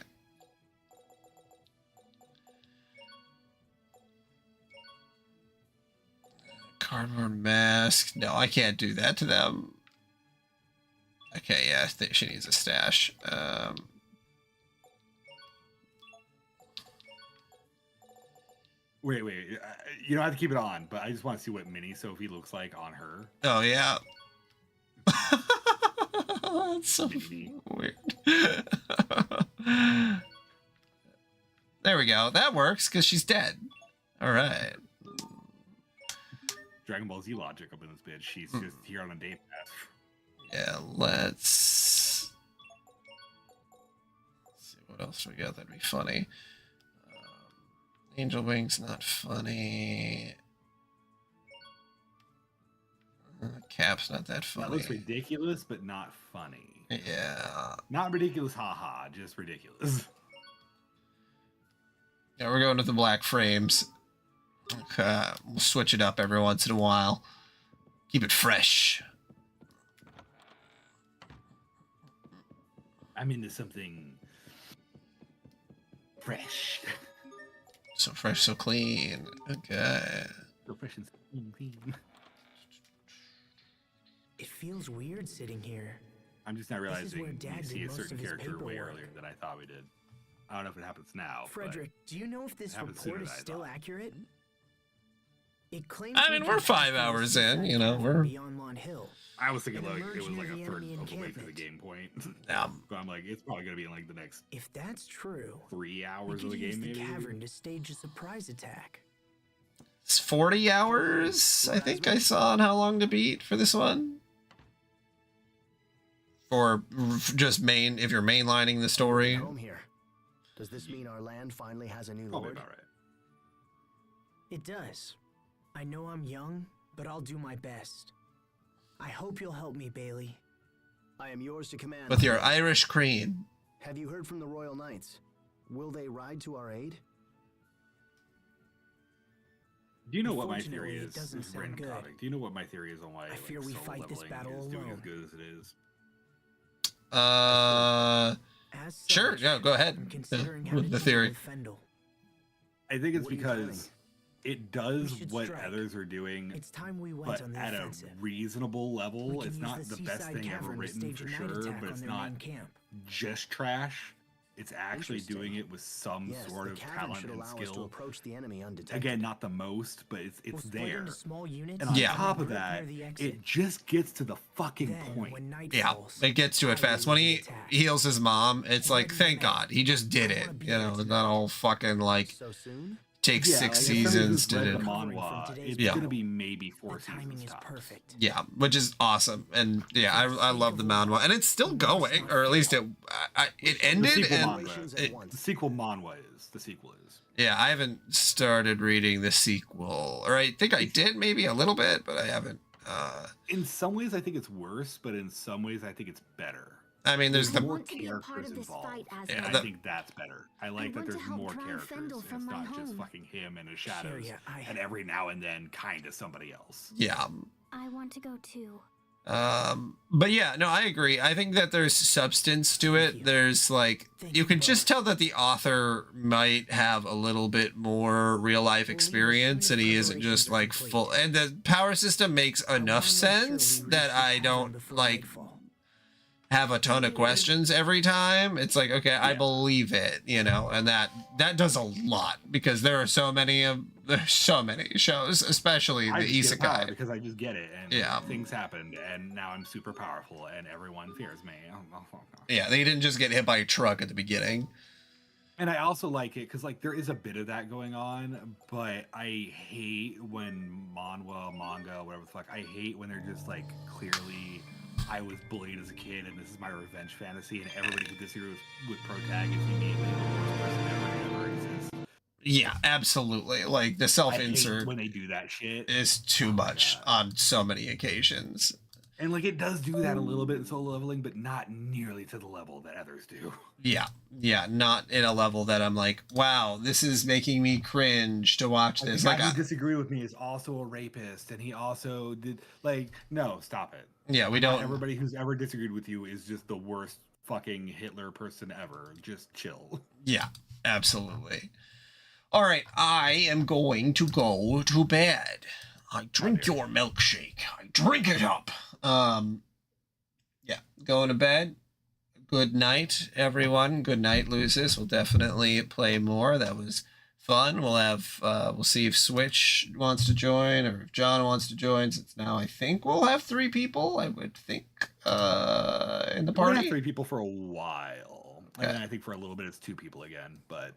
[SPEAKER 1] Cardboard mask. No, I can't do that to them. Okay, yeah, she needs a stash.
[SPEAKER 2] Wait. You don't have to keep it on, but I just want to see what Mini Sophie looks like on her.
[SPEAKER 1] Oh, yeah. That's so weird. There we go. That works because she's dead. All right.
[SPEAKER 2] Dragon Ball Z logic up in this bitch. She's just here on a date path.
[SPEAKER 1] Yeah, let's see what else we got. That'd be funny. Angel Wings, not funny. Cap's not that funny.
[SPEAKER 2] That looks ridiculous, but not funny.
[SPEAKER 1] Yeah.
[SPEAKER 2] Not ridiculous, haha, just ridiculous.
[SPEAKER 1] Yeah, we're going with the black frames. Okay, we'll switch it up every once in a while. Keep it fresh.
[SPEAKER 2] I'm into something fresh.
[SPEAKER 1] So fresh, so clean. Okay.
[SPEAKER 2] So fresh and clean.
[SPEAKER 8] It feels weird sitting here.
[SPEAKER 2] I'm just not
[SPEAKER 8] This is
[SPEAKER 2] realizing
[SPEAKER 8] where Dad
[SPEAKER 2] we see
[SPEAKER 8] did
[SPEAKER 2] a
[SPEAKER 8] most
[SPEAKER 2] certain
[SPEAKER 8] of his
[SPEAKER 2] character way
[SPEAKER 8] paperwork.
[SPEAKER 2] earlier than I thought we did. I don't know if it happens now. but
[SPEAKER 8] Frederick, do you know if this
[SPEAKER 2] happens sooner
[SPEAKER 8] report is
[SPEAKER 2] than I
[SPEAKER 8] still
[SPEAKER 2] thought.
[SPEAKER 8] accurate? It claims
[SPEAKER 1] I mean, we're 5 hours in, you know, we're...
[SPEAKER 8] beyond Lon Hill.
[SPEAKER 2] I was thinking
[SPEAKER 8] and
[SPEAKER 2] like it
[SPEAKER 8] emerge
[SPEAKER 2] was like
[SPEAKER 8] near
[SPEAKER 2] a
[SPEAKER 8] the
[SPEAKER 2] third
[SPEAKER 8] enemy
[SPEAKER 2] of the way through the
[SPEAKER 8] encampment.
[SPEAKER 2] game point.
[SPEAKER 1] Yeah.
[SPEAKER 2] But I'm like, it's probably gonna be in like the next
[SPEAKER 8] If that's true,
[SPEAKER 2] 3
[SPEAKER 8] we
[SPEAKER 2] hours
[SPEAKER 8] could
[SPEAKER 2] of the
[SPEAKER 8] use
[SPEAKER 2] game,
[SPEAKER 8] the
[SPEAKER 2] maybe.
[SPEAKER 8] cavern to stage a surprise attack.
[SPEAKER 1] It's 40 hours, I think I saw on how long to beat for this one. or just if you're mainlining the story.
[SPEAKER 12] Home here. Does this mean our land finally has a new lord?
[SPEAKER 2] About right.
[SPEAKER 8] It does. I know I'm young, but I'll do my best. I hope you'll help me, Bailey.
[SPEAKER 12] I am yours to command.
[SPEAKER 1] With your Irish cream.
[SPEAKER 12] Have you heard from the Royal Knights? Will they ride to our aid?
[SPEAKER 2] Do you know what my theory
[SPEAKER 8] Unfortunately,
[SPEAKER 2] is?
[SPEAKER 8] it doesn't
[SPEAKER 2] This is
[SPEAKER 8] sound
[SPEAKER 2] random
[SPEAKER 8] good.
[SPEAKER 2] topic. Do you know what my theory is on why
[SPEAKER 8] I fear we
[SPEAKER 2] solo
[SPEAKER 8] fight this
[SPEAKER 2] leveling
[SPEAKER 8] battle
[SPEAKER 2] is doing
[SPEAKER 8] alone.
[SPEAKER 2] as good as it is?
[SPEAKER 1] Sure, yeah, go ahead.
[SPEAKER 8] I'm considering how
[SPEAKER 1] with
[SPEAKER 8] to
[SPEAKER 1] the
[SPEAKER 8] deal
[SPEAKER 1] theory.
[SPEAKER 8] with Fendel.
[SPEAKER 2] I think it's
[SPEAKER 12] What are you
[SPEAKER 2] because it does
[SPEAKER 8] We should
[SPEAKER 2] what
[SPEAKER 8] strike.
[SPEAKER 2] others are doing,
[SPEAKER 8] It's time we went
[SPEAKER 2] but
[SPEAKER 8] on the
[SPEAKER 2] at a
[SPEAKER 8] offensive.
[SPEAKER 2] reasonable
[SPEAKER 8] We
[SPEAKER 2] level.
[SPEAKER 8] can
[SPEAKER 2] It's
[SPEAKER 8] use
[SPEAKER 2] not
[SPEAKER 8] the
[SPEAKER 2] the best
[SPEAKER 8] seaside
[SPEAKER 2] thing ever
[SPEAKER 8] cavern to
[SPEAKER 2] written
[SPEAKER 8] stage
[SPEAKER 2] for
[SPEAKER 8] a night
[SPEAKER 2] sure,
[SPEAKER 8] attack
[SPEAKER 2] but
[SPEAKER 8] on
[SPEAKER 2] it's
[SPEAKER 8] their
[SPEAKER 2] not
[SPEAKER 8] main camp.
[SPEAKER 2] just trash. It's actually
[SPEAKER 12] Interesting.
[SPEAKER 2] doing it with some
[SPEAKER 12] Yes,
[SPEAKER 2] sort
[SPEAKER 12] the
[SPEAKER 2] of
[SPEAKER 12] cavern
[SPEAKER 2] talent
[SPEAKER 12] should
[SPEAKER 2] and
[SPEAKER 12] allow us to
[SPEAKER 2] skill.
[SPEAKER 12] approach the enemy undetected.
[SPEAKER 2] Again, not the most, but it's
[SPEAKER 8] We'll split
[SPEAKER 2] there.
[SPEAKER 8] into small units
[SPEAKER 2] And on
[SPEAKER 1] Yeah.
[SPEAKER 2] top of
[SPEAKER 8] group
[SPEAKER 2] that,
[SPEAKER 8] near the exit.
[SPEAKER 2] it just gets to the fucking
[SPEAKER 8] Then,
[SPEAKER 2] point.
[SPEAKER 8] when night
[SPEAKER 1] Yeah,
[SPEAKER 8] falls,
[SPEAKER 1] it gets to it
[SPEAKER 8] I
[SPEAKER 1] fast.
[SPEAKER 8] lead
[SPEAKER 1] When
[SPEAKER 8] the
[SPEAKER 1] he
[SPEAKER 8] attack.
[SPEAKER 1] heals his mom, it's like,
[SPEAKER 8] Ready
[SPEAKER 1] thank
[SPEAKER 8] to go.
[SPEAKER 1] God, he just did
[SPEAKER 8] I
[SPEAKER 1] it.
[SPEAKER 8] wanna be
[SPEAKER 1] You
[SPEAKER 8] there
[SPEAKER 1] know,
[SPEAKER 8] tonight.
[SPEAKER 1] not all fucking like
[SPEAKER 12] So soon?
[SPEAKER 1] take
[SPEAKER 2] Yeah,
[SPEAKER 1] 6
[SPEAKER 2] like, as somebody
[SPEAKER 1] seasons
[SPEAKER 2] who's
[SPEAKER 1] to
[SPEAKER 2] read
[SPEAKER 1] do.
[SPEAKER 2] the
[SPEAKER 8] Recovering from
[SPEAKER 2] manhwa,
[SPEAKER 8] today's
[SPEAKER 2] it's
[SPEAKER 1] Yeah.
[SPEAKER 2] gonna be maybe 4
[SPEAKER 8] The timing
[SPEAKER 2] seasons
[SPEAKER 8] is
[SPEAKER 2] tops.
[SPEAKER 8] perfect.
[SPEAKER 1] Yeah, which is awesome, and yeah, I love the manhwa, and it's still going, or at least it ended,
[SPEAKER 2] The sequel
[SPEAKER 1] and
[SPEAKER 2] manga.
[SPEAKER 1] it,
[SPEAKER 2] The sequel manhwa is. The sequel is.
[SPEAKER 1] yeah, I haven't started reading the sequel, or I think I did maybe a little bit, but I haven't.
[SPEAKER 2] In some ways, I think it's worse, but in some ways, I think it's better.
[SPEAKER 1] I mean, there's the
[SPEAKER 2] more
[SPEAKER 6] want to be a part
[SPEAKER 2] characters
[SPEAKER 6] of this
[SPEAKER 2] involved.
[SPEAKER 6] fight,
[SPEAKER 2] and
[SPEAKER 1] Yeah,
[SPEAKER 2] I
[SPEAKER 1] the-
[SPEAKER 2] think that's better. I like that
[SPEAKER 6] want to
[SPEAKER 2] there's
[SPEAKER 6] help
[SPEAKER 2] more
[SPEAKER 6] drown
[SPEAKER 2] characters.
[SPEAKER 6] Fendel
[SPEAKER 2] And
[SPEAKER 6] from
[SPEAKER 2] it's
[SPEAKER 6] my
[SPEAKER 2] not just
[SPEAKER 6] home.
[SPEAKER 2] fucking him in his shadows,
[SPEAKER 8] yeah,
[SPEAKER 2] and every now and then kind of somebody else.
[SPEAKER 1] yeah.
[SPEAKER 6] I want to go too.
[SPEAKER 1] But yeah, no, I agree. I think that there's substance to
[SPEAKER 8] Thank
[SPEAKER 1] it.
[SPEAKER 8] you.
[SPEAKER 1] There's like,
[SPEAKER 8] Thank
[SPEAKER 1] you
[SPEAKER 8] you
[SPEAKER 1] can just
[SPEAKER 8] both.
[SPEAKER 1] tell that the author might have a little bit more real life
[SPEAKER 8] We'll leave as
[SPEAKER 1] experience,
[SPEAKER 8] soon
[SPEAKER 1] and
[SPEAKER 8] as
[SPEAKER 1] he isn't
[SPEAKER 8] preparations
[SPEAKER 1] just
[SPEAKER 8] are
[SPEAKER 1] like
[SPEAKER 8] complete.
[SPEAKER 1] full. And the power system makes
[SPEAKER 8] I wanna
[SPEAKER 1] enough
[SPEAKER 8] make sure
[SPEAKER 1] sense
[SPEAKER 8] we reach
[SPEAKER 1] that
[SPEAKER 8] the
[SPEAKER 1] I
[SPEAKER 8] cavern
[SPEAKER 1] don't
[SPEAKER 8] before
[SPEAKER 1] like
[SPEAKER 8] nightfall.
[SPEAKER 1] have a ton of questions every time. It's like, okay, I
[SPEAKER 2] Yeah.
[SPEAKER 1] believe it, you know, and that does a lot, because there's so many shows, especially
[SPEAKER 2] I
[SPEAKER 1] the
[SPEAKER 2] just get power
[SPEAKER 1] isekai.
[SPEAKER 2] because I just get it, and
[SPEAKER 1] Yeah.
[SPEAKER 2] things happened, and now I'm super powerful, and everyone fears me.
[SPEAKER 1] Yeah, they didn't just get hit by a truck at the beginning.
[SPEAKER 2] And I also like it because like there is a bit of that going on, but I hate when manga, whatever the fuck. I hate when they're just like clearly, I was bullied as a kid, and this is my revenge fantasy, and everybody who disagrees with Protag is immediately the worst person ever exists.
[SPEAKER 1] Yeah, absolutely. Like the
[SPEAKER 2] I hate
[SPEAKER 1] self-insert
[SPEAKER 2] when they do that shit.
[SPEAKER 1] is too much on so many occasions.
[SPEAKER 2] And like it does do that a little bit in solo leveling, but not nearly to the level that others do.
[SPEAKER 1] Yeah, not in a level that I'm like, wow, this is making me cringe to watch
[SPEAKER 2] Like,
[SPEAKER 1] this.
[SPEAKER 2] the guy
[SPEAKER 1] Like,
[SPEAKER 2] who disagreed with me is also a rapist, and he also did like no, stop it.
[SPEAKER 1] yeah, we
[SPEAKER 2] Not
[SPEAKER 1] don't.
[SPEAKER 2] everybody who's ever disagreed with you is just the worst fucking Hitler person ever. Just chill.
[SPEAKER 1] Yeah, absolutely. All right, I am going to go to bed. I drink your milkshake. I drink it up. Yeah, going to bed. Good night, everyone. Good night, Lucis. We'll definitely play more. That was fun. We'll have we'll see if Switch wants to join, or if John wants to join, since now I think we'll have 3 people, I would think, in the
[SPEAKER 2] We're gonna have
[SPEAKER 1] party.
[SPEAKER 2] 3 people for a while.
[SPEAKER 1] Okay.
[SPEAKER 2] And then I think for a little bit it's 2 people again, but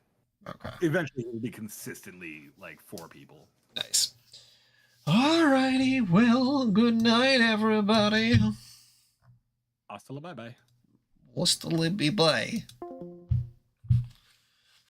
[SPEAKER 1] Okay.
[SPEAKER 2] eventually it'll be consistently like 4 people.
[SPEAKER 1] Nice. Alrighty, well, good night, everybody.
[SPEAKER 2] Hasta la bye bye.
[SPEAKER 1] What's the libby bye?